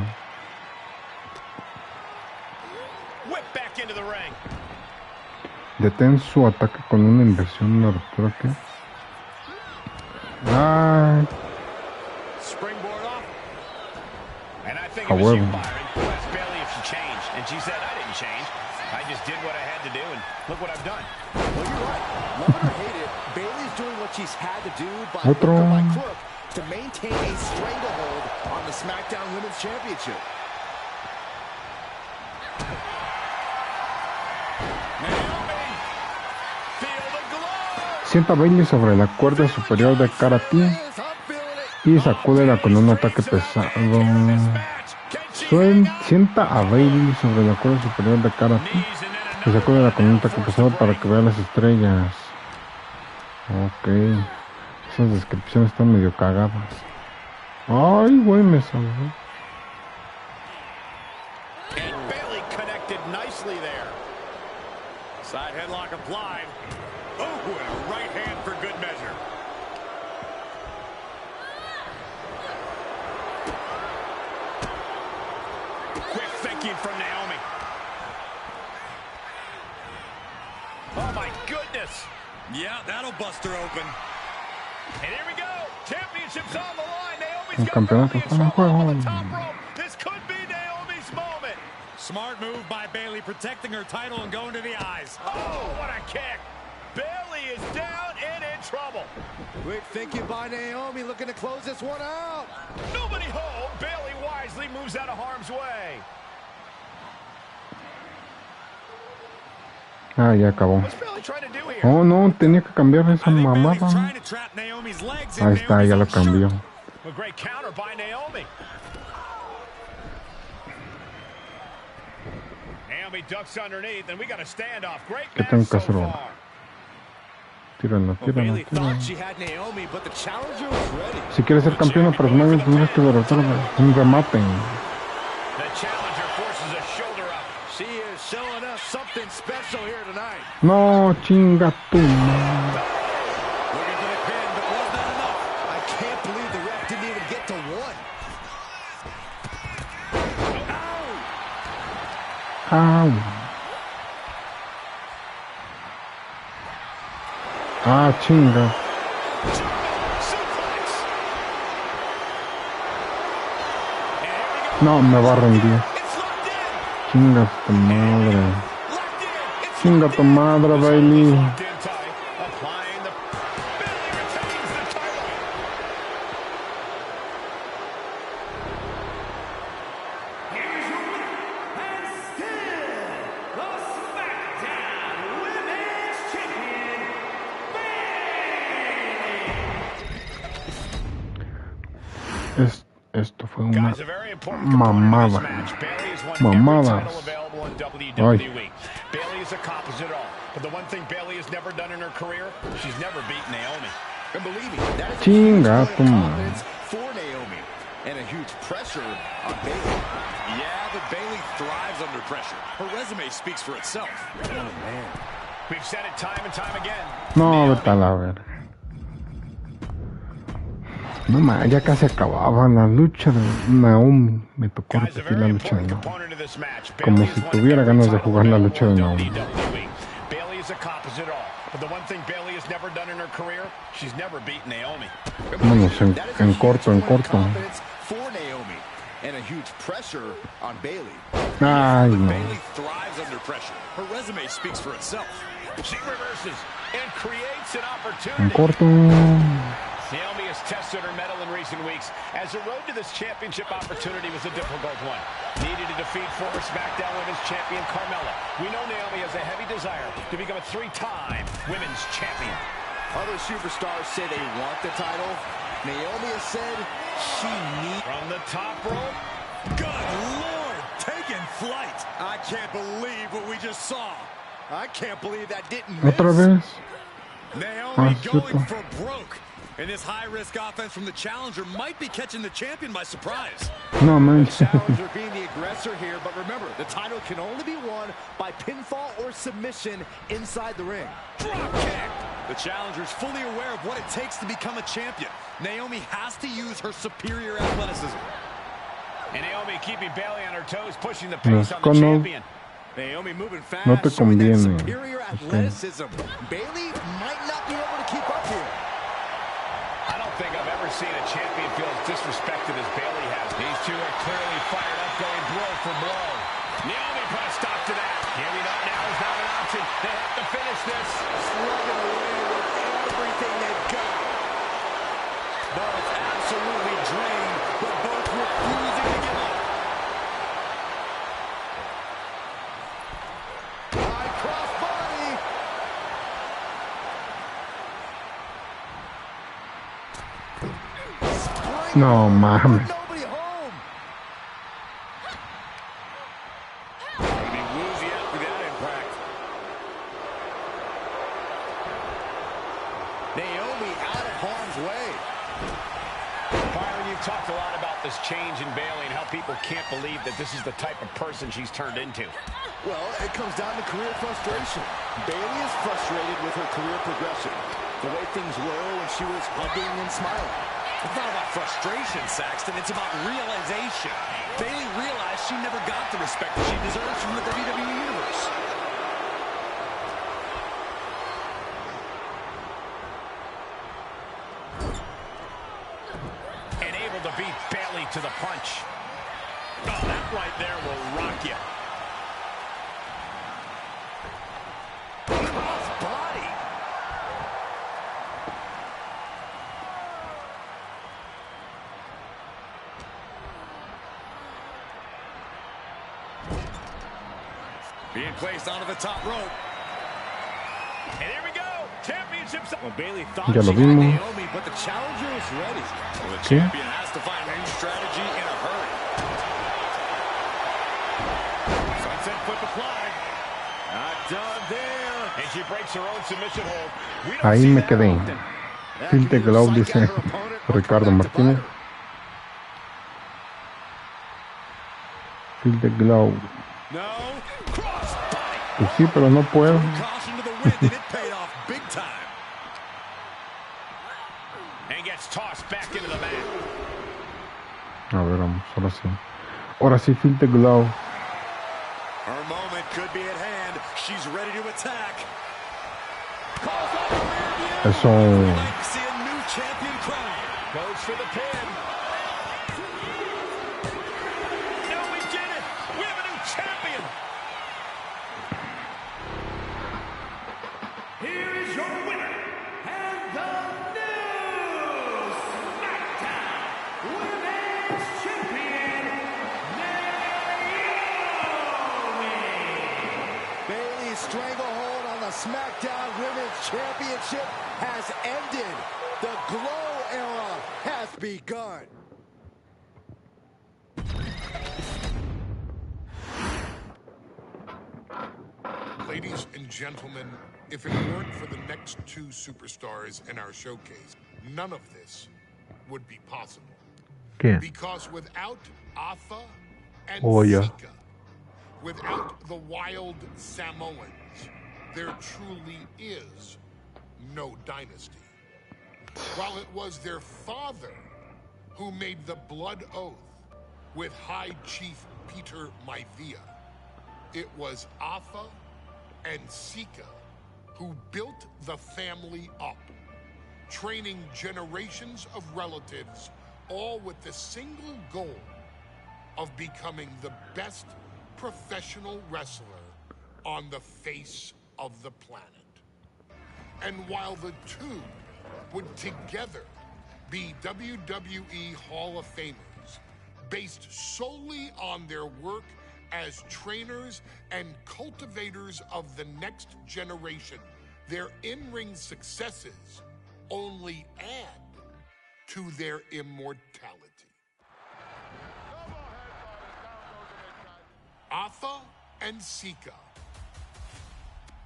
Detén su ataque con una inversión, una ruptura que... ¡Ay! A huevo. I just did what I had to do, and look what I've done. Well, you're right. Love it or hate it, Bayley's doing what she's had to do by hook Otro. or by crook to maintain a stranglehold on the SmackDown Women's Championship. Naomi, feel the glow. Sienta a Bayley sobre la cuerda superior de cara a ti y sacúdela con un ataque pesado. Sienta a Bayley sobre la cuerda superior de cara a ti y sacúdela con un ataque pesado para que vea las estrellas. Ok. Esas descripciones están medio cagadas. Ay, güey, me salvé. And Bayley connected nicely there. Side headlock applied. Oh, and a right hand for good measure. Quick thinking from Naomi. Oh, my goodness. Yeah, that'll bust her open. And here we go. Championship's on the line. El Naomi's got campeonato Bayley está en juego. on the top rope. This could be Naomi's moment. Smart move by Bayley, protecting her title and going to the eyes. Oh, what a kick. Bayley is down and in trouble. Quick thinking by Naomi, looking to close this one out. Nobody home. Bayley wisely moves out of harm's way. Ah, ya acabó. What's Bayley trying to do here? Oh, no, tenía que cambiar esa mamada. Trying to trap Naomi's legs in Ahí está, ya lo cambió. A great counter by Naomi. Naomi ducks underneath, and we got a standoff. Great ¿Qué tengo match que so hacer ahora? far. Tíralo, Well, tíralo, Bayley tíralo. thought she had Naomi, but the challenger was ready. Si quieres ser campeona personal, tendrás que derrotarla. Un remate. The challenger forces a shoulder up. She is showing us something special here tonight. No, chinga tu madre. Looking for the pin, but was not enough. I can't believe the ref didn't even get to one. Au. Ah, chinga. No, me va a rendir. Chinga tu madre. Chinga tu madre, Bayley. Locked in tight. Applying the... Bayley retains the title. Here's your winner, and still the SmackDown Women's Champion, Bayley. Esto fue una Guys, a very important component of this mamada. match. Bayley has won Mamadas. every title available in WWE. Bayley has accomplished it all. But the one thing Bayley has never done in her career, she's never beaten Naomi. And believe me, that is a Chinga huge tu point of madre. confidence for Naomi. And a huge pressure on Bayley. Yeah, but Bayley thrives under pressure. Her resume speaks for itself. Oh, man. We've said it time and time again. No, vete a la verga. No más, ya casi acababa la lucha de Naomi. Me tocó Guys, a repetir la very lucha de important Naomi. component of this match. Como Bayley si has won tuviera every ganas de title jugar la available lucha de in Naomi. WWE. Bayley has accomplished it all. But the one thing Bayley has never done in her career, she's never beaten Naomi. Vámonos en corto, en corto. Confidence for Naomi. And a huge pressure on Bayley. Ay, no. Bayley thrives thrives under pressure. Her resume speaks for itself. She reverses and creates an En opportunity. corto. Naomi has tested her mettle in recent weeks, as the road to this championship opportunity was a difficult one. Needed to defeat former SmackDown Women's Champion Carmella. We know Naomi has a heavy desire to become a 3-time Women's Champion. Other superstars say they want the title. Naomi has said she needs... From the top rope. Good Lord, taking flight. I can't believe what we just saw. I can't believe that didn't miss. Otra vez. Naomi going for broke. And this high-risk offense from the challenger might be catching the champion by surprise. No, man. The challenger being the aggressor here, but remember, the title can only be won by pinfall or submission inside the ring. Drop kick. The challenger's fully aware of what it takes to become a champion. Naomi has to use her superior athleticism. And Naomi keeping Bayley on her toes, pushing the pace on the champion. Naomi moving fast, No te showing that conviene. superior athleticism. Bayley might not be able to keep up here. I don't think I've ever seen a champion feel as disrespected as Bayley has. These two are clearly fired up, going blow for blow. Naomi put a stop to that. Giving up now is not an option. They have to finish this. Slugging away with everything they've got. Both absolutely drained, but both refusing to give up. High cross body. No, mames. Nobody home. Maybe woozy after that impact. Naomi out of harm's way. Byron, you've talked a lot about this change in Bayley and how people can't believe that this is the type of person she's turned into. Well, it comes down to career frustration. Bayley is frustrated with her career progression. The way things were when she was hugging and smiling. It's not about frustration, Saxton. It's about realization. Bayley realized she never got the respect that she deserves from the WWE Universe. And able to beat Bayley to the punch. Oh, that right there will rock you. Cross body. Being placed onto the top rope. And here we go. Championships. Well, Bayley thought Ya she lo had vimos. Naomi, but the challenger is ready. Well, the ¿Qué? champion has to find a new strategy in a hurry. Sunset flip applied. Not done there. And she breaks her own submission hold. We don't Ahí see me that quedé. often. That Feel can the either glove, psych dice out her opponent or Ricardo come back to Martínez. bite her. Feel the glove. No. Cross body. Pues sí, pero no puedo. Caution to the wind, and it paid off big time. And gets tossed back into the mat. A ver, vamos, ahora sí. Ahora sí, feel the glove. Her moment could be at hand. She's ready to attack. Eso. We might see a new champion crowned. Goes for the pin. No, we did it. We have a new champion. Here is your winner, and the new SmackDown Women's Champion, Naomi. Bayley's stranglehold on the SmackDown Women's Championship has ended. The Glow era has begun. Ladies and gentlemen, if it weren't for the next two superstars in our showcase, none of this would be possible. ¿Qué? Because without Afa and Oh, yeah. Sika, without the Wild Samoans, there truly is no dynasty. While it was their father who made the blood oath with High Chief Peter Maivia, it was Afa and Sika who built the family up, training generations of relatives, all with the single goal of becoming the best professional wrestler on the face of the planet. And while the two would together be WWE Hall of Famers, based solely on their work as trainers and cultivators of the next generation, their in-ring successes only add to their immortality. Alpha and Sika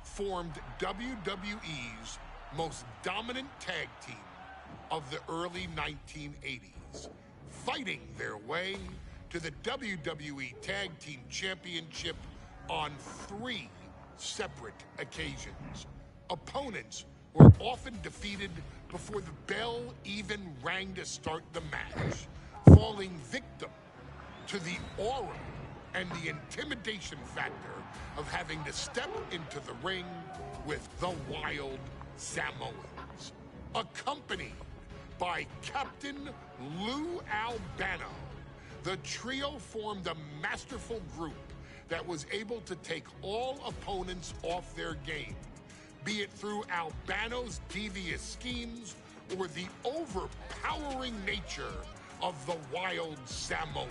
formed WWE's most dominant tag team of the early 1980s, fighting their way to the WWE Tag Team Championship on 3 separate occasions. Opponents were often defeated before the bell even rang to start the match, falling victim to the aura and the intimidation factor of having to step into the ring with the Wild Samoans. Accompanied by Captain Lou Albano, the trio formed a masterful group that was able to take all opponents off their game, be it through Albano's devious schemes or the overpowering nature of the Wild Samoans.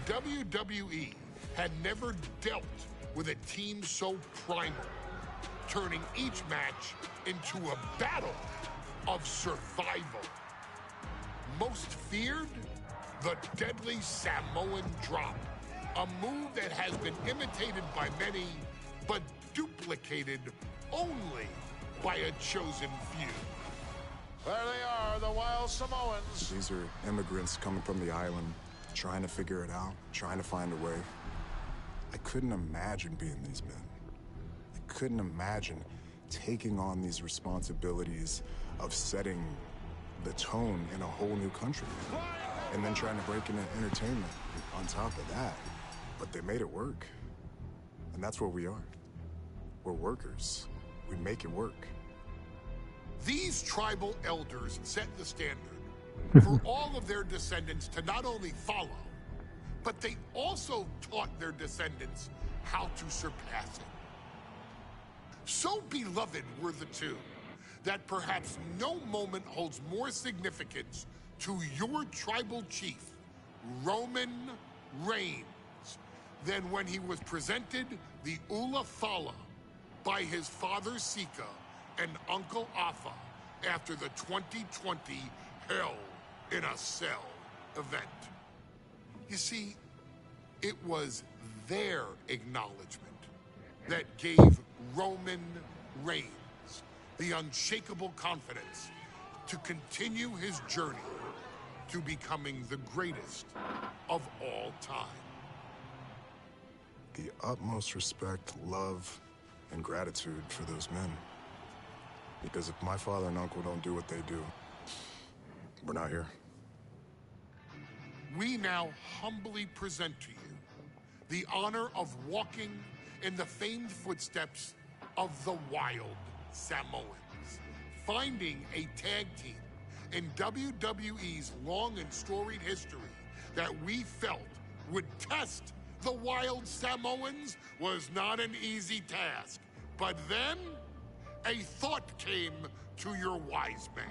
WWE had never dealt with a team so primal, turning each match into a battle of survival. Most feared, the deadly Samoan drop, a move that has been imitated by many, but duplicated only by a chosen few. There they are, the Wild Samoans. These are immigrants coming from the island, trying to figure it out, trying to find a way. I couldn't imagine being these men. I couldn't imagine taking on these responsibilities of setting the tone in a whole new country, and then trying to break into entertainment on top of that. But they made it work. And that's what we are. We're workers. We make it work. These tribal elders set the standard for all of their descendants to not only follow, but they also taught their descendants how to surpass it. So beloved were the two that perhaps no moment holds more significance to your tribal chief, Roman Reigns, than when he was presented the Ula Fala by his father Sika and Uncle Afa after the 2020 Hell in a Cell event. You see, it was their acknowledgement that gave Roman Reigns the unshakable confidence to continue his journey to becoming the greatest of all time. The utmost respect, love, and gratitude for those men. Because if my father and uncle don't do what they do, we're not here. We now humbly present to you the honor of walking in the famed footsteps of the Wild Samoans, finding a tag team in WWE's long and storied history that we felt would test the Wild Samoans was not an easy task. But then, a thought came to your wise man.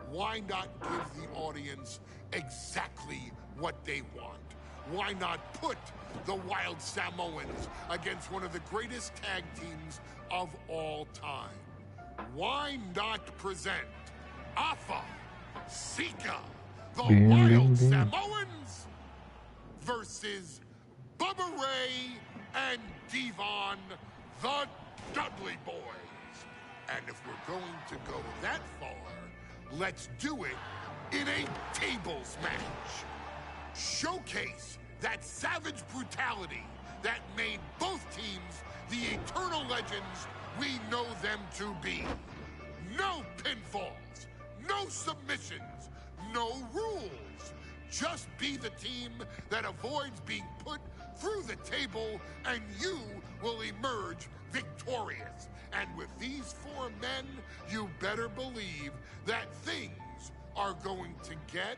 Why not give the audience exactly what they want? Why not put the Wild Samoans against one of the greatest tag teams of all time? Why not present Afa, Sika, the Wild Samoans versus Bubba Ray and Devon, the Dudley Boys? And if we're going to go that far, let's do it in a tables match. Showcase that savage brutality that made both teams the eternal legends we know them to be. No pinfalls, no submissions, no rules. Just be the team that avoids being put through the table, and you will emerge victorious. And with these 4 men, you better believe that things are going to get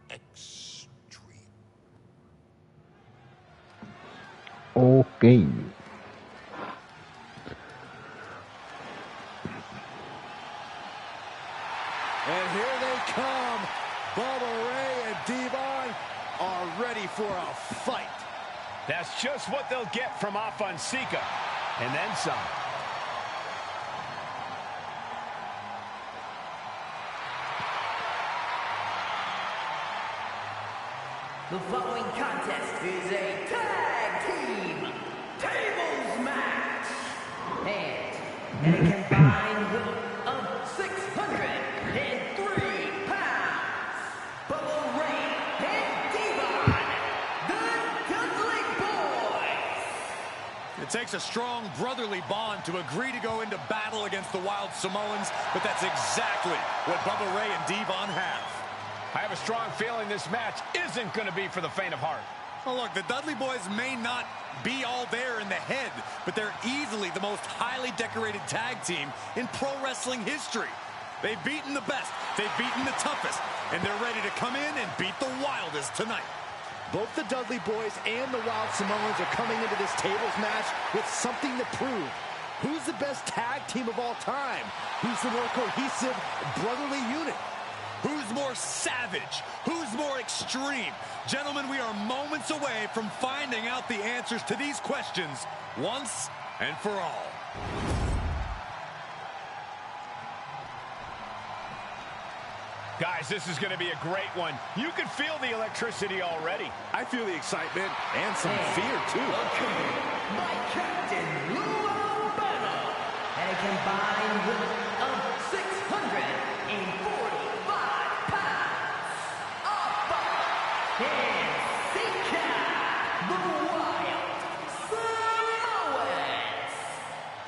extreme. Ok. And here they come. Bubba Ray and Devon are ready for a fight. That's just what they'll get from Afonseca. And then some. The following contest is a tag team tables match. And a combined weight of 603 pounds. Bubba Ray and Devon, the Dudley Boys. It takes a strong brotherly bond to agree to go into battle against the Wild Samoans, but that's exactly what Bubba Ray and Devon have. I have a strong feeling this match isn't going to be for the faint of heart. Well, look, the Dudley Boys may not be all there in the head, but they're easily the most highly decorated tag team in pro wrestling history. They've beaten the best, they've beaten the toughest, and they're ready to come in and beat the wildest tonight. Both the Dudley Boys and the Wild Samoans are coming into this tables match with something to prove. Who's the best tag team of all time? Who's the more cohesive, brotherly unit? Who's more savage? Who's more extreme? Gentlemen, we are moments away from finding out the answers to these questions once and for all. Guys, this is going to be a great one. You can feel the electricity already. I feel the excitement and some fear, too. By Captain Lou Albano. And a combined weight of 645 pounds. Afonseca, the Wild Samoans.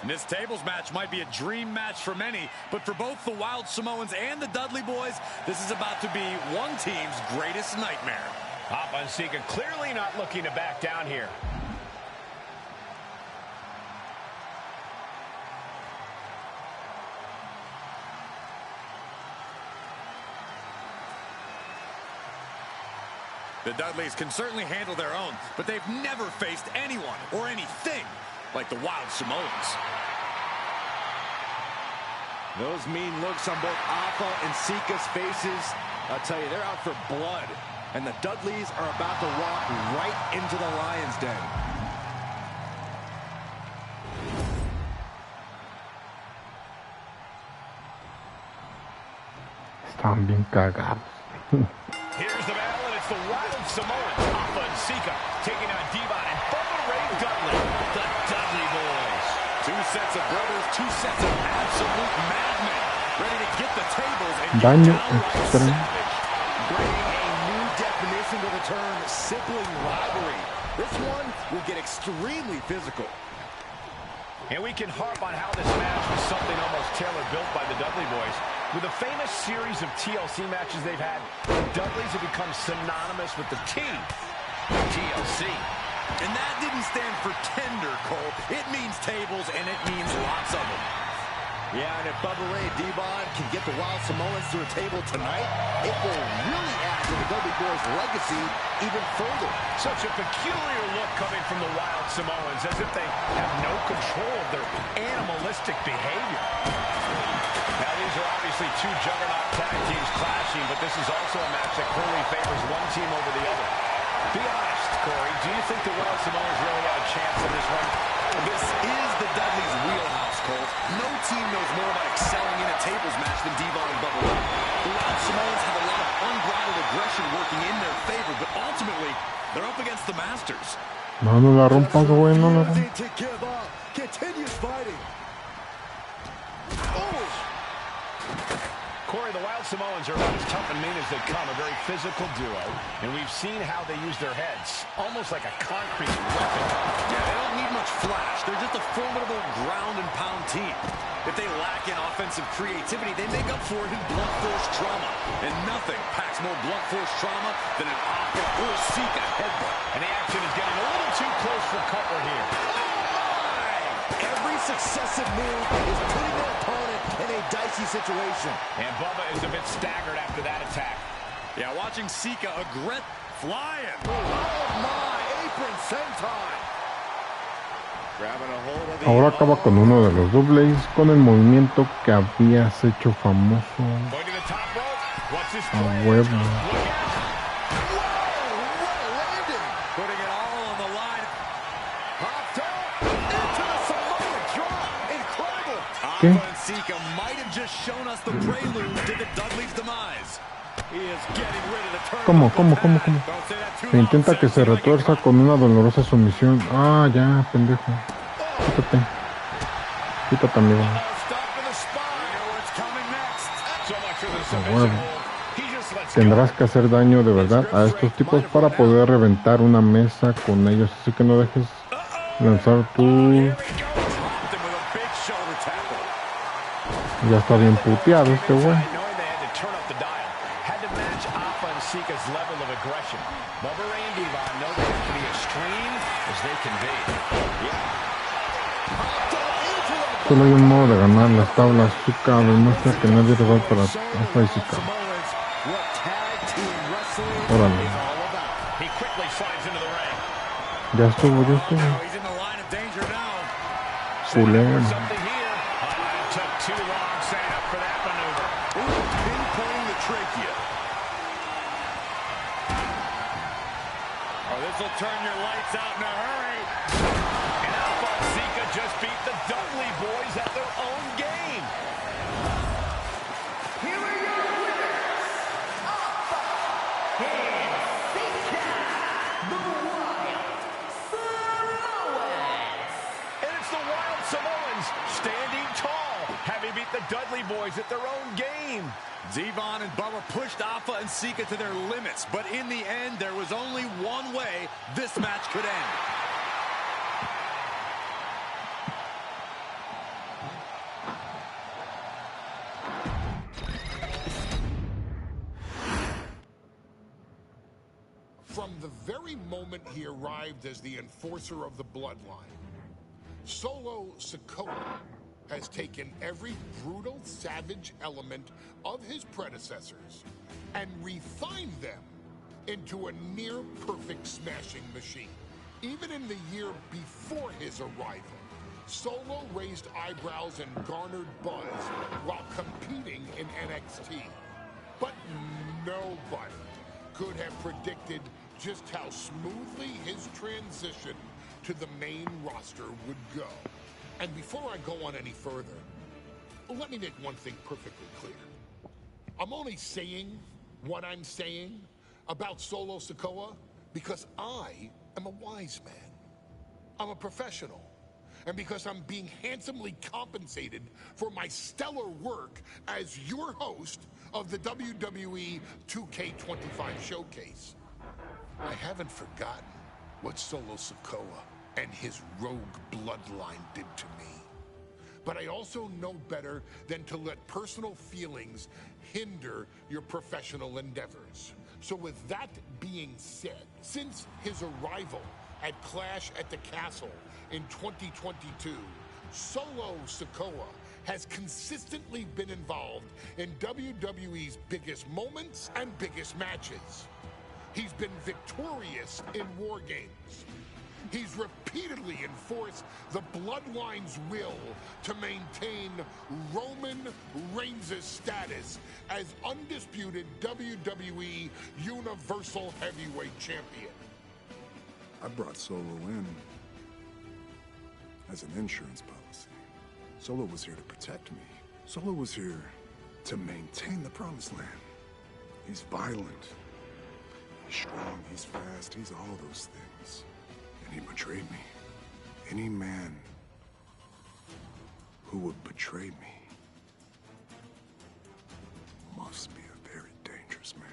This tables match might be a dream match for many, but for both the Wild Samoans and the Dudley Boys, this is about to be one team's greatest nightmare. Afonseca clearly not looking to back down here. The Dudleys can certainly handle their own, but they've never faced anyone or anything like the Wild Samoans. Those mean looks on both Afa and Sika's faces. I'll tell you, they're out for blood. And the Dudleys are about to walk right into the lion's den. Están bien cagados. Here's the battle, and it's the Wild Samoans. Afonseca taking on Devon and Bubba Ray Dudley. The Dudley Boys. Two sets of brothers, two sets of absolute madmen, ready to get the tables and get Daño downright extremo. savage. Bringing a new definition to the term sibling rivalry. This one will get extremely physical. And we can harp on how this match was something almost tailor-built by the Dudley Boys. With a famous series of TLC matches they've had, the Dudleys have become synonymous with the T, TLC. And that didn't stand for tender, Cole. It means tables, and it means lots of them. Yeah, and if Bubba Ray and Devon can get the Wild Samoans to a table tonight, it will really add to the Dudley Boys' legacy even further. Such a peculiar look coming from the Wild Samoans, as if they have no control of their animalistic behavior. Now, these are obviously two juggernaut tag teams clashing, but this is also a match that clearly favors one team over the other. Be honest, Corey, do you think the Wild Samoans really have a chance in this one? This is the Dudleys' wheelhouse, Cole. No team knows more about excelling in a tables match than Devon and Bubba Ray. The Wild Samoans have a lot of unbridled aggression working in their favor, but ultimately, they're up against the Masters. No, no la rompas, güey, no la rompas. To give up, continues fighting. Oh! Corey, the Wild Samoans are about as tough and mean as they come, a very physical duo, and we've seen how they use their heads, almost like a concrete weapon. Yeah, they don't need much flash. They're just a formidable ground and pound team. If they lack in offensive creativity, they make up for it in blunt force trauma. And nothing packs more blunt force trauma than an Afa or Sika headbutt. And the action is getting a little too close for comfort here. Every successive move is putting their opponent in a dicey situation. And Bubba is a bit staggered after that attack. Yeah, watching Sika flying. Oh my, apron senton. Ahora acaba con uno de los dobles con el movimiento que habías hecho famoso. A huevo. ¿Qué? ¿Cómo? Se intenta que se retuerza con una dolorosa sumisión. Ah, ya, pendejo. Quítate, amigo. A huevo. Tendrás que hacer daño de verdad a estos tipos para poder reventar una mesa con ellos. Así que no dejes lanzar tu... Ya está bien puteado este güey. Solo hay un modo de ganar las tablas. Chica demuestra que nadie es rival para Alpha y Chica. Órale. Ya estuvo. Culero. Turn your lights out in a hurry. And Alpha and Sika just beat the Dudley boys at their own game. Here are your winners, Alpha and Sika, the Wild Samoans. And it's the Wild Samoans standing tall, having beat the Dudley boys at their own game. Devon and Bubba pushed Alpha and Sika to their limits, but in the end, there was only one way this match could end. From the very moment he arrived as the enforcer of the bloodline, Solo Sikoa has taken every brutal, savage element of his predecessors and refined them into a near-perfect smashing machine. Even in the year before his arrival, Solo raised eyebrows and garnered buzz while competing in NXT. But nobody could have predicted just how smoothly his transition to the main roster would go. And before I go on any further, let me make one thing perfectly clear. I'm only saying what I'm saying about Solo Sikoa because I am a wise man. I'm a professional. And because I'm being handsomely compensated for my stellar work as your host of the WWE 2K25 showcase. I haven't forgotten what Solo Sikoa and his rogue bloodline did to me. But I also know better than to let personal feelings hinder your professional endeavors. So with that being said, since his arrival at Clash at the Castle in 2022, Solo Sikoa has consistently been involved in WWE's biggest moments and biggest matches. He's been victorious in War Games. He's repeatedly enforced the Bloodline's will to maintain Roman Reigns' status as undisputed WWE Universal Heavyweight Champion. I brought Solo in as an insurance policy. Solo was here to protect me. Solo was here to maintain the Promised Land. He's violent. He's strong, he's fast, he's all those things. And he betrayed me. Any man who would betray me must be a very dangerous man.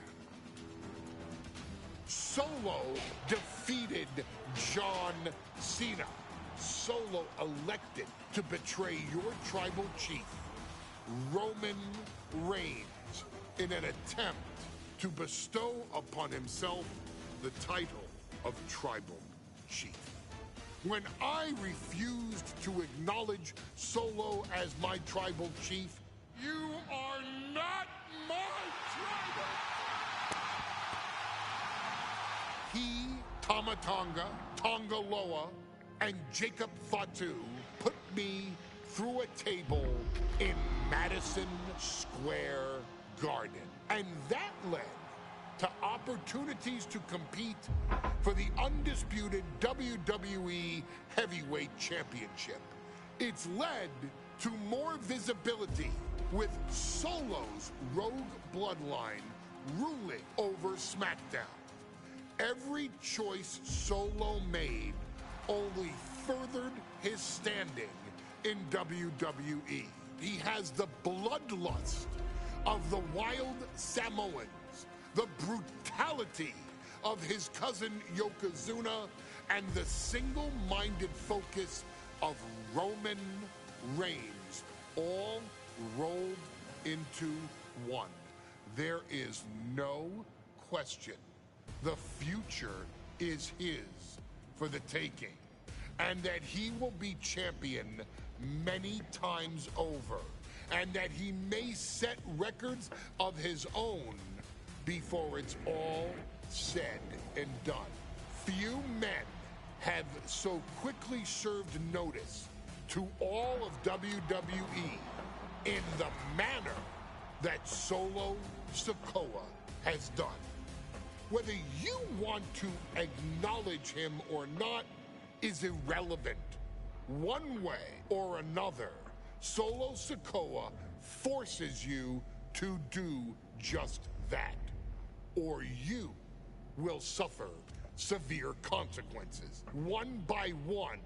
Solo defeated John Cena. Solo elected to betray your tribal chief, Roman Reigns, in an attempt to bestow upon himself the title of tribal chief. When I refused to acknowledge Solo as my tribal chief, you are not my tribal. He, Tama Tonga, Tonga Loa, and Jacob Fatu put me through a table in Madison Square Garden. And that led to opportunities to compete for the undisputed WWE Heavyweight Championship. It's led to more visibility with Solo's Rogue Bloodline ruling over SmackDown. Every choice Solo made only furthered his standing in WWE. He has the bloodlust of the wild Samoans, the brutality of his cousin Yokozuna, and the single-minded focus of Roman Reigns, all rolled into one. There is no question the future is his for the taking, and that he will be champion many times over, and that he may set records of his own before it's all said and done. Few men have so quickly served notice to all of WWE in the manner that Solo Sikoa has done. Whether you want to acknowledge him or not is irrelevant. One way or another, Solo Sikoa forces you to do just that, or you will suffer severe consequences. One by one,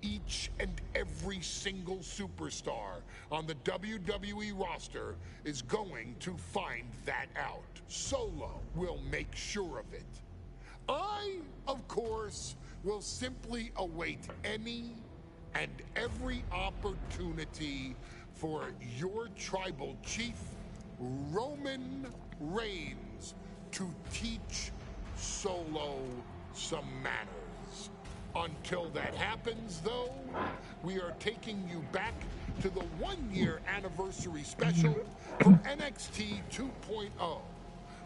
each and every single superstar on the WWE roster is going to find that out. Solo will make sure of it. I, of course, will simply await any and every opportunity for your tribal chief, Roman Reigns, to teach Solo some manners. Until that happens, though, we are taking you back to the one-year anniversary special for NXT 2.0,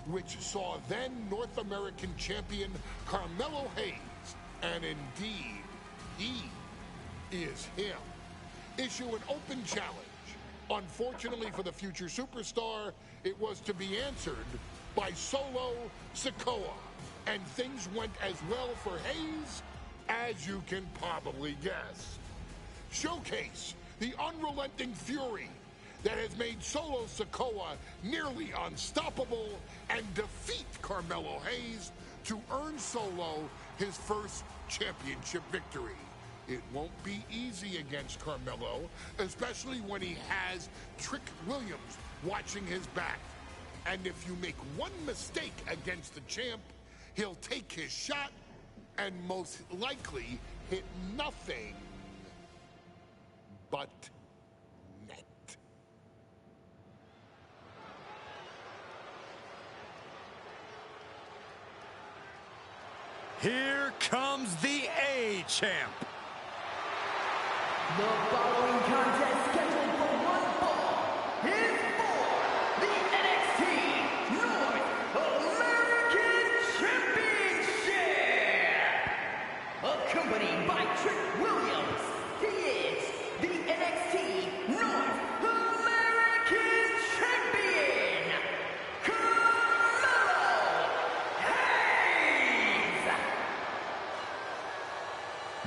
which saw then North American champion Carmelo Hayes, and indeed, he is him, issue an open challenge. Unfortunately for the future superstar, it was to be answered by Solo Sikoa, and things went as well for Hayes as you can probably guess. Showcase the unrelenting fury that has made Solo Sikoa nearly unstoppable, and defeat Carmelo Hayes to earn Solo his first championship victory. It won't be easy against Carmelo, especially when he has Trick Williams watching his back. And if you make one mistake against the champ, he'll take his shot and most likely hit nothing but net. Here comes the A-Champ. The following contest scheduled for one fall is for the NXT North American Championship. Accompanied by Trick Williams, he is the NXT North American Champion, Carmelo Hayes.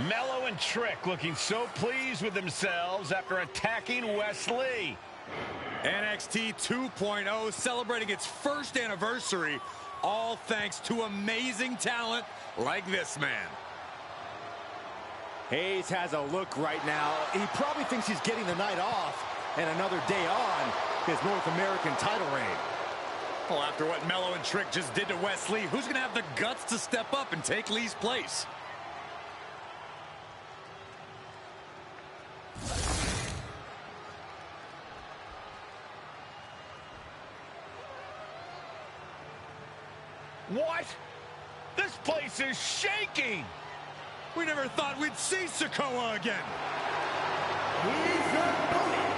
Mello and Trick looking so pleased with themselves after attacking Wes Lee. NXT 2.0 celebrating its first anniversary, all thanks to amazing talent like this man. Hayes has a look right now. He probably thinks he's getting the night off and another day on his North American title reign. Well, after what Mello and Trick just did to Wes Lee, who's going to have the guts to step up and take Lee's place? What? This place is shaking! We never thought we'd see Sikoa again. His opponent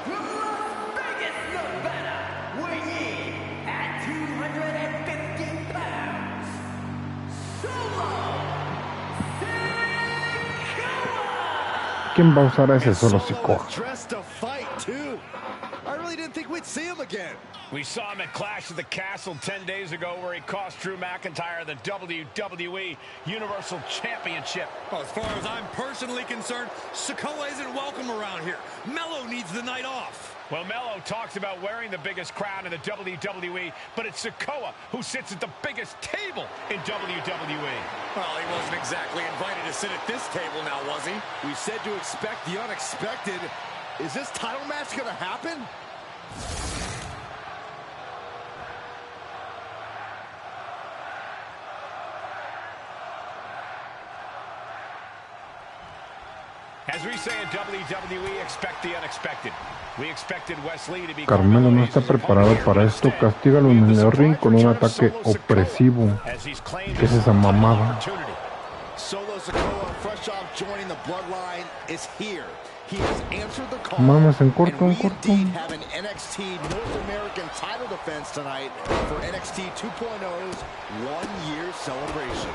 from Las Vegas, Nevada, weighing in at 250 pounds, Solo Sikoa. ¿Quién va a usar a ese Solo Sikoa? I really didn't think we'd see him again. We saw him at Clash of the Castle 10 days ago where he cost Drew McIntyre the WWE Universal Championship. Well, as far as I'm personally concerned, Sikoa isn't welcome around here. Melo needs the night off. Well, Melo talks about wearing the biggest crown in the WWE, but it's Sikoa who sits at the biggest table in WWE. Well, he wasn't exactly invited to sit at this table now, was he? We said to expect the unexpected. Is this title match going to happen? As we say in WWE, expect the unexpected. We expected Wesley to be Carmelo no está preparado para esto. Castígalo en el ring con un ataque opresivo. ¿Qué es esa mamada? Solo Sikoa, fresh off joining the bloodline, is here. He has answered the call. Mames, en corto, and en corto. We indeed have an NXT North American title defense tonight for NXT 2.0's one-year celebration.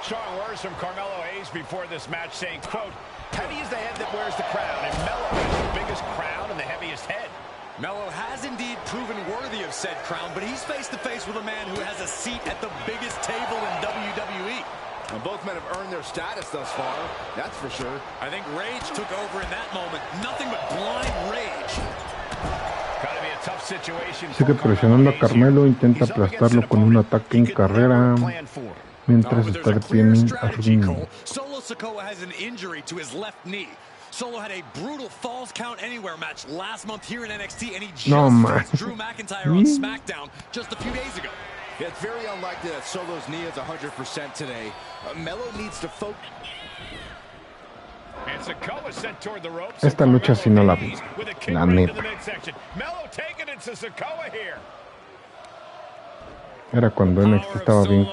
Strong words from Carmelo Hayes before this match saying, quote, heavy is the head that wears the crown, and Melo has the biggest crown and the heaviest head. Melo has indeed proven worthy of said crown, but he's face-to-face with a man who has a seat at the biggest table in WWE. And both men have earned their status thus far, that's for sure. I think rage took over in that moment. Nothing but blind rage. Gotta be a tough situation. Sigue presionando a Carmelo, intenta aplastarlo con un ataque en carrera mientras está de pie en el ring. Solo Sikoa has an injury to his left knee. Solo had a brutal falls count anywhere match last month here in NXT, and he just faced Drew McIntyre on SmackDown just a few days ago. Yeah, it's very unlikely that Solo's knee is 100% today. Melo needs to focus. And Sikoa sent toward the ropes. Esta lucha sí no la vi, la neta. Melo taking it to Sikoa here. Era cuando NXT estaba bien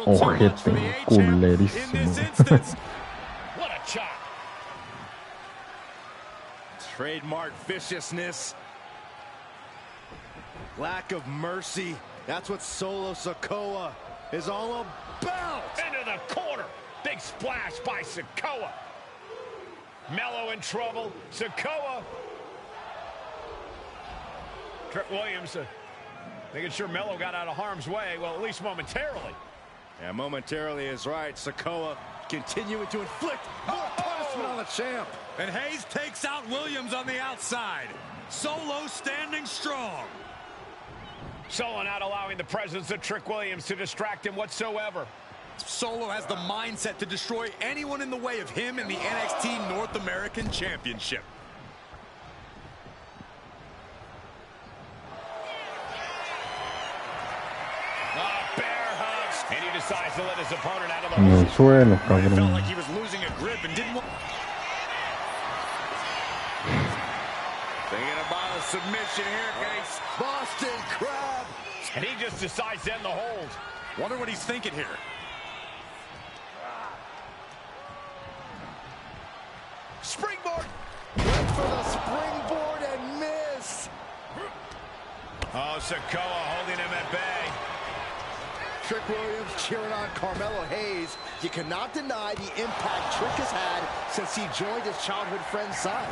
ojete, culerísimo. What a chop. Trademark viciousness. Lack of mercy. That's what Solo Sikoa is all about. Into the corner. Big splash by Sikoa. Melo in trouble. Sikoa. Trick Williams making sure Melo got out of harm's way. Well, at least momentarily. Yeah, momentarily is right. Sikoa continuing to inflict more punishment on the champ. And Hayes takes out Williams on the outside. Solo standing strong. Solo not allowing the presence of Trick Williams to distract him whatsoever. Solo has the mindset to destroy anyone in the way of him in the NXT North American Championship. Bear hug. And he decides to let his opponent out of the En el suelo, Felt cabrón. like he was losing a grip and didn't want... Thinking about a submission here, Case. Boston Crab. And he just decides to end the hold. Wonder what he's thinking here. Springboard. Went for the springboard and miss. Oh, Sikoa holding him at bay. Trick Williams cheering on Carmelo Hayes. You cannot deny the impact Trick has had since he joined his childhood friend's side.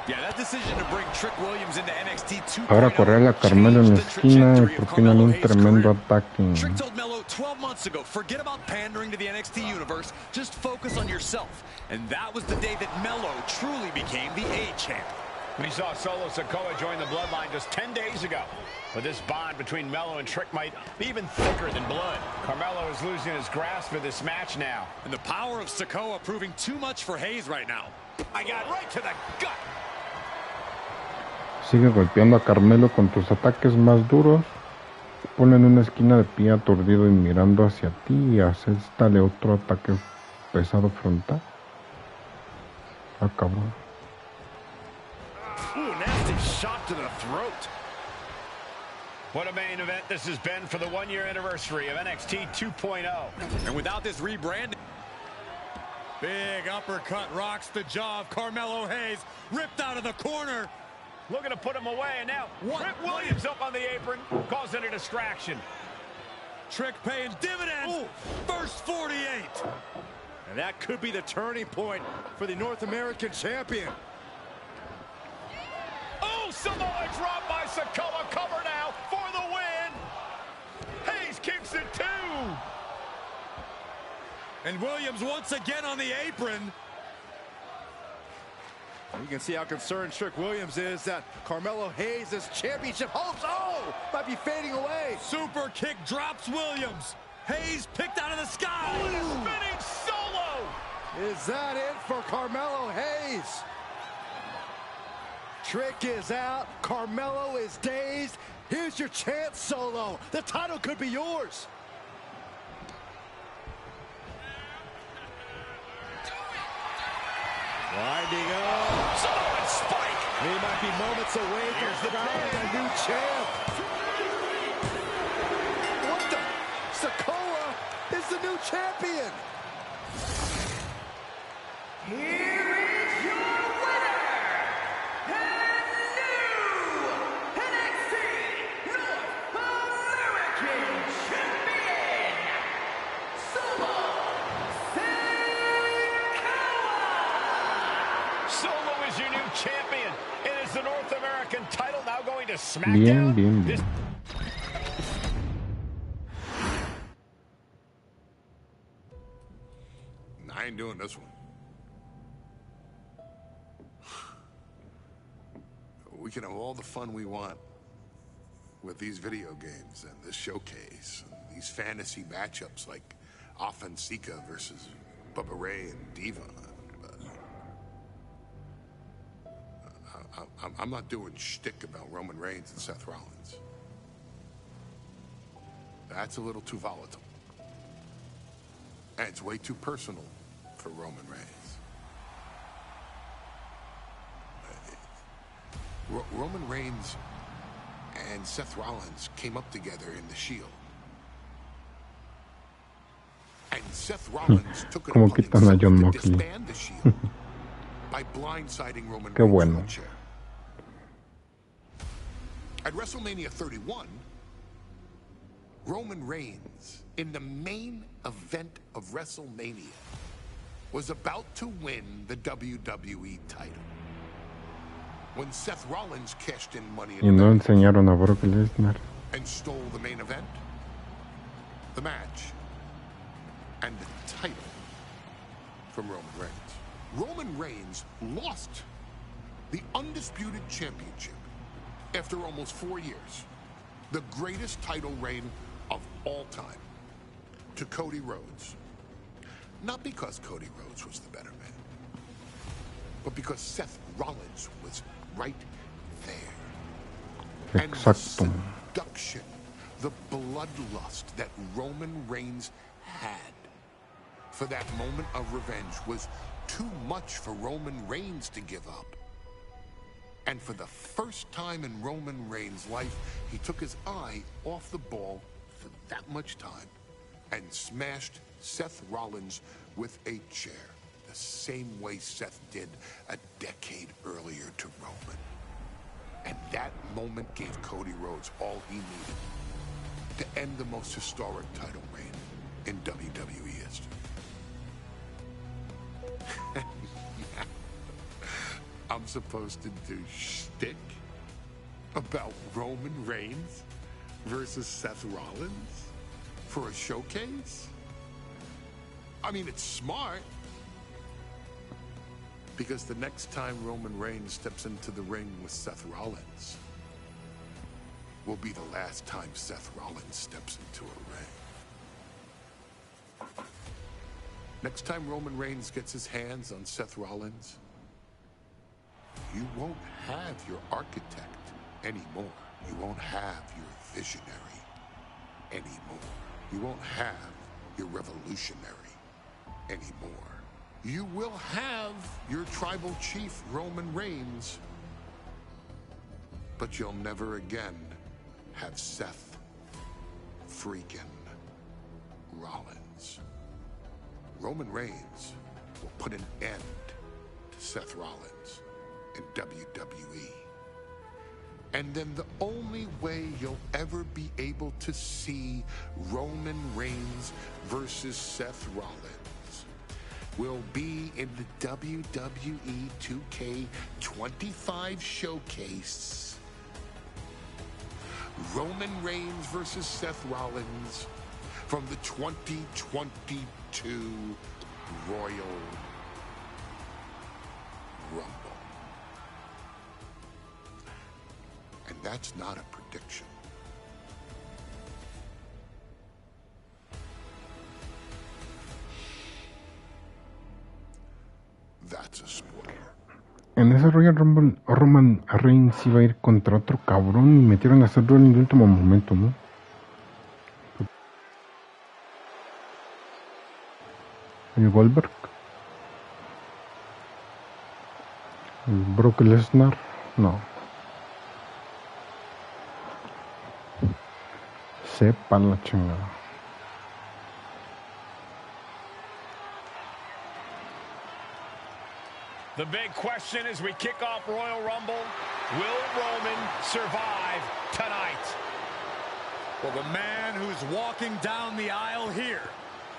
Yeah, that decision to bring Trick Williams into NXT 2.0 Ahora correr a Carmelo en la esquina y propinarle un tremendo ataque. Trick told Melo 12 months ago, forget about pandering to the NXT universe, just focus on yourself. And that was the day that Melo truly became the A-champ. We saw Solo Sikoa join the bloodline just 10 days ago. But this bond between Melo and Trick might be even thicker than blood. Carmelo is losing his grasp for this match now. And the power of Sikoa proving too much for Hayes right now. I got right to the gut. Sigue golpeando a Carmelo con tus ataques más duros. Ponle en una esquina de pie aturdido y mirando hacia ti y aséstale otro ataque pesado frontal. Ah, cabrón. Ooh, nasty shot to the throat. What a main event this has been for the one-year anniversary of NXT 2.0. And without this rebranding, big uppercut rocks the jaw of Carmelo Hayes, ripped out of the corner. Looking to put him away, and now Trick Williams up on the apron, causing a distraction. Trick paying dividends. Ooh. First 48. And that could be the turning point for the North American champion. Oh, Samoa drop by Sikoa. Cover now for the win. Hayes kicks it too. And Williams once again on the apron. You can see how concerned Trick Williams is that Carmelo Hayes' championship hopes, might be fading away. Super kick drops Williams. Hayes picked out of the sky. Oh, and a spinning solo. Is that it for Carmelo Hayes? Trick is out. Carmelo is dazed. Here's your chance, Solo. The title could be yours. Winding up. Samoan spike. He might be moments away from crowning a new champ. What the? Sikoa is the new champion. Here is your winner, and new NXT North American Champion, Solo Sikoa. Solo is your new champion. It is the North American title now going to Bien, SmackDown. bien, bien. I ain't doing this one. We can have all the fun we want with these video games and this showcase, and these fantasy matchups like Offensica versus Bubba Ray and Diva. But I'm not doing shtick about Roman Reigns and Seth Rollins. That's a little too volatile. And it's way too personal for Roman Reigns. Roman Reigns and Seth Rollins came up together in the Shield. And Seth Rollins took it Como upon quitan a John himself to Moxley. disband the Shield by blindsiding Roman Qué Reigns bueno. with a chair. At WrestleMania 31, Roman Reigns, in the main event of WrestleMania, was about to win the WWE title. When Seth Rollins cashed in Money Y in the no Bank enseñaron a Brock Lesnar. and stole the main event, the match, and the title from Roman Reigns. Roman Reigns lost the undisputed championship after almost 4 years, the greatest title reign of all time, to Cody Rhodes. Not because Cody Rhodes was the better man, but because Seth Rollins was right there. And the Exacto. seduction, the bloodlust that Roman Reigns had for that moment of revenge was too much for Roman Reigns to give up. And for the first time in Roman Reigns' life, he took his eye off the ball for that much time and smashed Seth Rollins with a chair, the same way Seth did a decade earlier to Roman. And that moment gave Cody Rhodes all he needed to end the most historic title reign in WWE history. I'm supposed to do shtick about Roman Reigns versus Seth Rollins for a showcase? I mean, it's smart, because the next time Roman Reigns steps into the ring with Seth Rollins will be the last time Seth Rollins steps into a ring. Next time Roman Reigns gets his hands on Seth Rollins, you won't have your architect anymore. You won't have your visionary anymore. You won't have your revolutionary anymore. You will have your tribal chief, Roman Reigns, but you'll never again have Seth freaking Rollins. Roman Reigns will put an end to Seth Rollins in WWE. And then the only way you'll ever be able to see Roman Reigns versus Seth Rollins will be in the WWE 2K25 showcase. Roman Reigns versus Seth Rollins from the 2022 Royal Rumble. And that's not a prediction. That's a spoiler. En ese Royal Rumble, Roman Reigns iba a ir contra otro cabrón y metieron a Seth Rollins en el último momento, ¿no? El Goldberg, el Brock Lesnar, no. Sepa la chingada. The big question as we kick off Royal Rumble, will Roman survive tonight? Well, the man who's walking down the aisle here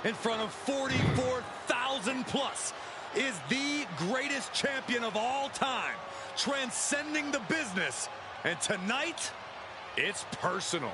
in front of 44,000 plus is the greatest champion of all time, transcending the business. And tonight, it's personal.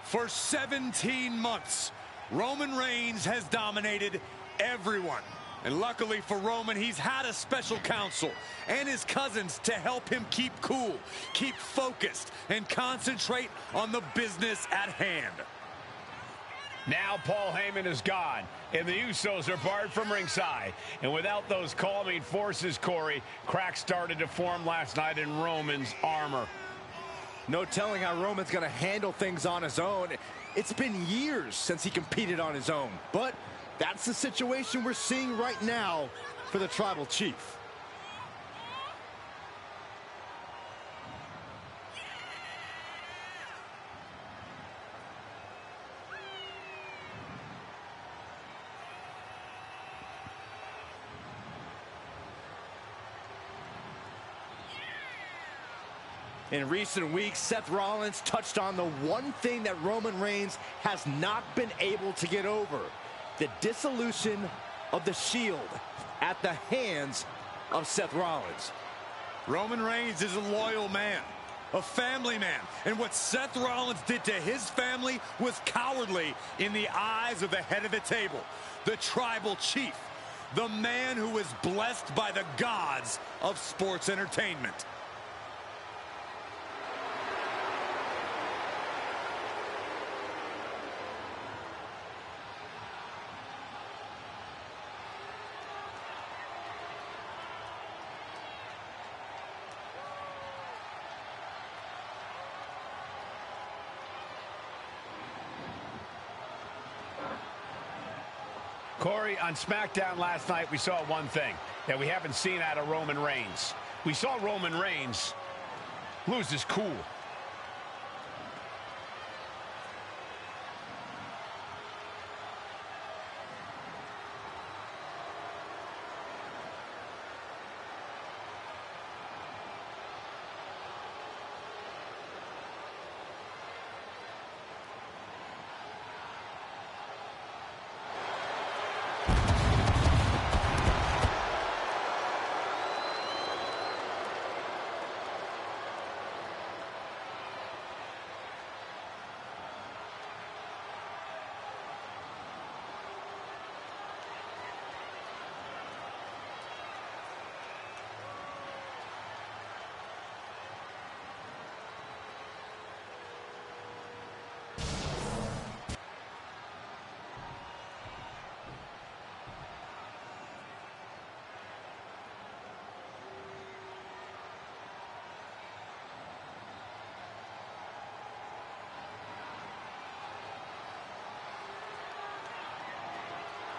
For 17 months, Roman Reigns has dominated everyone. And luckily for Roman, he's had a special counsel and his cousins to help him keep cool, keep focused, and concentrate on the business at hand. Now Paul Heyman is gone, and the Usos are barred from ringside. And without those calming forces, Corey, cracks started to form last night in Roman's armor. No telling how Roman's going to handle things on his own. It's been years since he competed on his own. But that's the situation we're seeing right now for the Tribal Chief. In recent weeks, Seth Rollins touched on the one thing that Roman Reigns has not been able to get over: the dissolution of the Shield at the hands of Seth Rollins. Roman Reigns is a loyal man, a family man, and what Seth Rollins did to his family was cowardly in the eyes of the head of the table, the Tribal Chief, the man who is blessed by the gods of sports entertainment. Corey, on SmackDown last night, we saw one thing that we haven't seen out of Roman Reigns. We saw Roman Reigns lose his cool.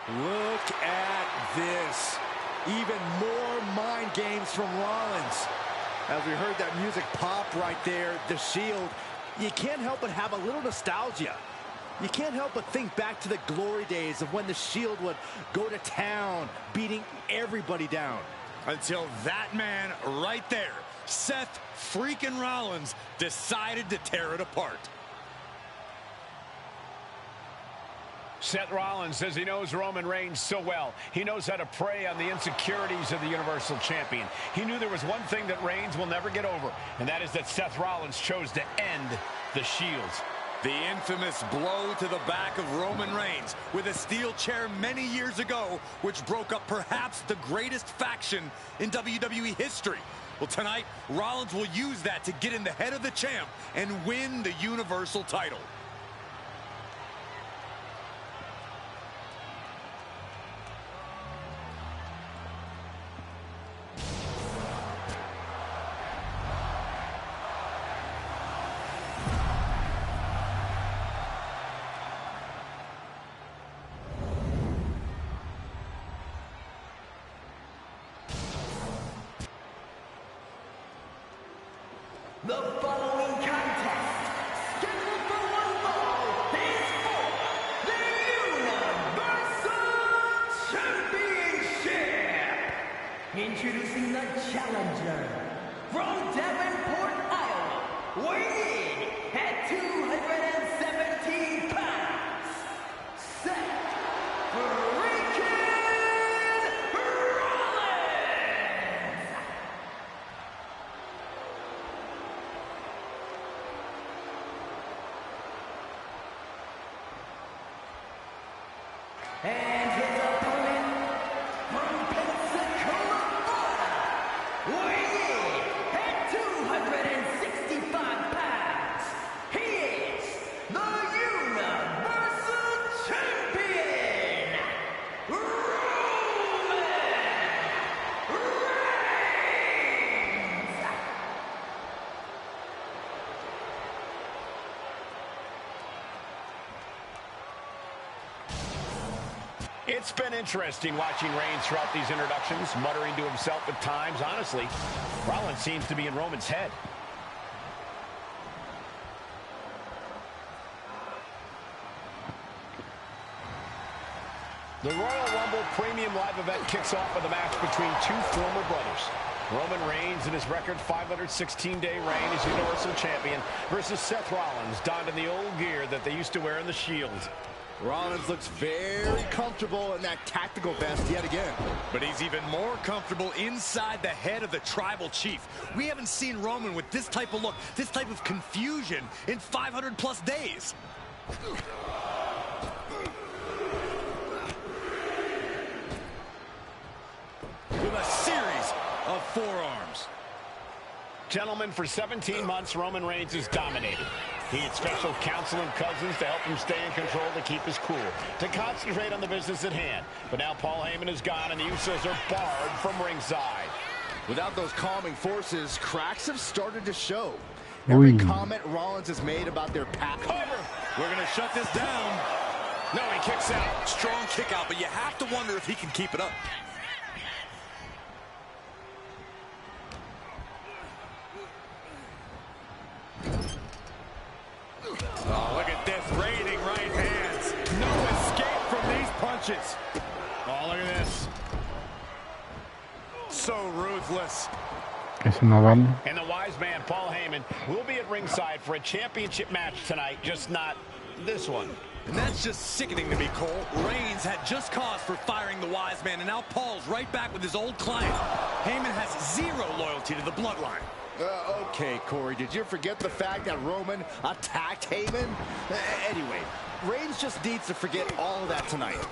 Look at this. Even more mind games from Rollins. As we heard that music pop right there, the Shield, you can't help but have a little nostalgia. You can't help but think back to the glory days of when the Shield would go to town, beating everybody down. Until that man right there, Seth freaking Rollins, decided to tear it apart. Seth Rollins says he knows Roman Reigns so well. He knows how to prey on the insecurities of the Universal Champion. He knew there was one thing that Reigns will never get over, and that is that Seth Rollins chose to end the Shields. The infamous blow to the back of Roman Reigns with a steel chair many years ago, which broke up perhaps the greatest faction in WWE history. Well, tonight, Rollins will use that to get in the head of the champ and win the Universal title. The following contest, scheduled for one fall, is for the Universal Championship. Introducing the challenger from Davenport, Iowa, weighing in at 217 pounds, Seth freaking Rollins. And his opponent from Pensacola, Florida, weighing in at 265 pounds, he is the Universal Champion, Roman Reigns. It's been interesting watching Reigns throughout these introductions, muttering to himself at times. Honestly, Rollins seems to be in Roman's head. The Royal Rumble Premium Live event kicks off with a match between two former brothers. Roman Reigns in his record 516-day reign as Universal Champion versus Seth Rollins, donned in the old gear that they used to wear in the Shield. Rollins looks very comfortable in that tactical vest yet again. But he's even more comfortable inside the head of the tribal chief. We haven't seen Roman with this type of look, this type of confusion in 500+ days. With a series of forearms. Gentlemen, for 17 months, Roman Reigns has dominated. He had special counsel and cousins to help him stay in control, to keep his cool, to concentrate on the business at hand. But now Paul Heyman is gone, and the Usos are barred from ringside. Without those calming forces, cracks have started to show. Every comment Rollins has made about their path. Cover! We're going to shut this down. No, he kicks out. Strong kick out, but you have to wonder if he can keep it up. Oh, look at this. Raining right hands. No escape from these punches. Oh, look at this. So ruthless. And the wise man, Paul Heyman, will be at ringside for a championship match tonight, just not this one. And that's just sickening to me, Cole. Reigns had just cause for firing the wise man, and now Paul's right back with his old client. Heyman has zero loyalty to the bloodline. Okay, Corey, did you forget the fact that Roman attacked Heyman? Anyway, Reigns just needs to forget all of that tonight.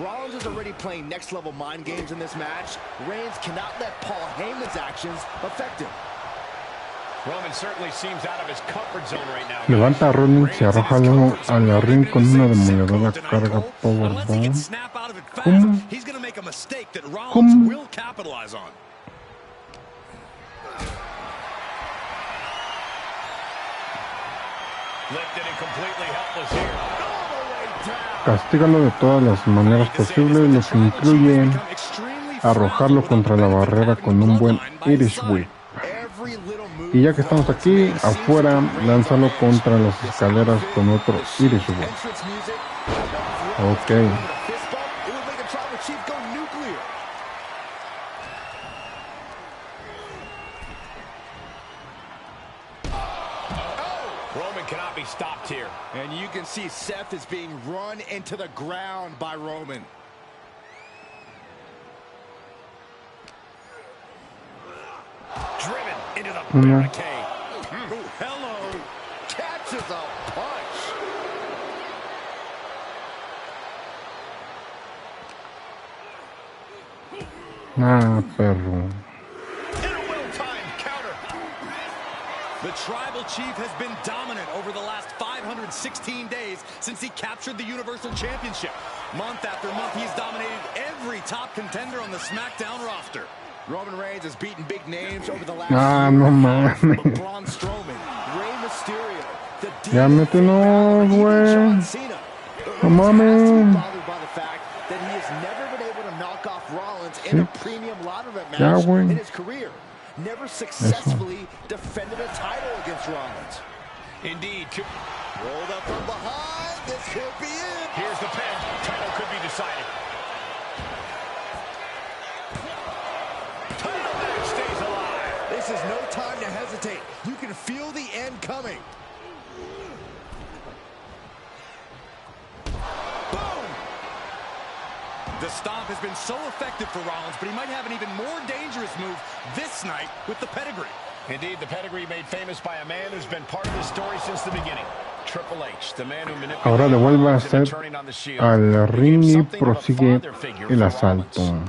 Rollins is already playing next-level mind games in this match. Reigns cannot let Paul Heyman's actions affect him. Roman certainly seems out of his comfort zone right now. Levanta a Rollins, se arroja al ring con una demoledora carga powerbomb. ¿Cómo? He's going to make a mistake that Rollins will capitalize on. Lifted and completely helpless here. All the way Castígalo de todas las maneras posibles, lo que incluye arrojarlo contra la barrera con un buen Irish Whip. Y ya que estamos aquí, afuera, lánzalo contra las escaleras con otro Irish Whip. Ok. Roman cannot be stopped here. And you can see Seth is being run into the ground by Roman. Driven into the barricade. Ooh, hello. Catches a punch. Ah, perro. And a well-timed counter. The Tribal Chief has been dominant over the last 516 days since he captured the Universal Championship. Month after month, he's dominated every top contender on the SmackDown roster. Roman Reigns has beaten big names over the last No mames. Braun Strowman, Rey Mysterio, the Ya métenos, güey. No mames. bothered by the fact that he has never been able to knock off Rollins in a premium ladder match in his career. Never successfully defended a title against Rollins. Indeed. Rolled up from behind. This could be it. Here's the pin. Title could be decided. Title match stays alive. This is no time to hesitate. You can feel the end coming. Boom! The stomp has been so effective for Rollins, but he might have an even more dangerous move this night with the pedigree. Indeed, the pedigree made famous by a man who's been part of the story since the beginning. Triple H, the man who manipulated. Ahora devuelve a Seth al ring y prosigue el asalto.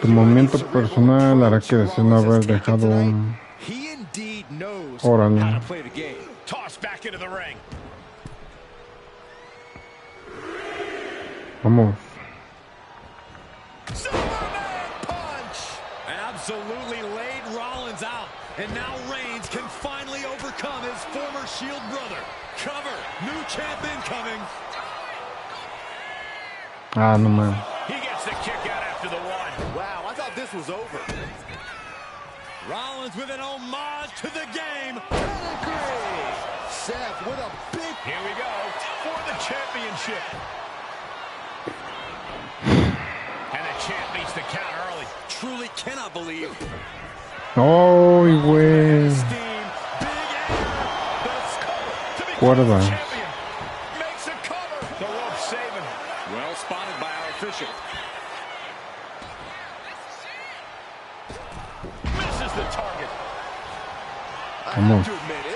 Tu movimiento personal hará que deseen haber dejado un... Órale. Toss back into the ring. Vamos. Absolutely laid Rollins out. And now Reigns can finally overcome his former Shield brother. Cover. New champ incoming. Ah, no man. He gets the kick out after the one. Wow, I thought this was over. Rollins with an homage to the game. Pedigree. Seth with a big... Here we go for the championship. And the champ beats the count early. Truly cannot believe. ¡Ay, güey! Cuerda. Makes a cover. The rope saving. Well spotted by our official. Misses the target. Vamos.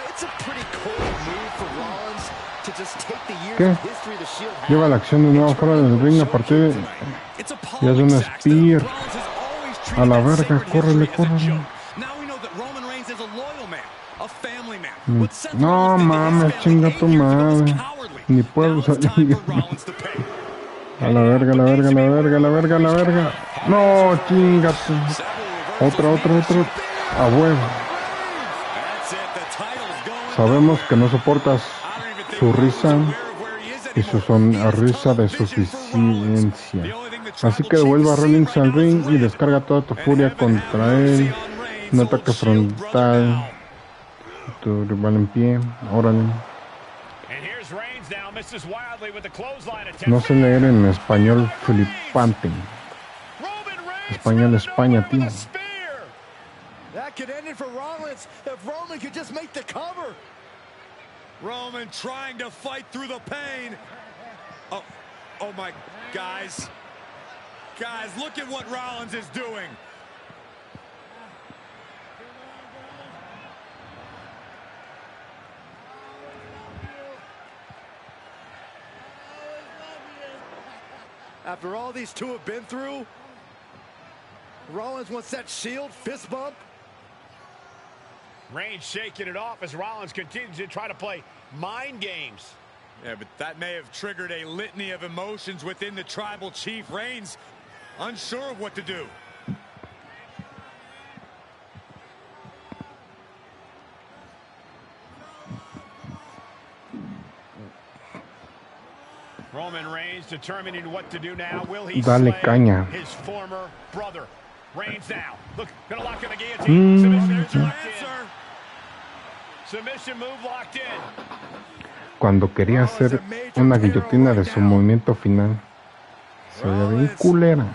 It's a pretty cold move for Rollins to just take the years ¿Qué? of history the Shield has. Lleva la acción de nuevo fuera del ring a partir de... Ya es un spear. A la verga, córrele, córrele. No mames, chinga tu madre. Ni puedo salir. A la verga, a la verga, a la verga, a la verga, a la verga. No, chinga tu. Otra. A huevo. Sabemos que no soportas su risa y su sonrisa de suficiencia. Así que devuelve a Rollins al ring y descarga toda tu furia contra él. Un ataque frontal. Tu rival en pie. Órale. No sé leer en español flipante. Español España, tío. That could end it for Rollins if Roman could just make the cover. Roman trying to fight through the pain. Oh my, guys. Guys, look at what Rollins is doing. After all these two have been through, Rollins wants that Shield fist bump. Reigns shaking it off as Rollins continues to try to play mind games. Yeah, but that may have triggered a litany of emotions within the Tribal Chief. Reigns unsure of what to do. Roman Reigns determining what to do now. Will he Dale slay caña. his former brother? Reigns now. Look, gonna lock in the guillotine. Submission, there's your answer. Submission move locked in. Cuando quería hacer una guillotina de su movimiento final, se veía bien culera.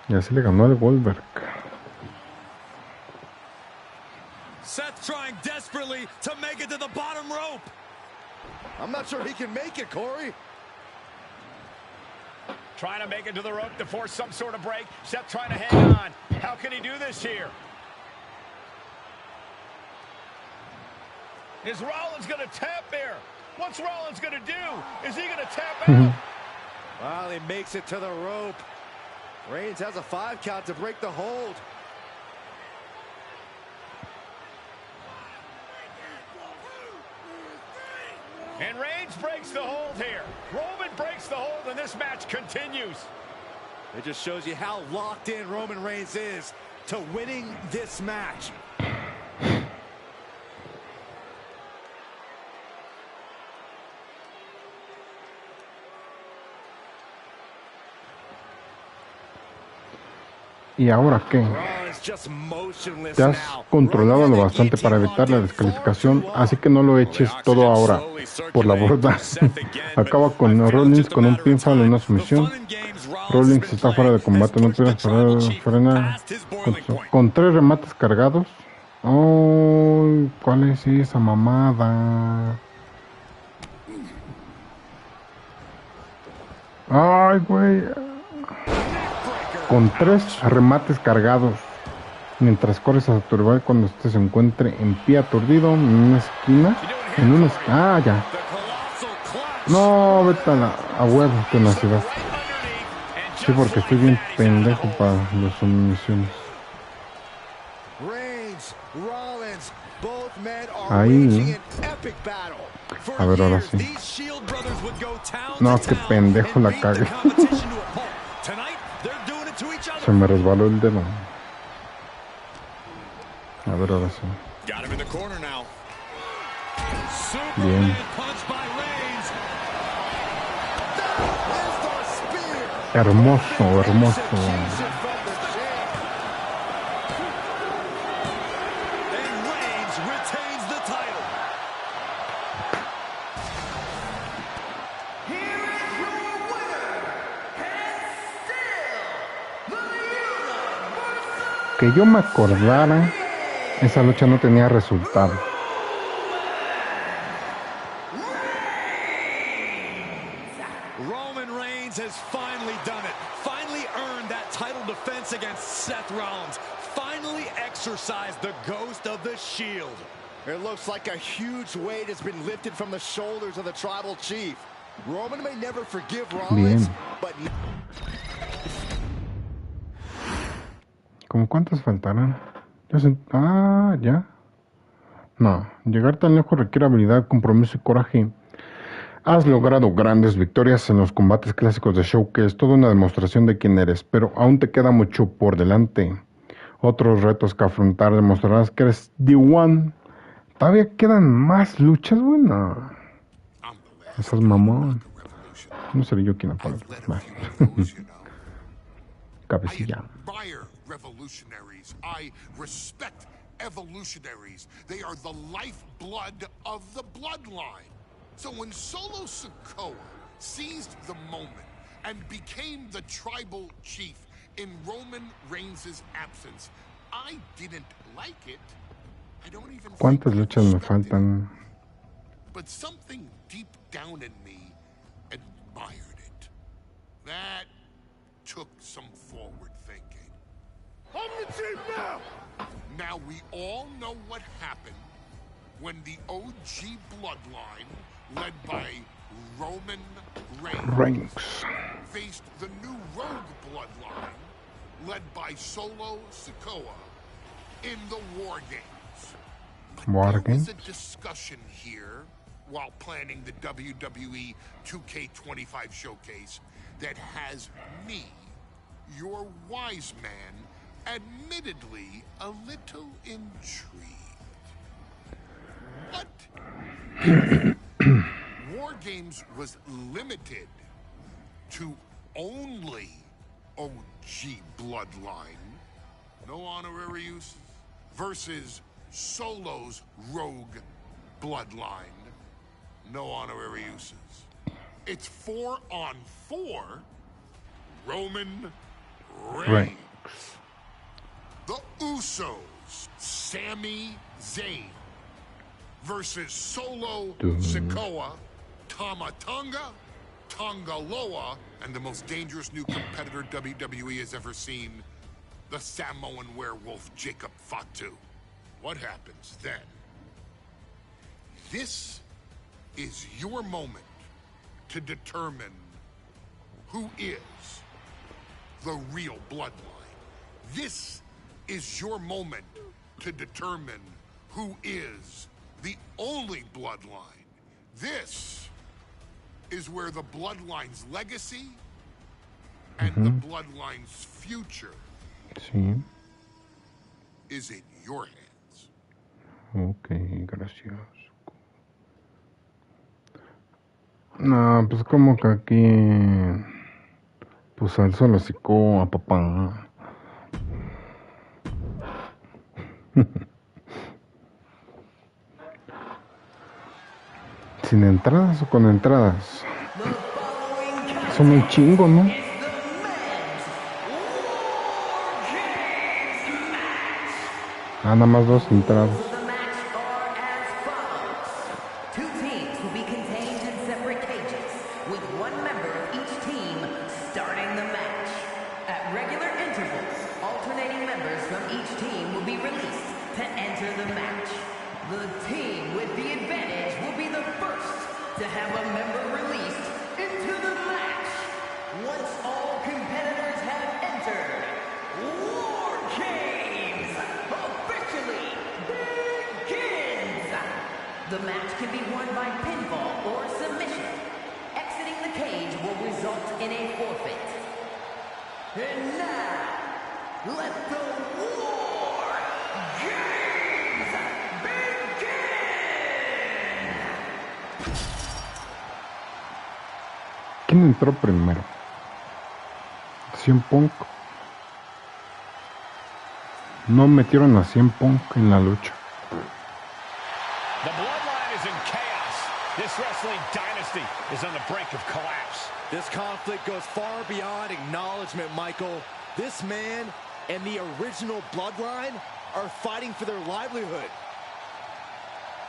Y así le ganó el Goldberg. Seth trying desperately to make it to the bottom rope. I'm not sure he can make it, Corey. Trying to make it to the rope to force some sort of break. Seth trying to hang on. How can he do this here? Is Rollins going to tap here? What's Rollins going to do? Is he going to tap out? Well, he makes it to the rope. Reigns has a 5 count to break the hold. And Reigns breaks the hold here. Roman breaks the hold, and this match continues. It just shows you how locked in Roman Reigns is to winning this match. ¿Y ahora qué? Te has controlado lo bastante para evitar la descalificación, así que no lo eches todo ahora por la borda. Acaba con Rollins con un pinfall en una sumisión. Rollins está fuera de combate, no puedes frenar con 3 remates cargados. Oh, ¿cuál es esa mamada? Ay, güey. Con 3 remates cargados, mientras corres a tu rival cuando este se encuentre en pie aturdido en una esquina. Ah, ya. No, vete a huevo, tenacidad. Sí, porque estoy bien pendejo para las sumisiones. Ahí. A ver, ahora sí. No, qué pendejo la cagué. Se me resbaló el dedo. A ver, ahora sí. Bien. Hermoso, hermoso. Que yo me acordara, esa lucha no tenía resultado. Roman Reigns has finally done it. Finally earned that title defense against Seth Rollins. Finally exorcised the ghost of the Shield. It looks like a huge weight has been lifted from the shoulders of the tribal chief. Roman may never forgive Rollins, but... ¿Cómo cuántas faltarán? Ya. No, llegar tan lejos requiere habilidad, compromiso y coraje. Has logrado grandes victorias en los combates clásicos de Showcase, toda una demostración de quién eres, pero aún te queda mucho por delante. Otros retos que afrontar, demostrarás que eres The One. Todavía quedan más luchas, bueno. Esas mamón. No seré yo quien apaga. Cabecilla. Revolutionaries. I respect evolutionaries. They are the lifeblood of the bloodline. So when Solo Sikoa seized the moment and became the tribal chief in Roman Reigns' absence, I didn't like it. I don't even ¿Cuántas luchas me faltan? But something deep down in me admired it. That took some forward thinking. I'm the chief now! Now we all know what happened when the OG bloodline, led by Roman Reigns, faced the new rogue bloodline, led by Solo Sikoa, in the War Games. There was a discussion here while planning the WWE 2K25 showcase that has me, your wise man, admittedly a little intrigued. What War Games was limited to only OG Bloodline, no honorary uses, versus Solo's Rogue Bloodline, no honorary uses. It's 4-on-4 Roman Reigns. The Usos, Sami Zayn versus Solo Sikoa, Tama Tonga, Tonga Loa, and the most dangerous new competitor WWE has ever seen, the Samoan werewolf Jacob Fatu. What happens then? This is your moment to determine who is the real bloodline. This is your moment to determine who is the only bloodline. This is where the bloodline's legacy and the bloodline's future is in your hands. Ok, gracias. No, pues como que aquí pues alzo el hocico a papá. ¿Sin entradas o con entradas? Son un chingo, ¿no? Ah, nada más 2 entradas. The match can be won by pinfall or submission. Exiting the cage will result in a forfeit. And now, let the War Games begin! ¿Quién entró primero? ¿CM Punk? No metieron a CM Punk en la lucha. The bloodline is in chaos. This wrestling dynasty is on the brink of collapse. This conflict goes far beyond acknowledgement, Michael. This man and the original bloodline are fighting for their livelihood.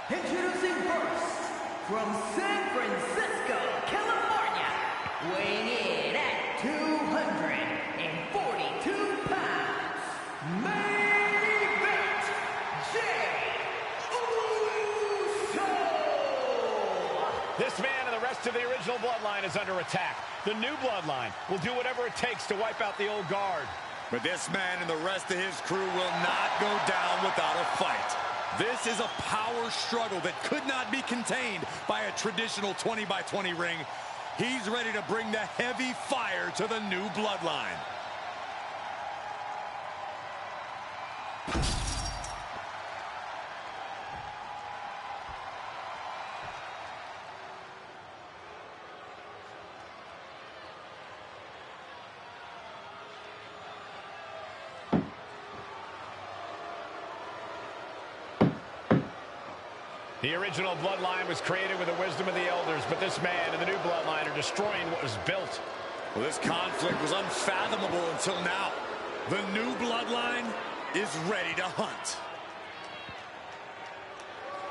Introducing first, from San Francisco, California, weighing in at 242 pounds, main event, This man and the rest of the original bloodline is under attack. The new bloodline will do whatever it takes to wipe out the old guard. But this man and the rest of his crew will not go down without a fight. This is a power struggle that could not be contained by a traditional 20-by-20 ring. He's ready to bring the heavy fire to the new bloodline. The original bloodline was created with the wisdom of the elders, but this man and the new bloodline are destroying what was built. Well, this conflict was unfathomable until now. The new bloodline is ready to hunt.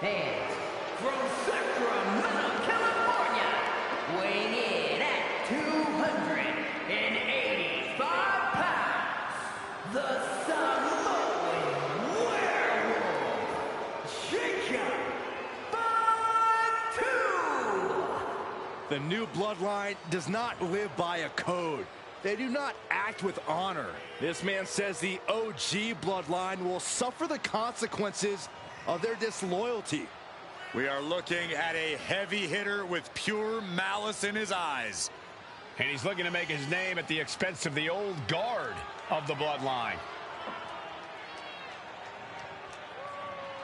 And from Sacramento, California, weighing in at 285 pounds, the Samoan werewolf, Jacob Fatu. The new bloodline does not live by a code. They do not act with honor. This man says the OG bloodline will suffer the consequences of their disloyalty. We are looking at a heavy hitter with pure malice in his eyes. And he's looking to make his name at the expense of the old guard of the bloodline.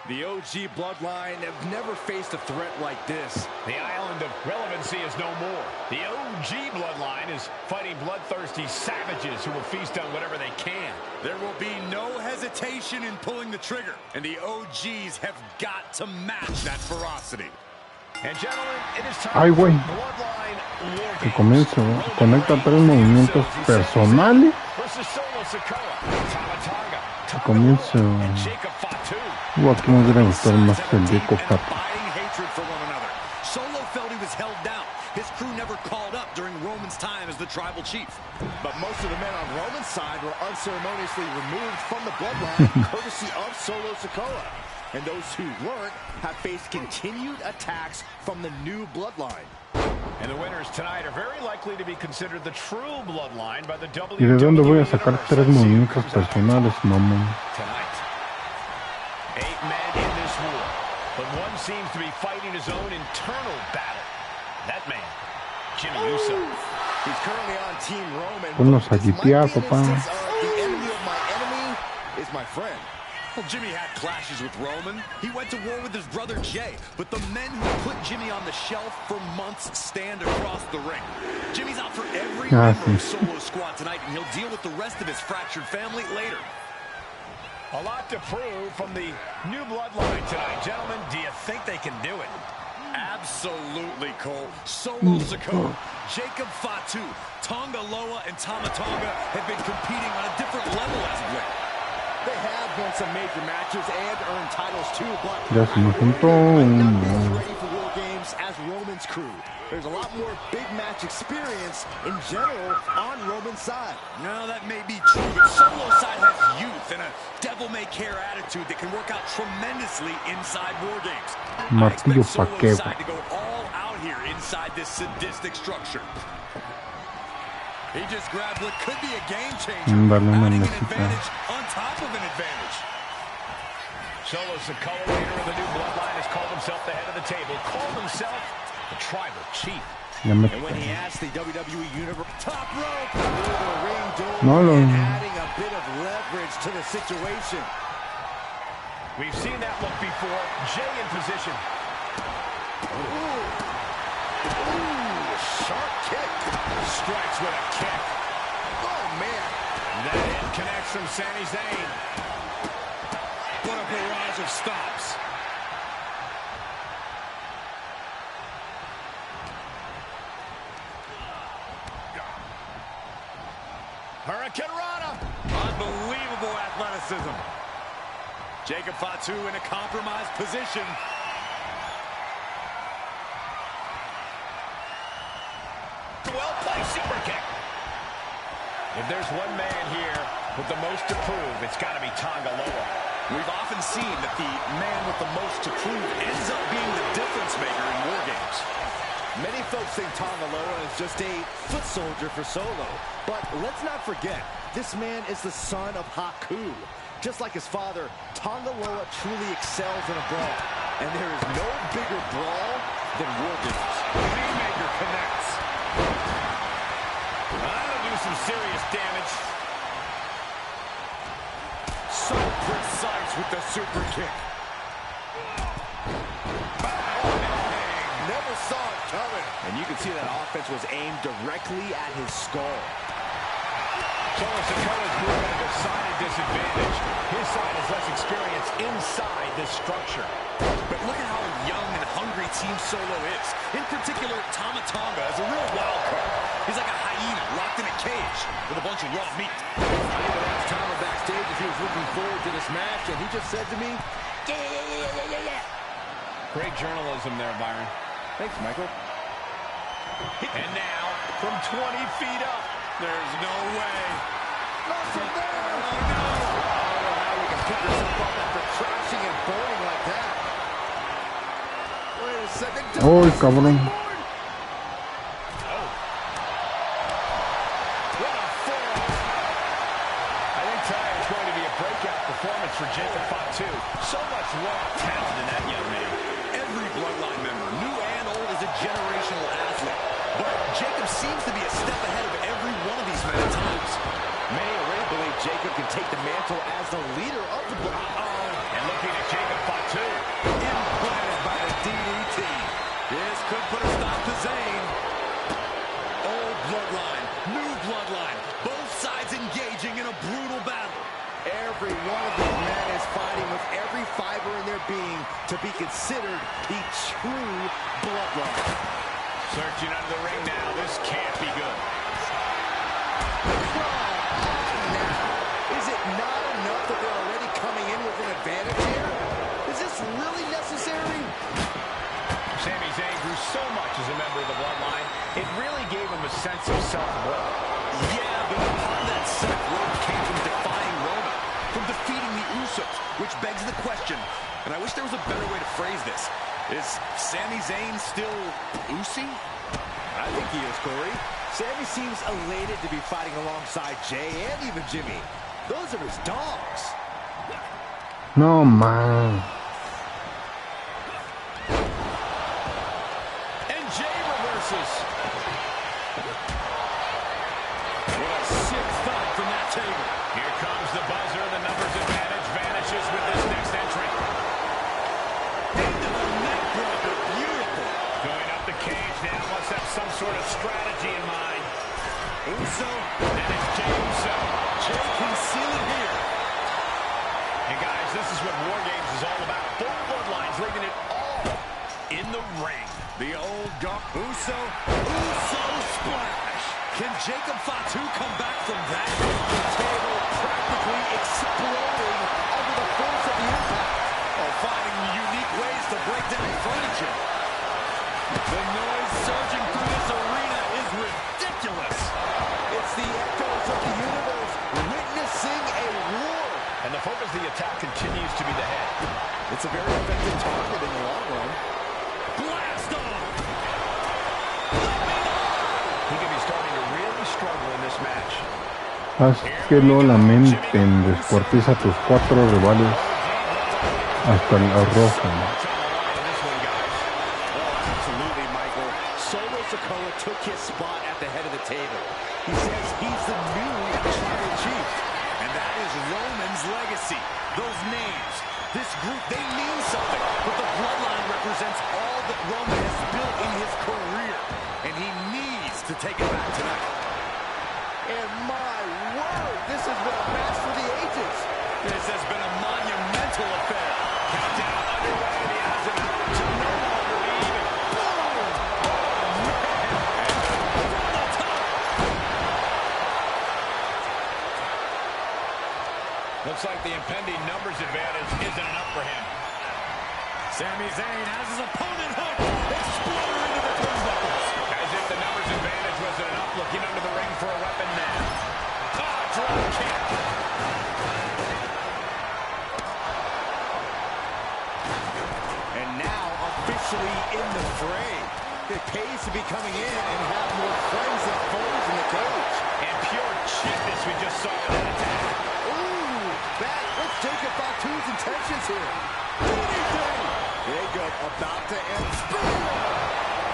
The OG bloodline have never faced a threat like this. The island of relevancy is no more. The OG bloodline is fighting bloodthirsty savages who will feast on whatever they can. There will be no hesitation in pulling the trigger, and the OGs have got to match that ferocity. And gentlemen, it is time Ay, güey. for Bloodline War Que Games. comienza, conecta 3 movimientos personales. Versus Solo Sikoa, Tama Tonga, Que comienza. and Jacob Fatu. Aquí me hubiera gustado más el Jacob Fatu. Abiding hatred for one another. Solo felt he was held down. His crew never called up during Roman's time as the tribal chief. But most of the men on Roman's side were unceremoniously removed from the bloodline, courtesy of Solo Sikoa. And those who weren't have faced continued attacks from the new bloodline. And the winners tonight are very likely to be considered the true bloodline by the WWE. ¿Y de dónde voy a sacar 3 movimientos personales, mamón? Tonight, 8 men in this war, but one seems to be fighting his own internal battle. That man, Jimmy Uso. He's currently on Team Roman. Ponlos a This might jitear, be an papá. instance of the enemy of my enemy is my friend. Well, Jimmy had clashes with Roman. He went to war with his brother Jay, but the men who put Jimmy on the shelf for months stand across the ring. Jimmy's out for every member of Solo's squad tonight, and he'll deal with the rest of his fractured family later. A lot to prove from the new bloodline tonight. Gentlemen, do you think they can do it? Absolutely, Cole. Solo Sikoa, Jacob Fatu, Tonga Loa, and Tama Tonga have been competing on a different level as of late. They have won some major matches and earned titles too, but Ya se me juntó not uno. as ready for War Games as Roman's crew. There's a lot more big match experience in general on Roman's side. No, that may be true, but Solo's side has youth and a devil-may-care attitude that can work out tremendously inside War Games. I Martillo expect pa' qué, Solo's side to go all out here inside this sadistic structure. He just grabbed what could be a game changer, Dale una adding an mesita. advantage on top of an advantage. Solo Sikoa, leader of the new bloodline, has called himself the head of the table, called himself the tribal chief. Ya me... And when he asked the WWE Universe top rope through the ring door No, no. and adding a bit of leverage to the situation. We've seen that look before. Jay in position. Ooh, sharp kick. Strikes with a kick. Oh, man. That hit connects from Sami Zayn. What a barrage of stops. Hurricane Rana. Unbelievable athleticism. Jacob Fatu in a compromised position. Well-placed super kick. If there's one man here with the most to prove, it's got to be Tonga Loa. We've often seen that the man with the most to prove ends up being the difference maker in War Games. Many folks think Tonga Loa is just a foot soldier for Solo. But let's not forget, this man is the son of Haku. Just like his father, Tonga Loa truly excels in a brawl. And there is no bigger brawl than War Games. Rainmaker connects. That'll do some serious damage. So precise with the super kick. Never saw it coming. And you can see that offense was aimed directly at his skull. Solo Sikoa's moving at a decided disadvantage. His side has less experience inside this structure. But look at how young and hungry Team Solo is. In particular, Tama Tonga is a real wild card. He's like a hyena locked in a cage with a bunch of raw meat. I even asked Tama backstage if he was looking forward to this match, and he just said to me, yeah. Great journalism there, Byron. Thanks, Michael. And now, from 20 feet up, There's no way. Not from there. Oh, no. I don't know how you can pick yourself up after crashing and burning like that. Wait a second. Uy, cabrón. I think tonight is going to be a breakout performance for Jacob Fatu. So much raw talent in that young man. Every bloodline member, new and old, is a generational athlete. But Jacob seems to be a step ahead of every one of these men at times. Many already believe Jacob can take the mantle as the leader of the bloodline. And looking at Jacob Fatu. Implanted by the DDT. This could put a stop to Zayn. Old bloodline, new bloodline. Both sides engaging in a brutal battle. Every one of these men is fighting with every fiber in their being to be considered the true bloodline. Searching under the ring now. This can't be good. Now, is it not enough that they're already coming in with an advantage here? Is this really necessary? Sami Zayn grew so much as a member of the Bloodline, it really gave him a sense of self-worth. Yeah, but part of that self-worth came from defying Roman, from defeating the Usos, which begs the question, and I wish there was a better way to phrase this. Is Sami Zayn still Usi? I think he is, Corey. Sami seems elated to be fighting alongside Jay and even Jimmy. Those are his dogs. No, man. And Jay reverses. What a sick thought from that table. Here comes the buzzer. The numbers advantage vanishes with this next entrant. Into the neck breaker. Beautiful. Going up the cage now. Must have some sort of strategy in mind. Uso. And it's Jey Uso. Jay can seal it here. And guys, this is what War Games is all about. Both bloodlines leaving it all in the ring. The old Gunk Uso. Uso splash. Can Jacob Fatu come back from that? The table practically exploding under the force of the impact. Oh, finding unique ways to break down furniture. The noise surging through this arena is ridiculous. It's the echoes of the universe witnessing a war. And the focus of the attack continues to be the head. It's a very effective target in the long run. Blast off! He could be starting to really struggle in this match. Haz que lo lamenten, descuartiza a tus 4 rivales hasta el rojo. Absolutely, Michael. Solo Sikoa took his spot at the head of the table. He says he's the new tribal chief. And that is Roman's legacy. Those names, this group, they mean something. But the bloodline represents all that Roman has built in his career. And he needs to take it back tonight. And my word, this has been a match for the ages. This has been a monumental affair. Countdown underway. The odds of it to no longer be even. Boom! Oh, man! And from the top. Looks like the impending numbers advantage isn't enough for him. Sami Zayn has his opponent hooked. Exploder into the turnbuckles. As if the numbers advantage wasn't enough, looking under the ring for a weapon now. Ah, drop kick. And now officially in the fray. It pays to be coming in and have more friends than foes in the cage. And pure cheapness we just saw in that attack. Ooh, let's take about Fatu's intentions here. Jacob about to end.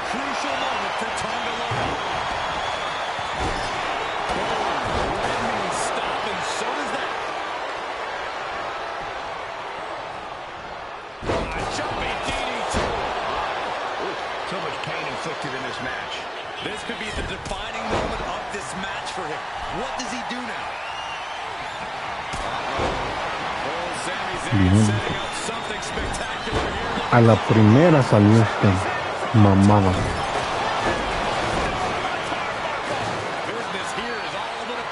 Crucial moment for Tonga Logo. Lightning stop, and so does that. Jumping DDT. So much pain inflicted in this match. This could be the defining moment of this match for him. What does he do now? Sami Zayn setting up something spectacular here. A la primera salió mamada. Business here is all of it.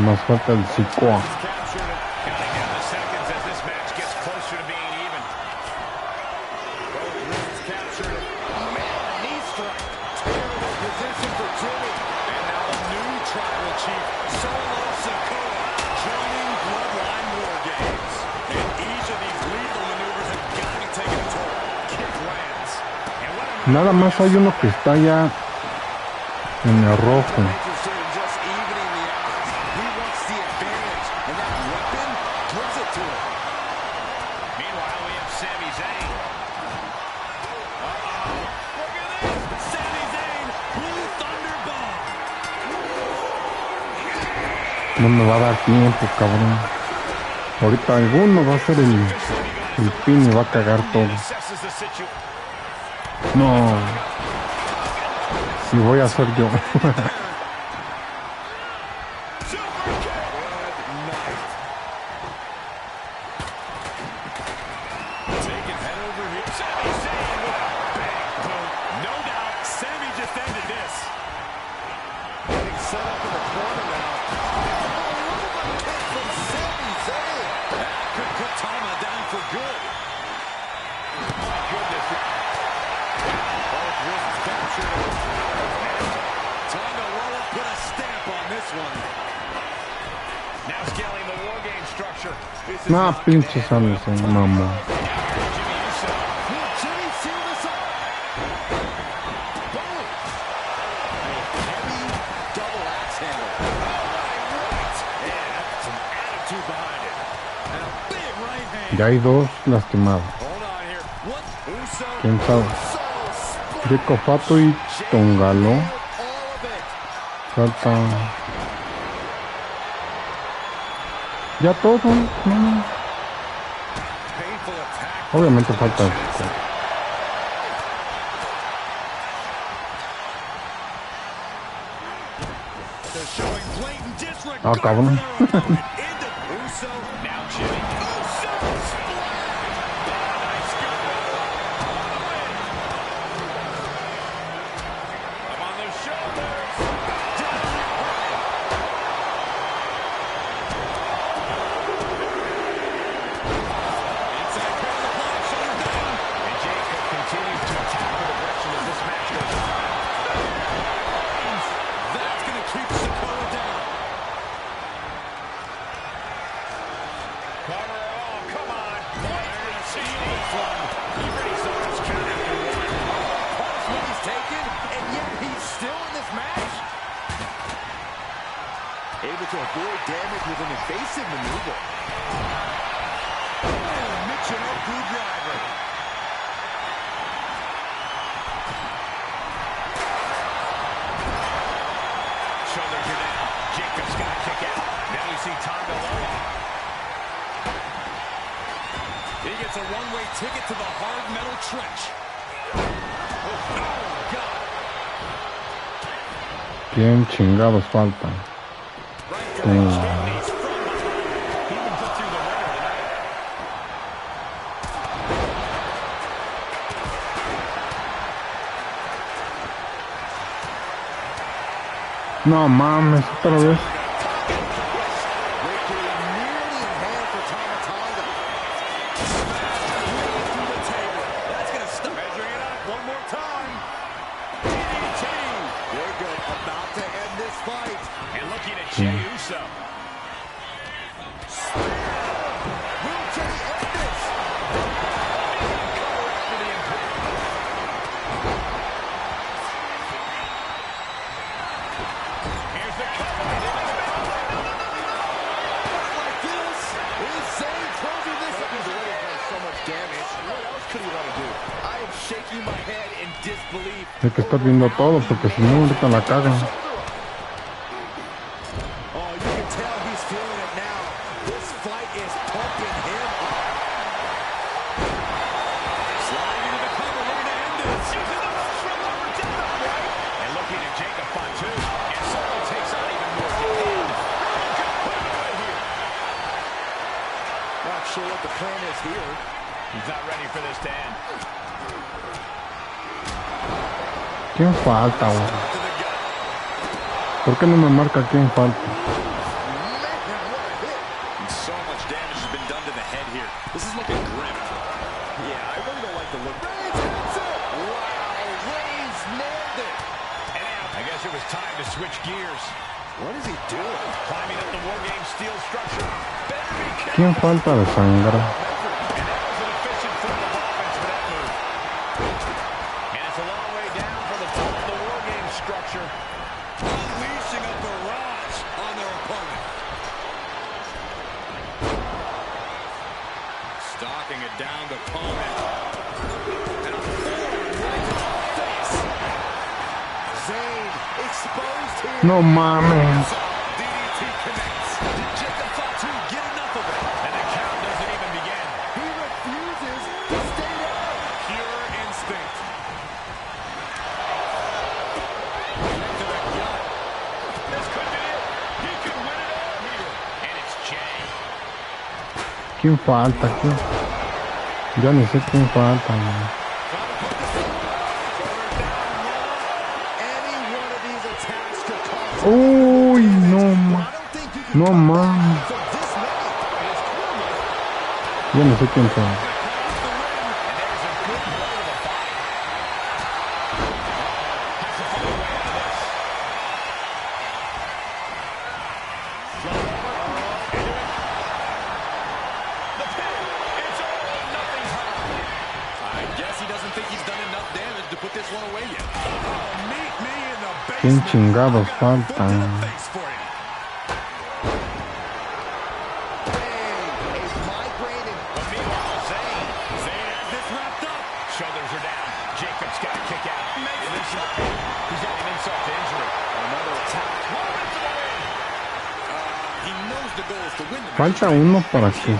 Más falta el Sikoa. Captured it. Counting down the seconds as this match gets closer to being even. Both wrists captured it. Man, knee strike. Terrible position for Jimmy. And now the new tribal chief, Solo Sikoa, joining Bloodline War Games. And each of these lethal maneuvers have got to be taken a toll. Kick lands. And what a Nada más hay uno que está ya en el rojo. Interested in just evening the odds. He wants the advantage, and that weapon gives it to him. Meanwhile, we have Sami Zayn. Look at this! Sami Zayn, Blue Thunder Bomb. No me va a dar tiempo, cabrón. Ahorita alguno va a ser el El pin va a cagar todo. No. Si voy a hacer yo. No, pinche Sanderson, mamá. Ya hay dos lastimados. ¿Quién sabe? Rico Fato y Tongalo. Falta... Ya todo, no. Obviamente falta esto. Ah, cabrón. Able to avoid damage with an evasive maneuver. Michinoku driver. Shoulders are down. Jacob's got to kick out. Now you see Tonga Loa. He gets a one-way ticket to the hard metal trench. Oh, God. ¿Quién chingados falta? No mames, otra vez. Hay que estar viendo todo porque si no ahorita la cagan. ¿Quién falta, güey? ¿Por qué no me marca quién falta? So much damage has been done to the head here. This is looking grim. Yeah, I really don't like the look. Reigns hits it! Wow, Reigns nailed it! And now, I guess it was time to switch gears. What is he doing? Climbing up the War Games steel structure. Better be careful. ¿Quién falta de sangre? And that was an efficient form of offense for that move. And it's a long way down from the top of the War Games structure. Unleashing a barrage on their opponent. Stalking it down to opponent. And a forward right to the face. Zayn exposed here. No mames. DDT connects. Did Jacob Fatu get enough of it? And the count doesn't even begin. He refused ¿Quién falta aquí? Yo ni sé quién falta, man. Uy, no, man. No, man. Yo no sé quién fue. ¿Quién chingados faltan? Falta uno para aquí.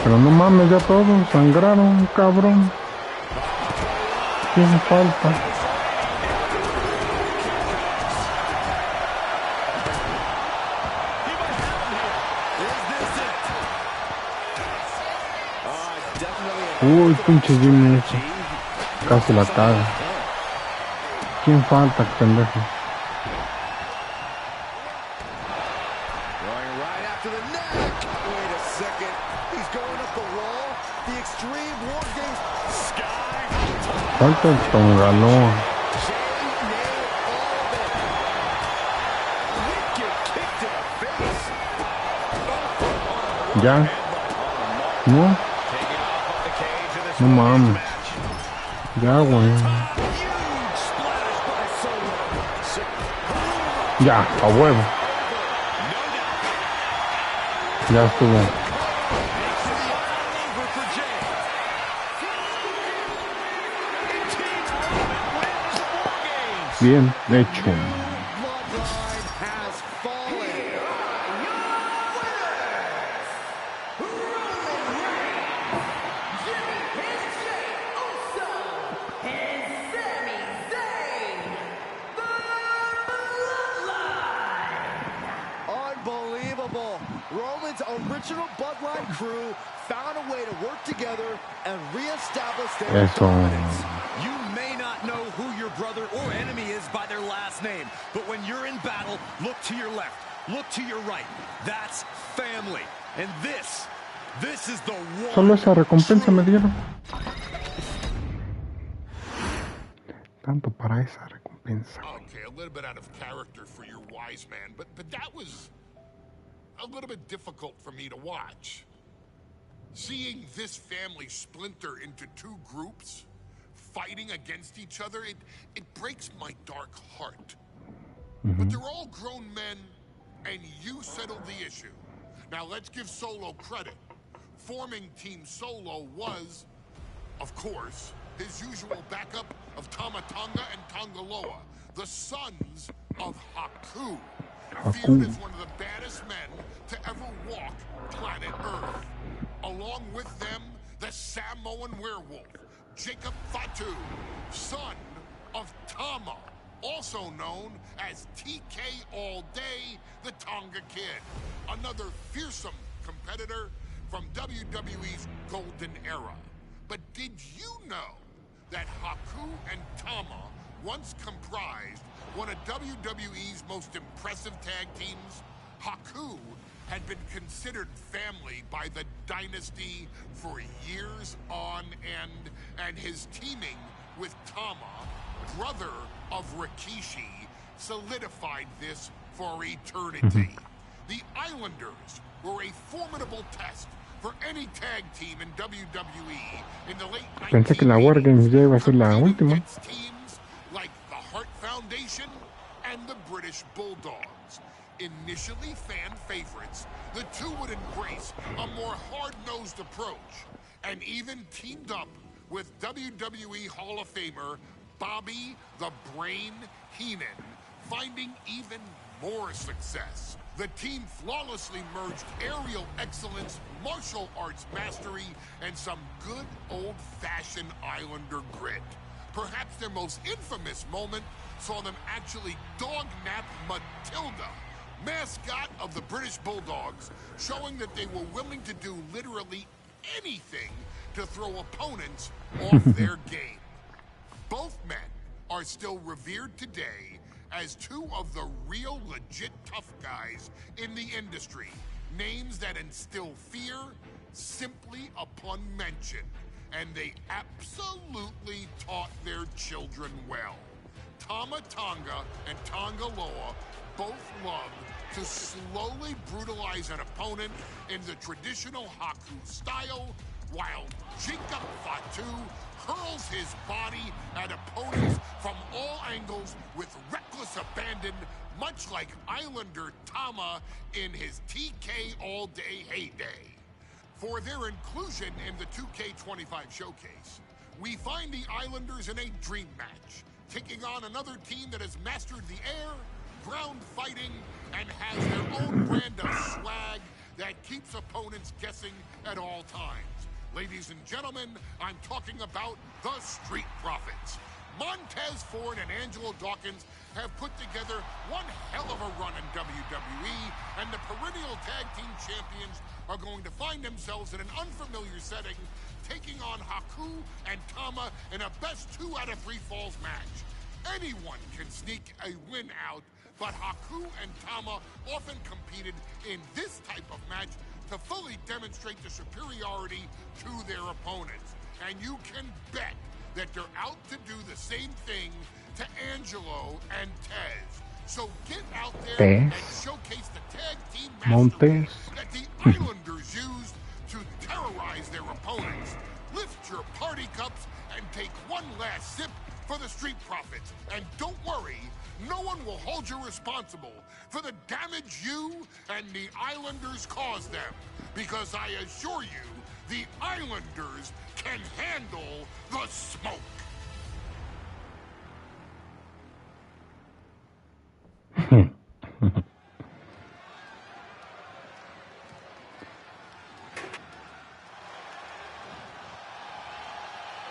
Pero no mames, ya todos sangraron, cabrón. ¿Quién falta? Uy, pinche Jimmy ese. Casi la caga. ¿Quién falta, pendejo? Falta el Tongaloa. Ya. No. No mames. Ya, güey. Ya, a huevo. Ya estuvo. Bien hecho. Unbelievable. Roman's original Bloodline crew found a way to work together and reestablish their dominance. You may not know who your brother or enemy is by their last name, but when you're in battle, look to your left, look to your right. That's family. And this is the one. Solo esa recompensa me dieron. Tanto para esa recompensa. Okay, a little bit out of character for your wise man, but that was a little bit difficult for me to watch. Seeing this family splinter into two groups, fighting against each other, it breaks my dark heart. But they're all grown men, and you settled the issue. Now let's give Solo credit. Forming Team Solo was, of course, his usual backup of Tama Tonga and Tongaloa, the sons of Haku. Feared as one of the baddest men to ever walk planet Earth. Along with them, the Samoan werewolf, Jacob Fatu, son of Tama, also known as TK All Day, the Tonga Kid, another fearsome competitor from WWE's golden era. But did you know that Haku and Tama once comprised one of WWE's most impressive tag teams? Haku had been considered family by the Dynasty for years on end, and his teaming with Tama, brother of Rikishi, solidified this for eternity. The Islanders were a formidable test for any tag team in WWE in the late 1980s. Pensé que la War Games ya iba a ser la última. Teams like the Hart Foundation and the British Bulldogs. Initially fan favorites, the two would embrace a more hard-nosed approach and even teamed up with WWE Hall of Famer Bobby the Brain Heenan, finding even more success. The team flawlessly merged aerial excellence, martial arts mastery, and some good old-fashioned Islander grit. Perhaps their most infamous moment saw them actually dog-nap Matilda, mascot of the British Bulldogs, showing that they were willing to do literally anything to throw opponents off their game. Both men are still revered today as two of the real legit tough guys in the industry, names that instill fear simply upon mention, and they absolutely taught their children well. Tama Tonga and Tonga Loa both love to slowly brutalize an opponent in the traditional Haku style, while Jacob Fatu hurls his body at opponents from all angles with reckless abandon, much like Islander Tama in his TK all-day heyday. For their inclusion in the 2K25 showcase, we find the Islanders in a dream match, taking on another team that has mastered the air, ground fighting, and has their own brand of swag that keeps opponents guessing at all times. Ladies and gentlemen, I'm talking about the Street Profits. Montez Ford and Angelo Dawkins have put together one hell of a run in WWE, and the perennial tag team champions are going to find themselves in an unfamiliar setting, taking on Haku and Tama in a best 2 out of 3 falls match. Anyone can sneak a win out, but Haku and Tama often competed in this type of match to fully demonstrate the superiority to their opponents. And you can bet that they're out to do the same thing to Angelo and Tez. So get out there and showcase the tag team mastery that the Islanders used to terrorize their opponents. Lift your party cups and take one last sip for the Street Profits. And don't worry, no one will hold you responsible for the damage you and the Islanders caused them. Because I assure you, the Islanders can handle the smoke.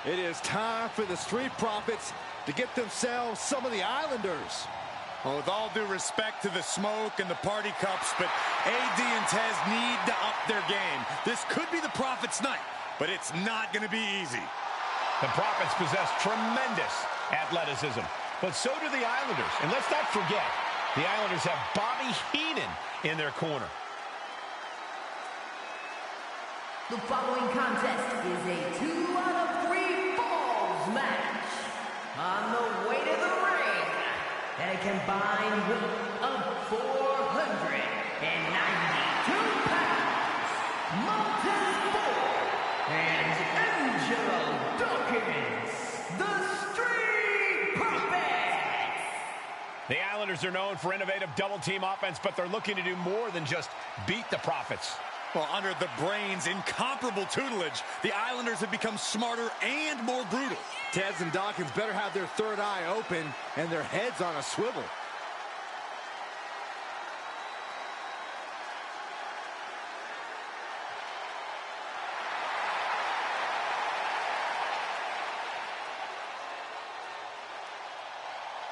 It is time for the Street Profits to get themselves some of the Islanders. Well, with all due respect to the smoke and the party cups, but AD and Tez need to up their game. This could be the Profits' night, but it's not going to be easy. The Profits possess tremendous athleticism, but so do the Islanders. And let's not forget, the Islanders have Bobby Heenan in their corner. The following contest is a 2 out of 3 falls match. On the way to the ring, at a combined weight of 492 pounds, Montez Ford and Angelo Dawkins, the Street Profits. The Islanders are known for innovative double-team offense, but they're looking to do more than just beat the Profits. Well, under the Brains' incomparable tutelage, the Islanders have become smarter and more brutal. Tez and Dawkins better have their third eye open and their heads on a swivel.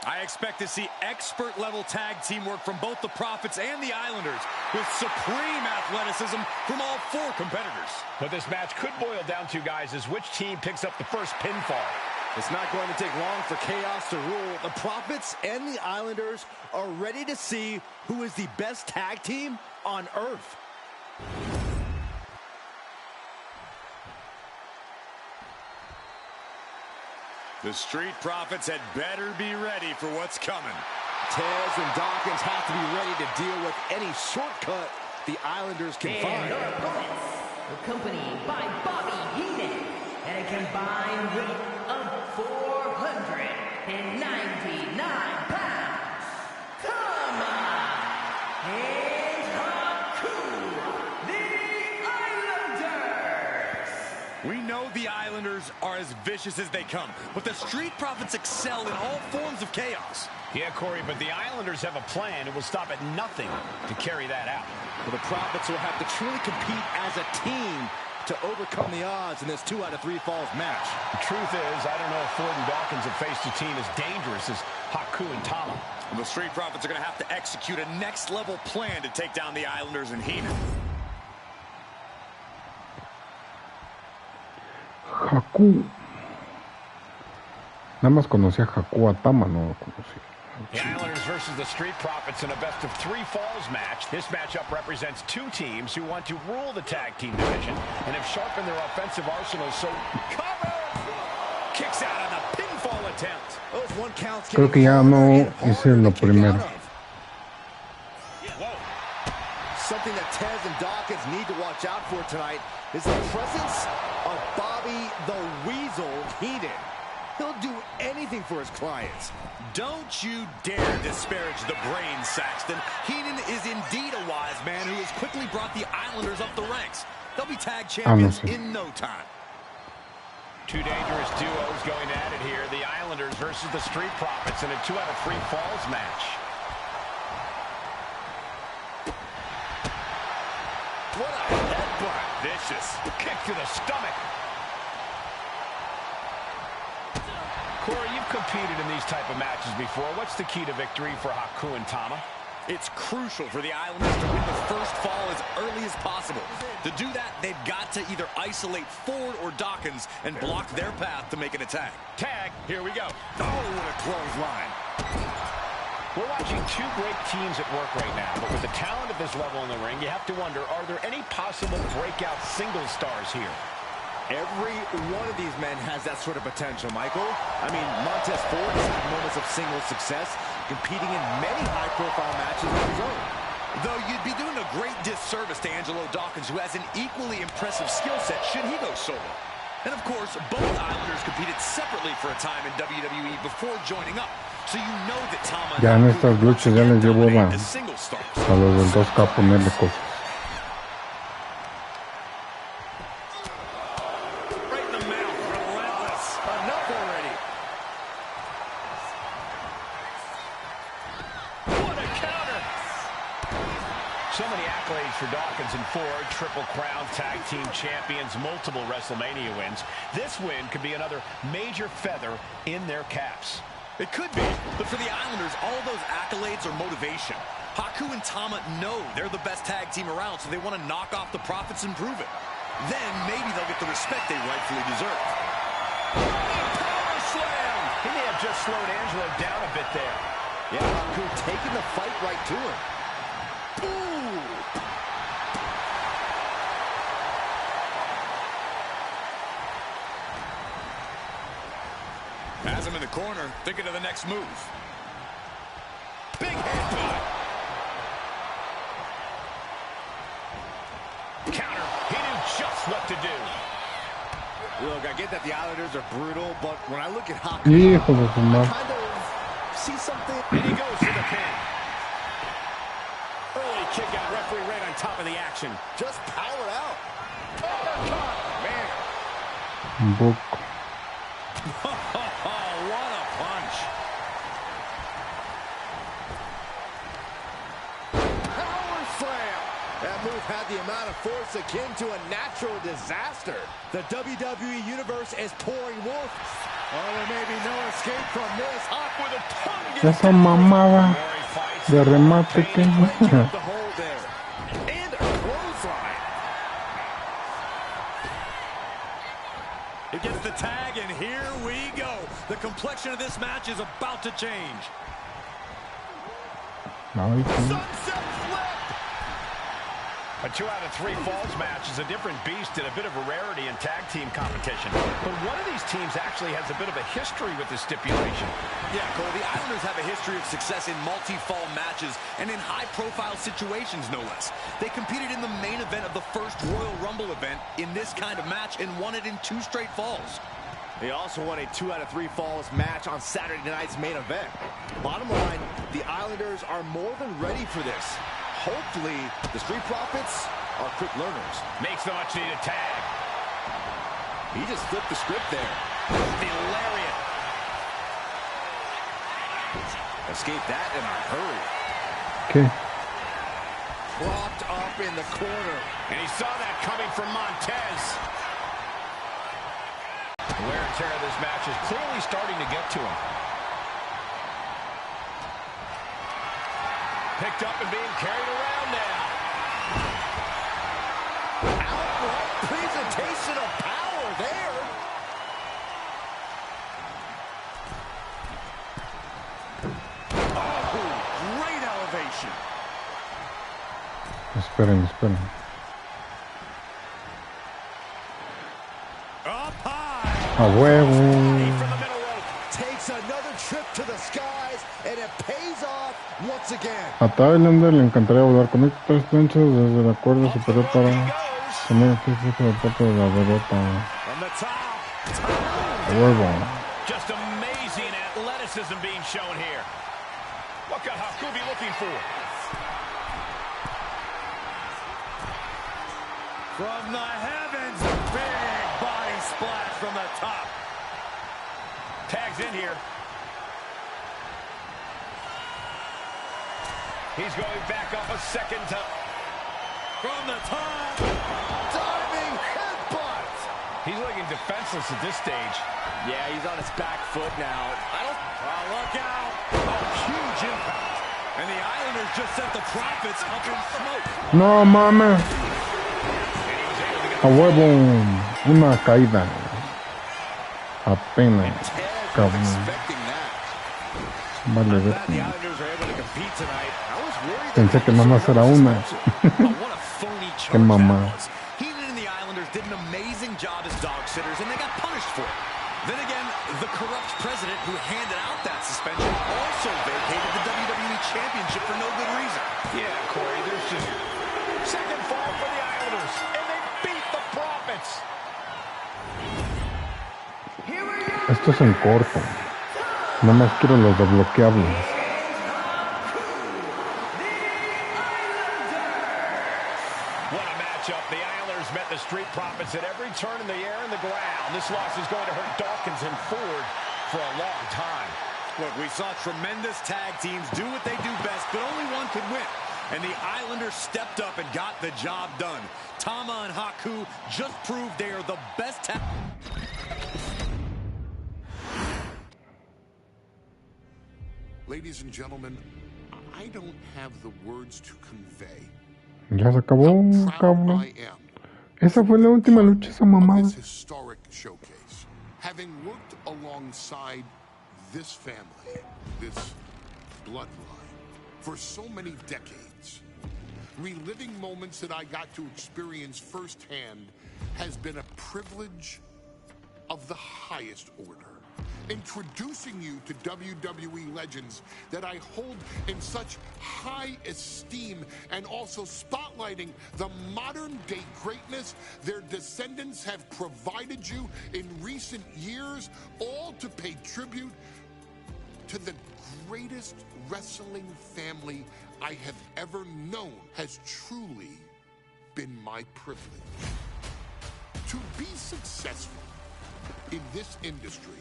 I expect to see expert-level tag teamwork from both the Profits and the Islanders, with supreme athleticism from all 4 competitors. What this match could boil down to, guys, is which team picks up the first pinfall. It's not going to take long for chaos to rule. The Profits and the Islanders are ready to see who is the best tag team on Earth. The Street Profits had better be ready for what's coming. Tez and Dawkins have to be ready to deal with any shortcut the Islanders can find. Their opponents, accompanied by Bobby Heenan, at a combined weight of 499 pounds. Come on! And Haku, the Islanders! We know the Islanders are as vicious as they come, but the Street Profits excel in all forms of chaos. Yeah, Corey, but the Islanders have a plan and will stop at nothing to carry that out. Well, the Profits will have to truly compete as a team to overcome the odds in this 2 out of 3 falls match. The truth is, I don't know if Ford and Dawkins have faced a team as dangerous as Haku and Tama. The Street Profits are going to have to execute a next-level plan to take down the Islanders and Heenan. Haku. Nada más conocía a Haku, a Tama no lo conocía. The Islanders versus the Street Profits in a best-of-3 falls match. This matchup represents two teams who want to rule the tag team division and have sharpened their offensive arsenals. So, cover! Kicks out on the pinfall attempt. Those 1 counts. Creo que ya no hice lo primero. Something that Tez and Dawkins need to watch out for tonight is the presence of Bobby the Weasel Heenan. He'll do anything for his clients. Don't you dare disparage the brain, Saxton. Heenan is indeed a wise man who has quickly brought the Islanders up the ranks. They'll be tag champions in no time. Two dangerous duos going at it here. The Islanders versus the Street Profits in a 2 out of 3 falls match. What a headbutt. Vicious. Kick to the stomach. Corey, you've competed in these type of matches before. What's the key to victory for Haku and Tama? It's crucial for the Islanders to win the first fall as early as possible. To do that, they've got to either isolate Ford or Dawkins and block their path to make an attack. Tag, here we go. Oh, what a clothesline. We're watching two great teams at work right now, but with the talent at this level in the ring, you have to wonder, are there any possible breakout single stars here? Every one of these men has that sort of potential, Michael. I mean, Montez Ford has had moments of single success, competing in many high-profile matches of his own. Though you'd be doing a great disservice to Angelo Dawkins, who has an equally impressive skill set should he go solo. And of course, both Islanders competed separately for a time in WWE before joining up. So you know that Tama ya en estas luchas ya les llevo a los del 2K ponerle cosas. So many accolades for Dawkins and Ford. Triple Crown Tag Team Champions, multiple WrestleMania wins. This win could be another major feather in their caps. It could be, but for the Islanders, all of those accolades are motivation. Haku and Tama know they're the best tag team around, so they want to knock off the Profits and prove it. Then maybe they'll get the respect they rightfully deserve. Power slam! He may have just slowed Angelo down a bit there. Yeah, Haku taking the fight right to him. Has him in the corner, thinking of the next move. Big headbutt. Counter. He knew just what to do. Look, I get that the Islanders are brutal, but when I look at Haku, Hijo de su madre. I kind of see something. And he goes to the pin. Early kick out, referee right on top of the action. Just powered out. Uppercut, man. Book. What a punch. Power slam. That move had the amount of force akin to a natural disaster. The WWE Universe is pouring wolf. Oh, there may be no escape from this. Up with a tongue. Esa mamada de remate que the hole there. And a clothesline. It gets the tag, and here we go. The complexion of this match is about to change. Sunset flip. A 2 out of 3 falls match is a different beast and a bit of a rarity in tag team competition. But one of these teams actually has a bit of a history with this stipulation. Yeah, Cole, the Islanders have a history of success in multi-fall matches and in high-profile situations, no less. They competed in the main event of the first Royal Rumble event in this kind of match and won it in 2 straight falls. They also won a 2 out of 3 falls match on Saturday night's main event. Bottom line, the Islanders are more than ready for this. Hopefully, the Street Profits are quick learners. Makes the much-needed tag. He just flipped the script there. The lariat. Escaped that in a hurry. ¿Qué? Propped up in the corner. And he saw that coming from Montez. The wear and tear of this match is clearly starting to get to him. Picked up and being carried around now. Outright presentation of power there. Oh, great elevation. Esperen. Up high. A huevo. Takes another trip to the skies, and it pays off once again. A Tylander le encantaría volar con estas planchas desde la cuerda superior para tener que ser la parte de la derrota. A huevo. Just amazing athleticism being shown here. What could Haku be looking for? From the heavens, big body splash from the top. Tags in here. He's going back up a second time. From the top, diving headbutt. He's looking defenseless at this stage. Yeah, he's on his back foot now. Look out. A huge impact. And the Islanders just sent the Profits up in smoke. No mames. A huevo. Una caída. Apenas. Cabrón. Vale, ver. Pensé que mamá será una. Qué mamá. Heenan and the Islanders did an amazing job as dog sitters, and they got punished for it. Then again, the corrupt president who handed out that suspension also vacated the WWE Championship for no good reason. Yeah, Corey, there's just second fall for the Islanders, and they beat the Profits. Esto es en corto. No más quiero los desbloqueables. What a matchup. The Islanders met the Street Profits at every turn in the air and the ground. This loss is going to hurt Dawkins and Ford for a long time. Look, we saw tremendous tag teams do what they do best, but only one could win. And the Islanders stepped up and got the job done. Tama and Haku just proved they are the best tag. Ladies and gentlemen, I don't have the words to convey Ya se acabó, how proud cabrón. I am Esa fue la última lucha, esa of mamada. this historic showcase. Having worked alongside this family, this bloodline, for so many decades, reliving moments that I got to experience firsthand has been a privilege of the highest order. Introducing you to WWE legends that I hold in such high esteem, and also spotlighting the modern day greatness their descendants have provided you in recent years, all to pay tribute to the greatest wrestling family I have ever known, has truly been my privilege. To be successful in this industry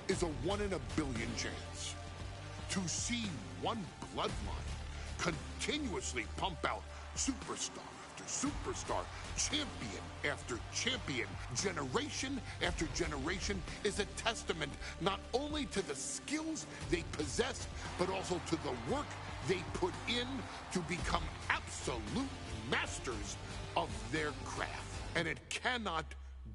is a 1 in a billion chance. To see one bloodline continuously pump out superstar after superstar, champion after champion, generation after generation, is a testament not only to the skills they possess, but also to the work they put in to become absolute masters of their craft. And it cannot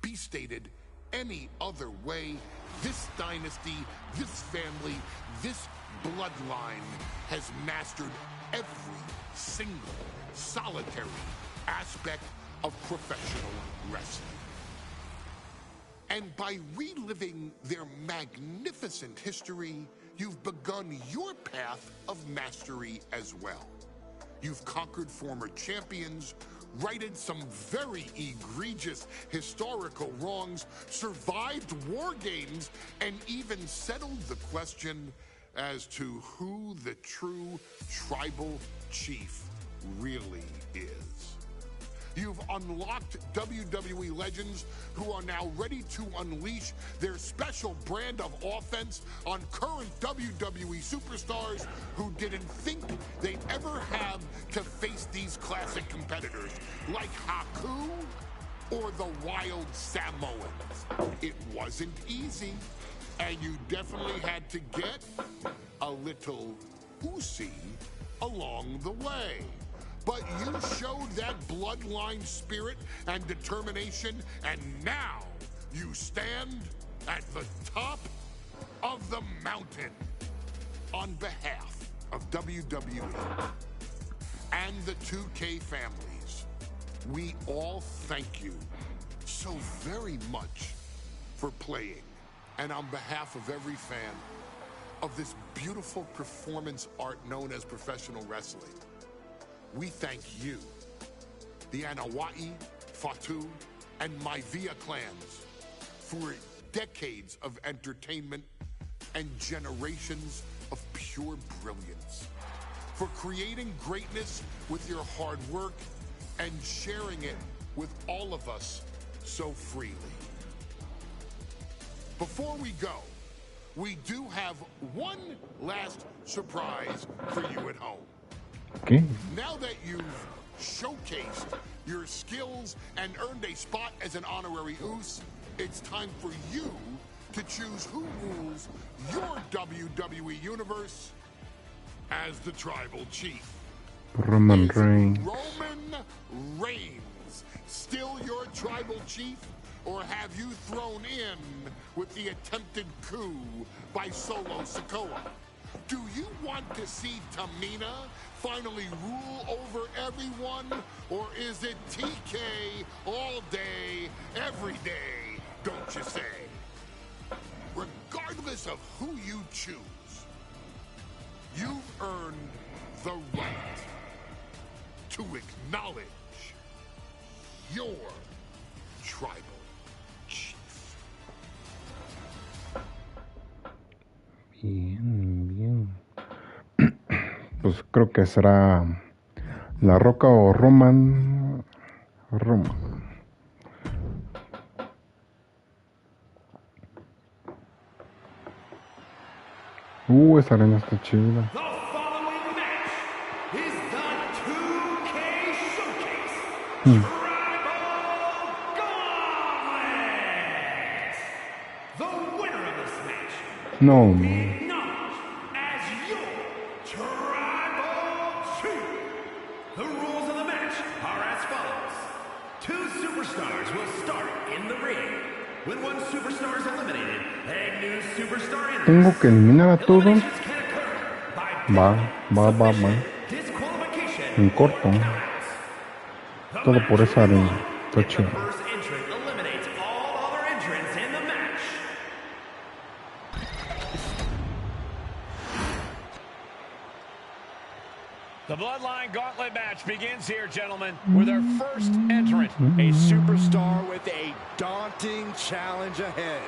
be stated any other way. This dynasty, this family, this bloodline has mastered every single solitary aspect of professional wrestling. And by reliving their magnificent history, you've begun your path of mastery as well. You've conquered former champions, righted some very egregious historical wrongs, survived war games, and even settled the question as to who the true tribal chief really is. You've unlocked WWE legends who are now ready to unleash their special brand of offense on current WWE superstars who didn't think they'd ever have to face these classic competitors like Haku or the Wild Samoans. It wasn't easy, and you definitely had to get a little oozy along the way. But you showed that bloodline spirit and determination, and now you stand at the top of the mountain. On behalf of WWE and the 2K families, we all thank you so very much for playing. And on behalf of every fan of this beautiful performance art known as professional wrestling, we thank you, the Anawa'i, Fatu, and Maivia clans, for decades of entertainment and generations of pure brilliance, for creating greatness with your hard work and sharing it with all of us so freely. Before we go, we do have one last surprise for you at home. Okay. Now that you've showcased your skills and earned a spot as an honorary Uce, it's time for you to choose who rules your WWE universe as the Tribal Chief. Roman Reigns. Roman Reigns still your Tribal Chief, or have you thrown in with the attempted coup by Solo Sikoa? Do you want to see Tamina finally rule over everyone? Or is it TK all day, every day, don't you say? Regardless of who you choose, you've earned the right to acknowledge your tribal chief. Bien, bien. Pues creo que será La Roca o Roman. Esa arena está chida. The following match is the 2K Showcase Tribal Gauntlet. The winner of this match No, will be no. acknowledged as your Tribal Chief. The rules of the match are as follows. 2 superstars will start in the ring. When one superstar is eliminated, a new superstar enters. Tengo que eliminar a todos. Eliminations can occur by Va. submission, disqualification, En or corto. countout. The Todo match por esa will be arena. won Está if the chido. first entrant eliminates all other entrants in the match. The Bloodline Gauntlet match begins here, gentlemen, with our first entrant, a superstar with a Daunting challenge ahead.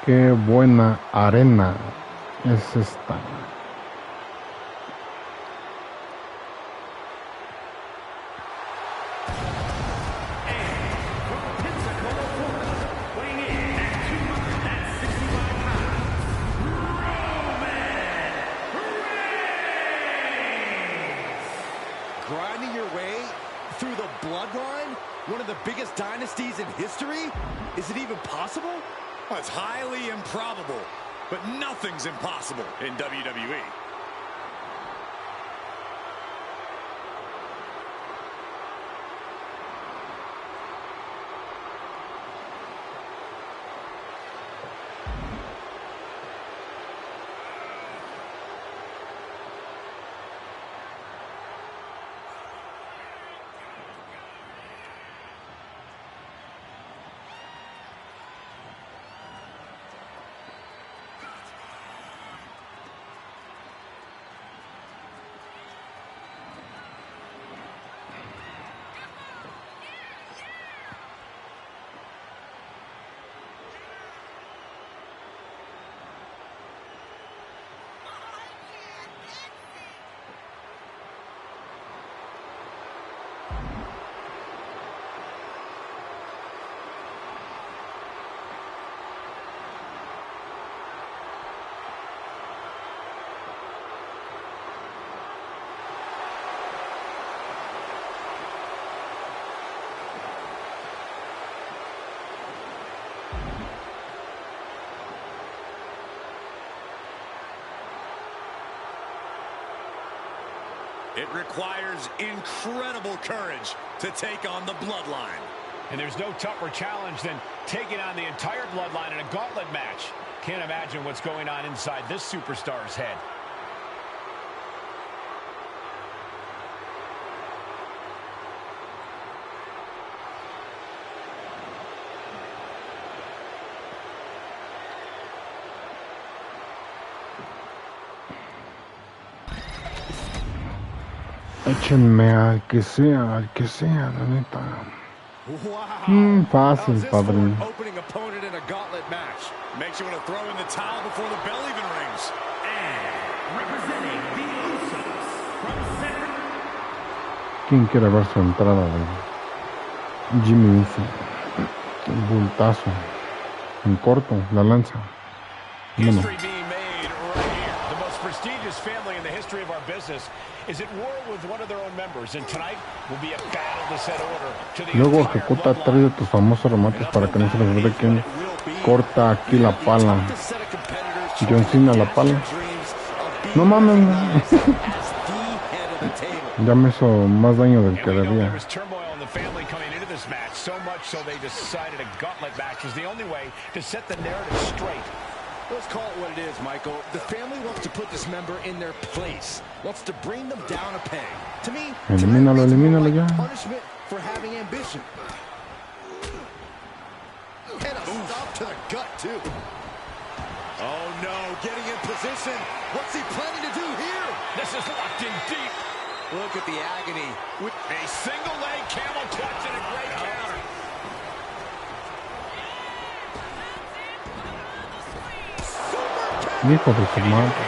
Qué buena arena es esta. Grinding your way through the bloodline? One of the biggest dynasties in history? Is it even possible? Well, it's highly improbable, but nothing's impossible in WWE. It requires incredible courage to take on the Bloodline. And there's no tougher challenge than taking on the entire Bloodline in a gauntlet match. Can't imagine what's going on inside this superstar's head. Échenme al que sea, la neta. Wow. Fácil, padrino. Opening opponent in a gauntlet match. Makes you want to throw in the towel before the bell even rings. And representing the Usos from San... ¿Quién quiere ver su entrada de Jimmy Uso? El bultazo. En corto, la lanza. Bueno. History being made right here. The most prestigious family in the history of our business is at war with one of their own members, and tonight will be a battle to set order to the Luego ejecuta 3 de tus famosos remates para que no se les olvide quién corta aquí la pala. John Cena la pala. No mames. Ya me hizo más daño del que debía. So much so they decided a gauntlet match was the only way to set the narrative straight. Let's call it what it is, Michael. The family wants to put this member in their place. Wants to bring them down a peg. To me, elimínalo ya. Punishment for having ambition. And a stop to the gut, too. Oh, no. Getting in position. What's he planning to do here? This is locked in deep. Look at the agony. With a single leg camel clutch and a great counter. Hijo de su madre.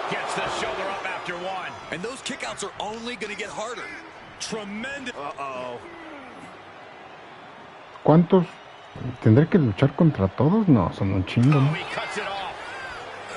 Gets the shoulder up after one. And those kickouts are only going to get harder. Tremendous. Uh-oh. ¿Cuántos? ¿Tendré que luchar contra todos? No, son un chingo, ¿no?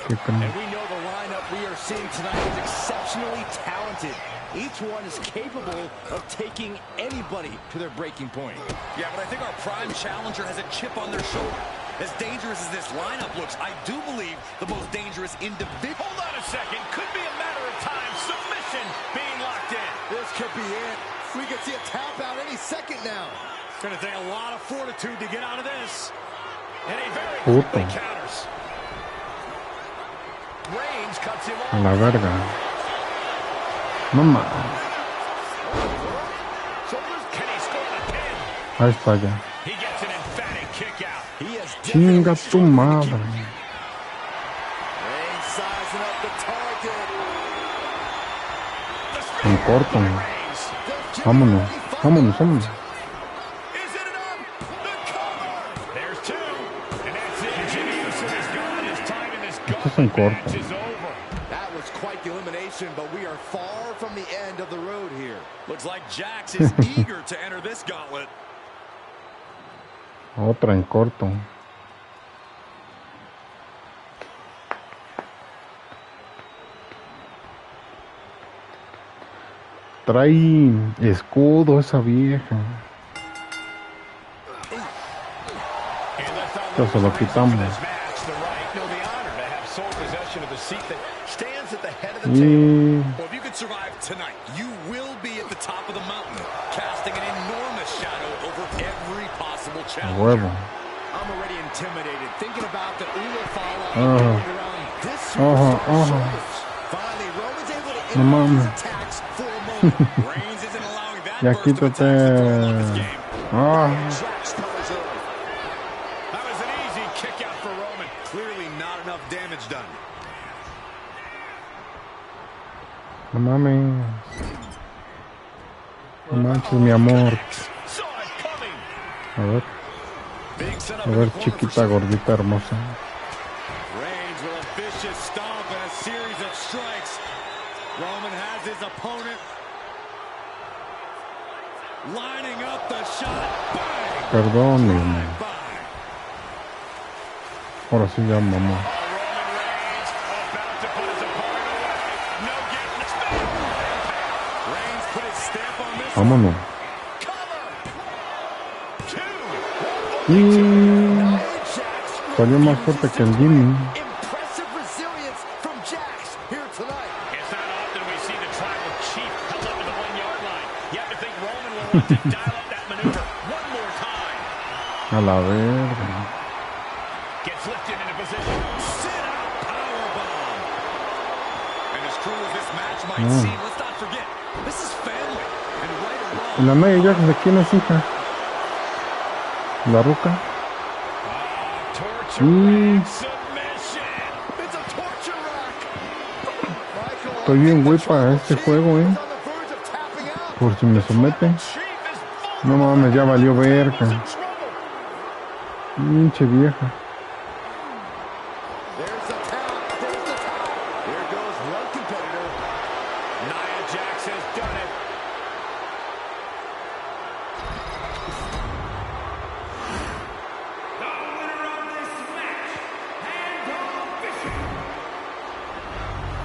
¿Qué creen? And we know the lineup we are seeing tonight is exceptionally talented. Each one is capable of taking anybody to their breaking point. Yeah, but I think our prime challenger has a chip on their shoulder. As dangerous as this lineup looks, I do believe the most dangerous individual. Hold on a second. Could be a matter of time. Submission being locked in. This could be it. We could see a tap out any second now. It's going to take a lot of fortitude to get out of this. And he very quickly counters. Reigns cuts him off. A la verga. Mamá. Ahí está ya. Chinga tu madre. En corto. Vámonos. Esto es en corto. But we are far from the end of the road here. Looks like Jax is eager to enter this gauntlet. Otra en corto. Trae escudo esa vieja. Ya se lo quitamos. Well, if you could survive tonight, you will be at the top of the mountain, casting an enormous shadow over every possible challenge. I'm already intimidated thinking about the Ulo fallout around this shoulders. Finally, Roman's able to interrupt his attacks for a moment. Reigns isn't allowing that burst of attacks to throw off his game. That was an easy kick out for Roman. Clearly not enough damage done. No mames. No manches, mi amor. A ver, chiquita, gordita, hermosa. Reigns with a vicious stomp and a series of strikes. Roman has his opponent lining up the shot. Bang! Perdón, mi amor. Ahora sí ya, mamá. Vámonos. Y salió más fuerte que el Jimmy. Impressive resilience from Jax. want to dial up that maneuver one more time. A la verga. Gets lifted into position. Sit out powerbomb. And as cruel as this match might seem, let's not forget, this is family. And right or wrong. La Nia Jax, ¿de quién es hija? La Ruca. Estoy bien güey para este juego, Por si me someten. No mames, ya valió verga. Pinche vieja.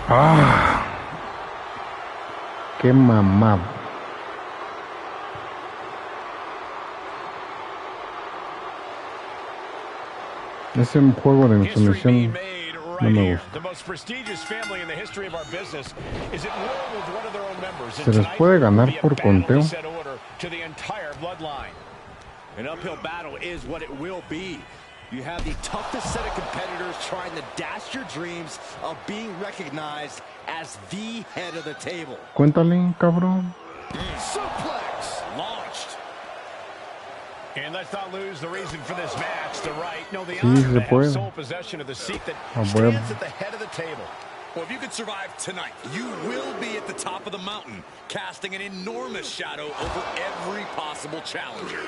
Ah, qué mamado. Ese juego de sumisión no me gusta. Se les puede ganar por conteo. An uphill battle is what it will be. You have the toughest set of competitors trying to dash your dreams of being recognized as the head of the table. Cuéntale, cabrón. Suplex launched. And let's not lose the reason for this match. The right, no, the Sí, se puede. sole possession of the seat that Bueno. stands at the head of the table. Well, if you could survive tonight, you will be at the top of the mountain, casting an enormous shadow over every possible challenger.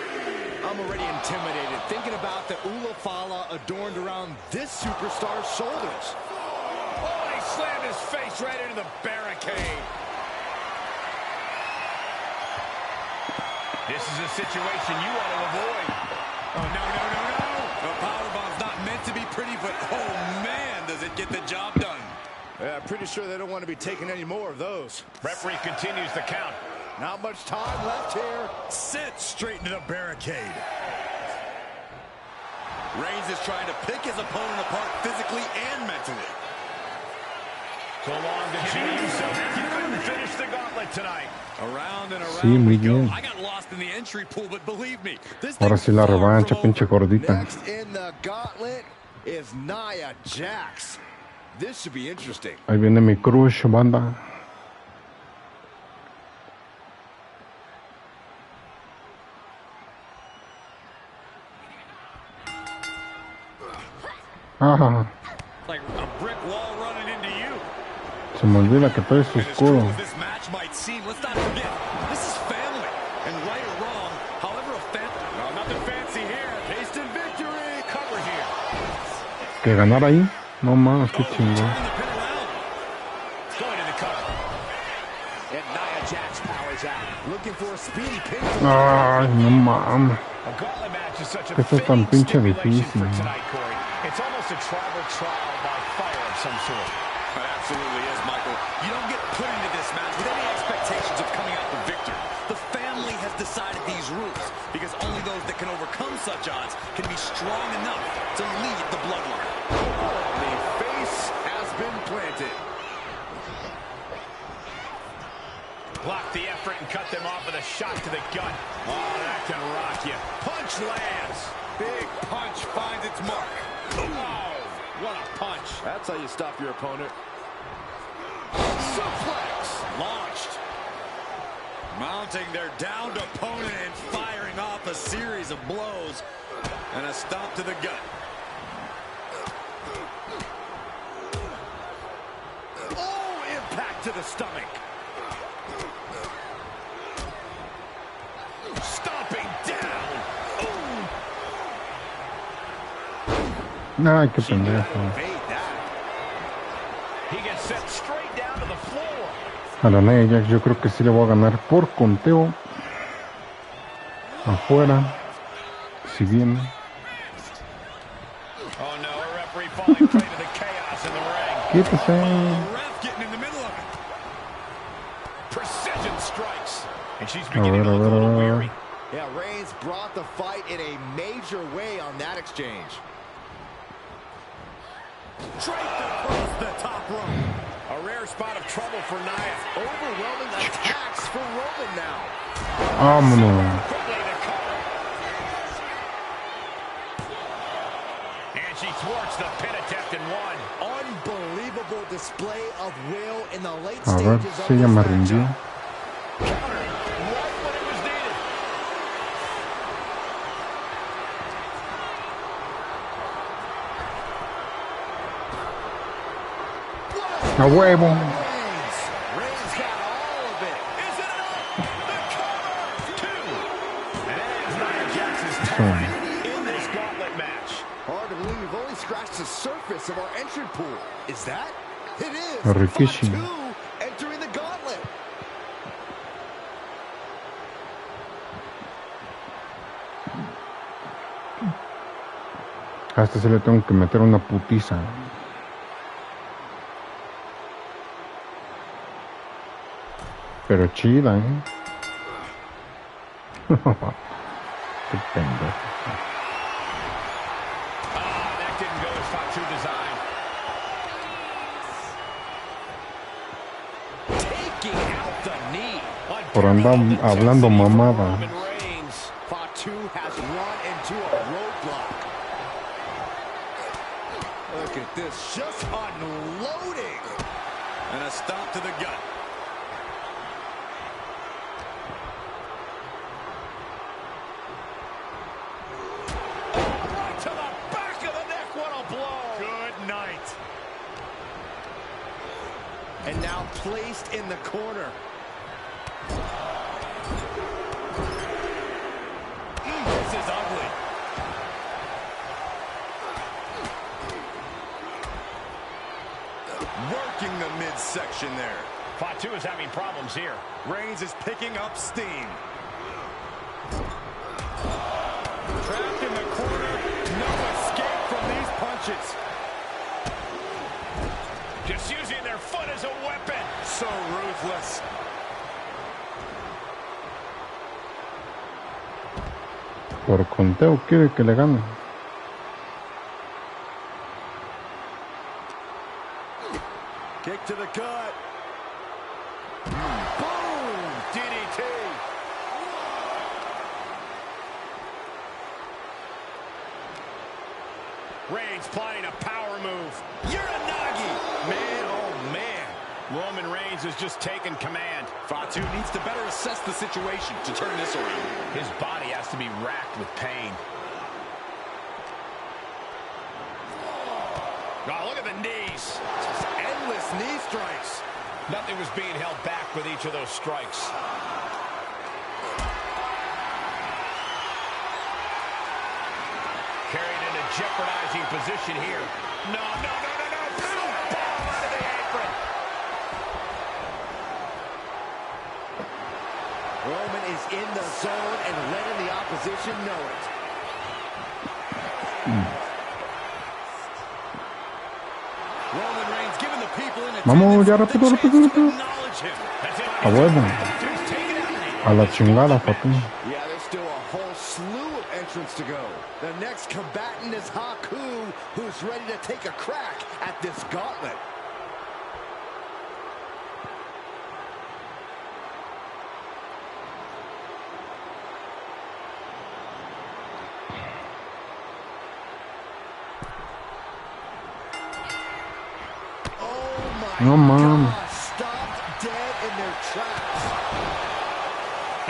I'm already intimidated thinking about the Ula Fala adorned around this superstar's shoulders. Oh, he slammed his face right into the barricade. This is a situation you want to avoid. Oh, no, no, no, no. The powerbomb's not meant to be pretty, but oh, man, does it get the job done. Yeah, pretty sure they don't want to be taking any more of those. Referee continues the count. Not much time left here. Sent straight into the barricade. Reigns is trying to pick his opponent apart physically and mentally. So long to Jimmy Uso. You couldn't finish the gauntlet tonight. Around and around Sí, muy we go. bien. I got lost in the entry pool, but believe me, this Ahora thing's sí la far revancha, from pinche over. gordita. Next in the gauntlet is Nia Jax. This should be interesting. Ahí viene mi crush, banda. Ah, Like a brick wall running into you. se me olvida que trae su And as cruel escudo. as this match might seem, let's not forget, this is family. And right or wrong, however a family... No, nothing fancy here. Tasted victory. Cover here. Que ganar ahí. No más, qué chingón. Turning the pin around. Going in the cover. And Nia Jax powers out. Looking for a speedy pin. Ay, no mames. A gauntlet match is such a Esto es tan fitting pinche stipulation difícil. for tonight, Corey. It's almost a tribal trial by fire of some sort. It absolutely is, Michael. You don't get put into this match with any expectations of coming out the victor. The family has decided these rules because only those that can overcome such odds can be strong enough to lead the bloodline. The face has been planted. Block the effort and cut them off with a shot to the gut. Oh, that can rock you. Punch lands. Big punch finds its mark. Oh, what a punch. That's how you stop your opponent. Suplex Launched. Mounting their downed opponent and firing off a series of blows. And a stomp to the gut. Oh, impact to the stomach. Stomping down. Ay, qué pendejo. Evade that. He gets sent straight down to the floor. A la Nia Jax yo creo que sí le voy a ganar por conteo. Afuera. Si viene. Oh no, a referee falling prey to the chaos in the ring. Quítese. Ref getting in the middle of it. Precision strikes. And she's A beginning to ver, a look a ver, little a ver. weary. Yeah, Reigns brought the fight in a major way on that exchange. Draped across the top rope. A rare clear spot of trouble for Nia. Overwhelming attacks for Roman now. Vámonos. And she thwarts the pin attempt in one. Unbelievable display of will in the late A ver stages si of ya this me matchup. rindió. Right when it was needed. A huevo. Reigns got all of it. Is it enough? The cover. Two. And that is Nia Jax's time in this gauntlet match. Hard to believe we've only scratched the surface of our entrant pool. Is that? It is. Rikishi. Fatu entering the gauntlet. A este se le tengo que meter una putiza. Pero chida, Qué pendejo. That didn't go as Fatu designed. Taking out the knee. Por andar hablando mamada. Fatu has run into a roadblock. Look at this, just unloading. And a stop to the gut. Right to the back of the neck. What a blow. Good night. And now placed in the corner. This is ugly. Working the midsection there. Fatu is having problems here. Reigns is picking up steam. Trapped in the corner. No escape from these punches. Just using their foot as a weapon. So ruthless. Por conteo quiere que le gane. Kick to the gut. Boom! DDT. Reigns playing a power move. Uranagi. Man, oh man. Roman Reigns is just taking command. Fatu needs to better assess the situation to turn this around. His body has to be racked with pain. Oh, look at the knees. Just endless knee strikes. Nothing was being held back with each of those strikes. Carried in a jeopardizing position here. No. Ball out of the apron. Roman is in the zone and letting the opposition know it. Roman Reigns giving the people in Vamos, ya attendance rápido, the rápido, chance to rápido. acknowledge him. A huevo. A la chingada, Fatu. Yeah, there's still a whole slew of entrants to go. The next combatant is Haku, who's ready to take a crack at this gauntlet. No mames. Stopped dead in their tracks.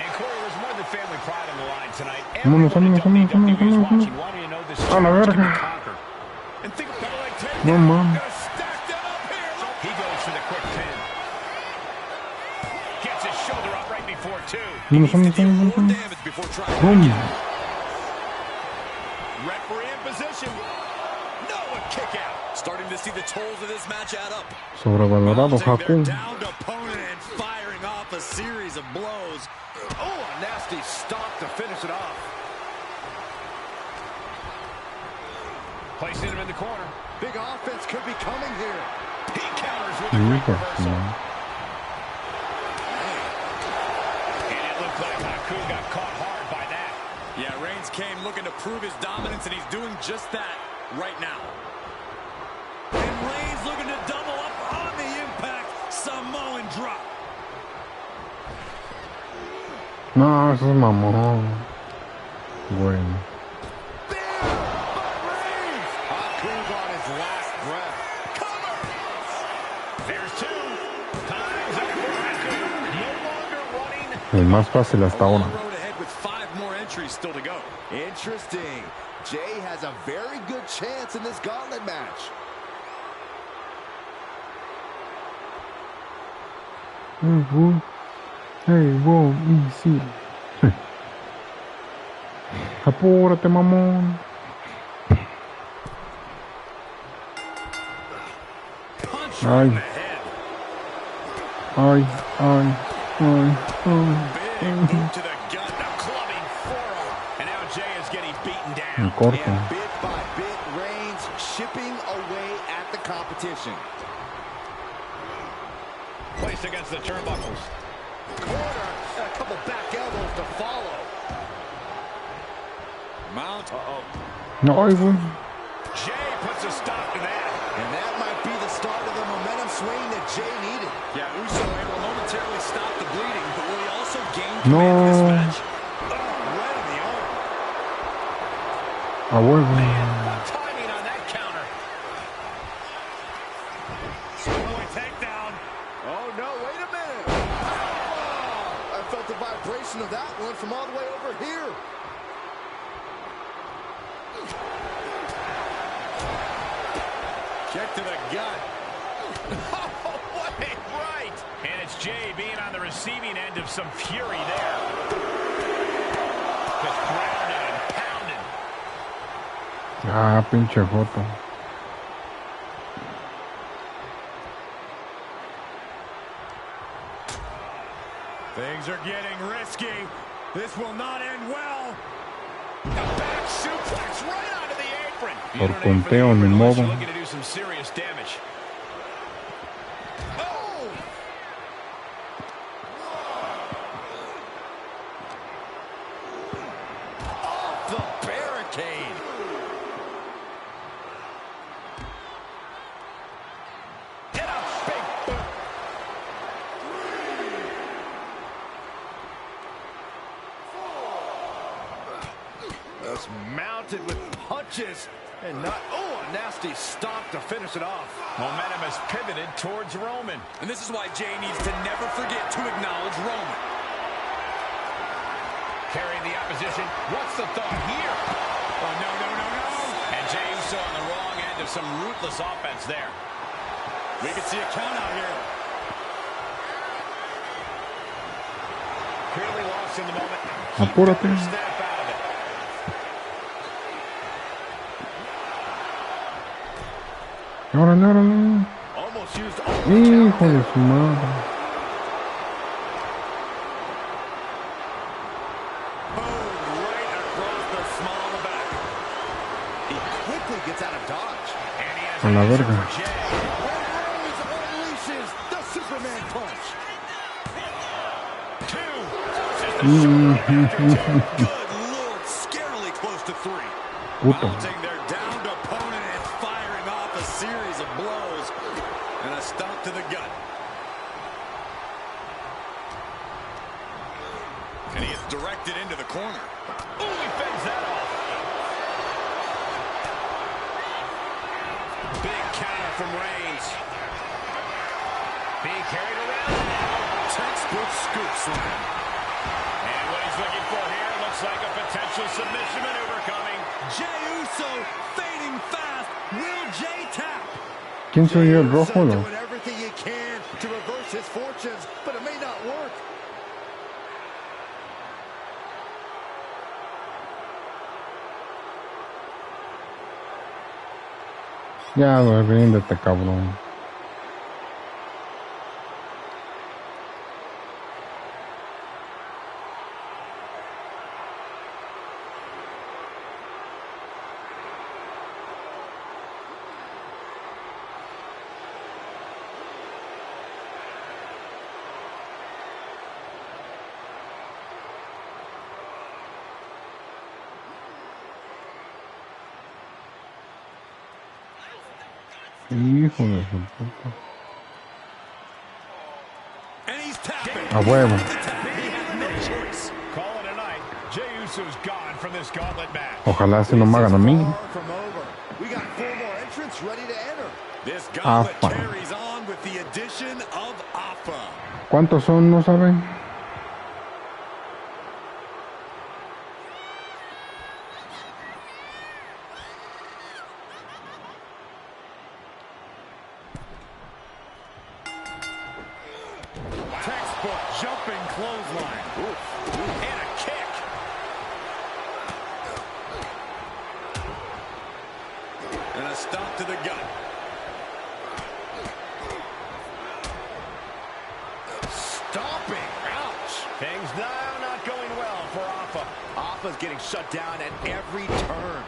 And Corey, there's more than family pride on the line tonight. Vámonos, Everyone vámonos, in vámonos, WWE is vámonos, watching, wanting to know this A la challenge can be verga. conquered. And think of double leg takedown. No mames. Gonna stack that up here. Look. He goes for the quick pin. Gets his shoulder up right before two. Vámonos, vámonos, Deal vámonos, more vámonos. damage before trying. Boom. Referee in position. No, a kick out. Starting to see the tolls of this match add up. Sobrevalorado, Mounting their Haku. downed opponent and firing off a series of blows. Oh, a nasty stop to finish it off. Placing him in the corner. Big offense could be coming here. He counters with a quick Hijo, reversal. no. And it looked like Haku got caught hard by that. Yeah, Reigns came looking to prove his dominance, and he's doing just that right now. And Reigns looking to double up on the impact, No, eso es mamón. Bueno. El más fácil hasta ahora. Interesting. Jay has a very good chance in this gauntlet match. Hey, whoa, easy. Apúrate, mamón. Ay. Ay, ay, ay, ay. Me corto. And bit by bit, Reigns chipping away at the competition. Placed against the turnbuckles. Corner, a couple back elbows to follow. Mount. No, güey. Jay puts a stop to that. And that might be the start of the momentum swing that Jay needed. Yeah, Uso able to momentarily stop the bleeding, but will he also gain command of this match? Right on the arm. A huevo. Timing on that counter. Boy, takedown. Oh, no, wait a minute. Oh, I felt the vibration of that one from all the way over here. Kick to the gut. Oh, what a right. And it's Jay being on the receiving end of some fury there. Just grounded and pounded. Ah, pinche joto. Things are getting risky. This will not end well. A back suplex right onto the apron. Por punteo, ni modo. Looking to do some serious damage. Oh! Off the barricade. Hit a big boot. That's mounted with punches and not, oh, a nasty stomp to finish it off. Momentum has pivoted towards Roman. And this is why Jay needs to never forget to acknowledge Roman. Carrying the opposition. What's the thought here? Oh, no, no, no, no. And Jay Uso on the wrong end of some ruthless offense there. We can see a count out here. Clearly lost in the moment. Apúrate. Snap out of it. Órale, órale. Almost used all the Hijo de su madre. right across the small of the back. He quickly gets out of dodge. And he has A la verga. for Jay. Reigns unleashes the Superman punch. Good Lord, scarily close to 3. Puto. Mounting their downed opponent and firing off a series of blows. And a stomp to the gut. And he is directed into the corner. Ooh, he fends that off. Big counter from Reigns. Being carried around now. Textbook scoop slam. And what he's looking for here looks like a potential submission maneuver coming. Jey Uso fading fast. Will Jay tap? ¿Quién soy yo, el rojo o no? Doing everything he can to reverse his fortunes, but it may not work. Ya, güey, ríndete, cabrón. Hijo de su puta. And he's tapping. A huevo. He had no choice. Guess who's gone from this gauntlet match? Ojalá si no me hagan a mí. We got 4 more entrants ready to enter. This gauntlet carries on with the addition of Alpha. ¿Cuántos son? No saben. Textbook jumping clothesline. And a kick. And a stomp to the gut. Stomping. Ouch. Things now not going well for Alpha. Alpha's getting shut down at every turn.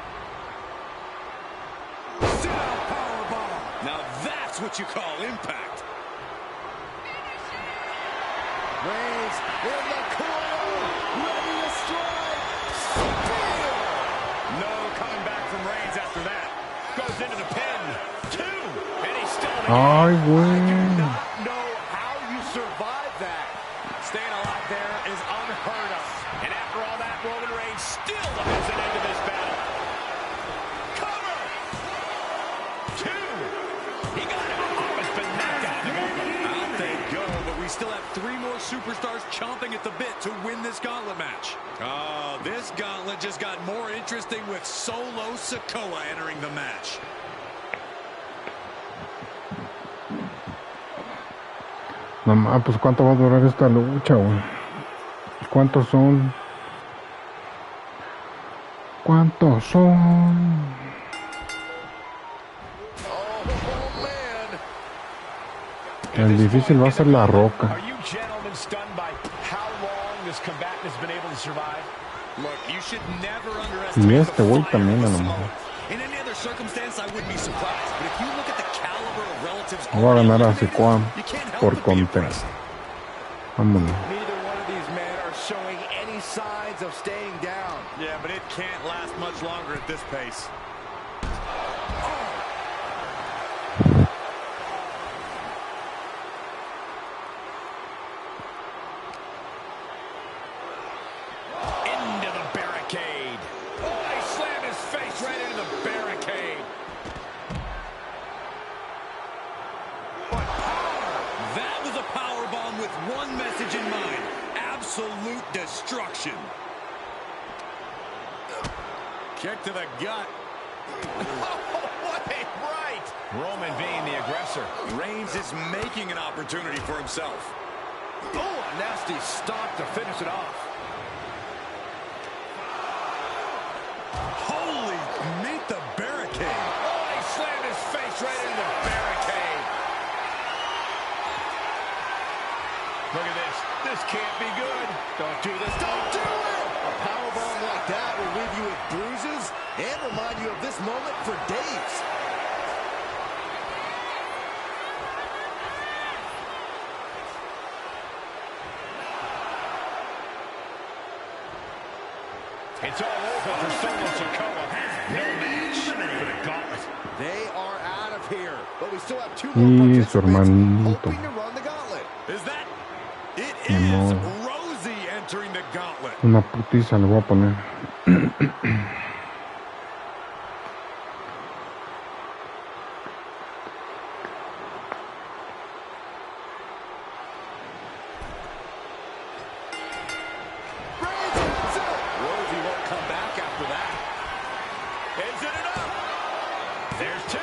Sit-out powerbomb. Now that's what you call impact. Reigns in the corner, ready to strike. Spear. No coming back from Reigns after that. Goes into the pin. 2. And he's still in the Ay, I güey. do not know how you survive that. Staying alive there is unheard of. And after all that, Roman Reigns still has an end to this battle. Cover! 2. He got him. Oh, it's been knocked out. Out they go, but we still have 3 more superstars chomping at the bit to win this gauntlet match. Oh, this gauntlet just got more interesting with Solo Sikoa entering the match. No más, pues cuánto va a durar esta lucha, güey. ¿Cuántos son? ¿Cuántos son? El difícil va a ser la Roca. Are you gentlemen stunned by how long this combatant has been able to survive? Look, you should never Y underestimate este the güey fire también, of a lo the mejor. Samoan. In any other circumstance, I wouldn't be surprised. But if you look at the caliber of relatives Voy a ganar a eliminated, Sikoa you can't help por but be conteo. impressed. Vámonos. Neither one of these men are showing any signs of staying down. Yeah, but it can't last much longer at this pace. Into the barricade. Oh, he slammed his face right into the barricade. What power! That was a power bomb with one message in mind. Absolute destruction. Kick to the gut. What a right! Roman being the aggressor. Reigns is making an opportunity for himself. Oh, a nasty stop to finish it off. Holy, meet the barricade. Oh, he slammed his face right into the barricade. Look at this. This can't be good. Don't do this. Don't do it! A powerbomb like that will leave you with bruises and remind you of this moment for days. It's all over for Solo Sikoa. No match for the gauntlet. They are out of here, but we still have 2 Y more su participants hermanito. hoping to run the gauntlet. Is that? It Ni is modo. Rosie entering the gauntlet. Una putiza le voy a poner. Rosie won't come back after that. Is it enough? There's 2.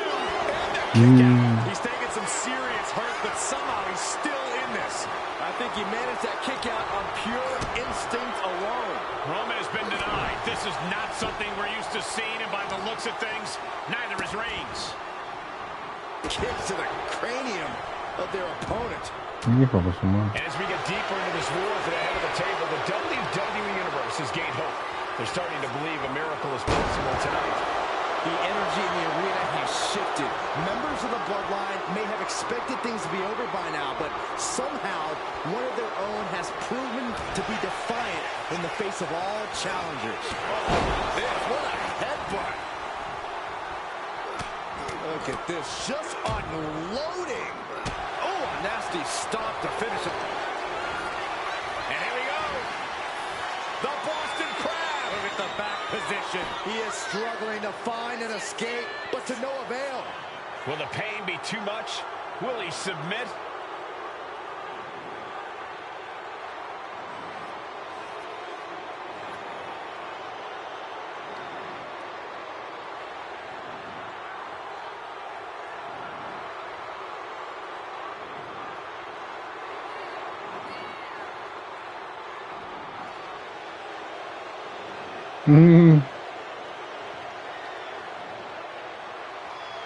He's taking some serious hurt, but somehow he's still in this. I think he managed that kick out on pure instinct alone. Roman has been denied. This is not something we're used to seeing, and by the looks of things, neither is Reigns. Kicks to the cranium of their opponent. Hijo de su madre. And as we get deeper into this war for the head of the table, the WWE Universe has gained hope. They're starting to believe a miracle is possible tonight. The energy in the arena has shifted. Members of the Bloodline may have expected things to be over by now, but somehow one of their own has proven to be defiant in the face of all challengers. What a headbutt. Look at this, just unloading. Oh, a nasty stop to finish it. And here we go. The Boston Crab. the back position. He is struggling to find an escape, but to no avail. Will the pain be too much? Will he submit?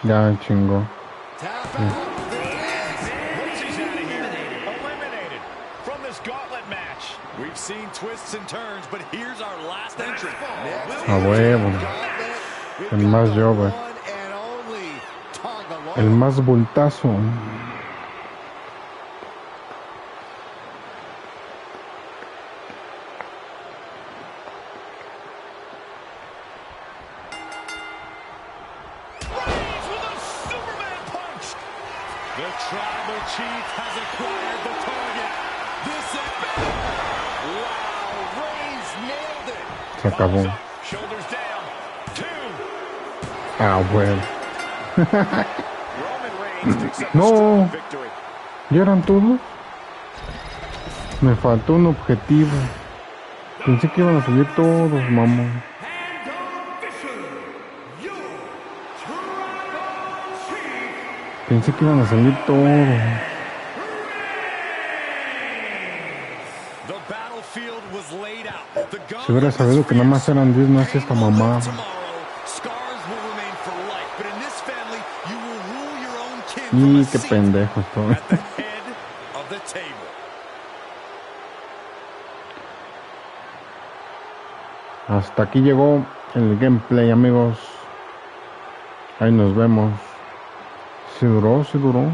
Ya chingó. Eliminated from this gauntlet match. We've seen twists and turns, but here's our last entrant. A huevo. El más joven. El más bultazo. The tribal chief has acquired the target. This is wow, Reigns nailed it. Se acabó. Shoulders down. 2. Ah, bueno. Roman Reigns picks up a No. strong victory. ¿Ya eran todos? Me faltó un objetivo. Pensé que iban a salir todos, mamón. Pensé que iban a salir todos. The battlefield was laid out. The Si hubiera sabido que nada más eran 10, no hace esta mamada. Scars will remain for life, but in this family, you will rule your own kin Y from a qué seat pendejo estoy. at the head of the table. Hasta aquí llegó el gameplay, amigos. Ahí nos vemos. ¿Se duró? ¿Se duró?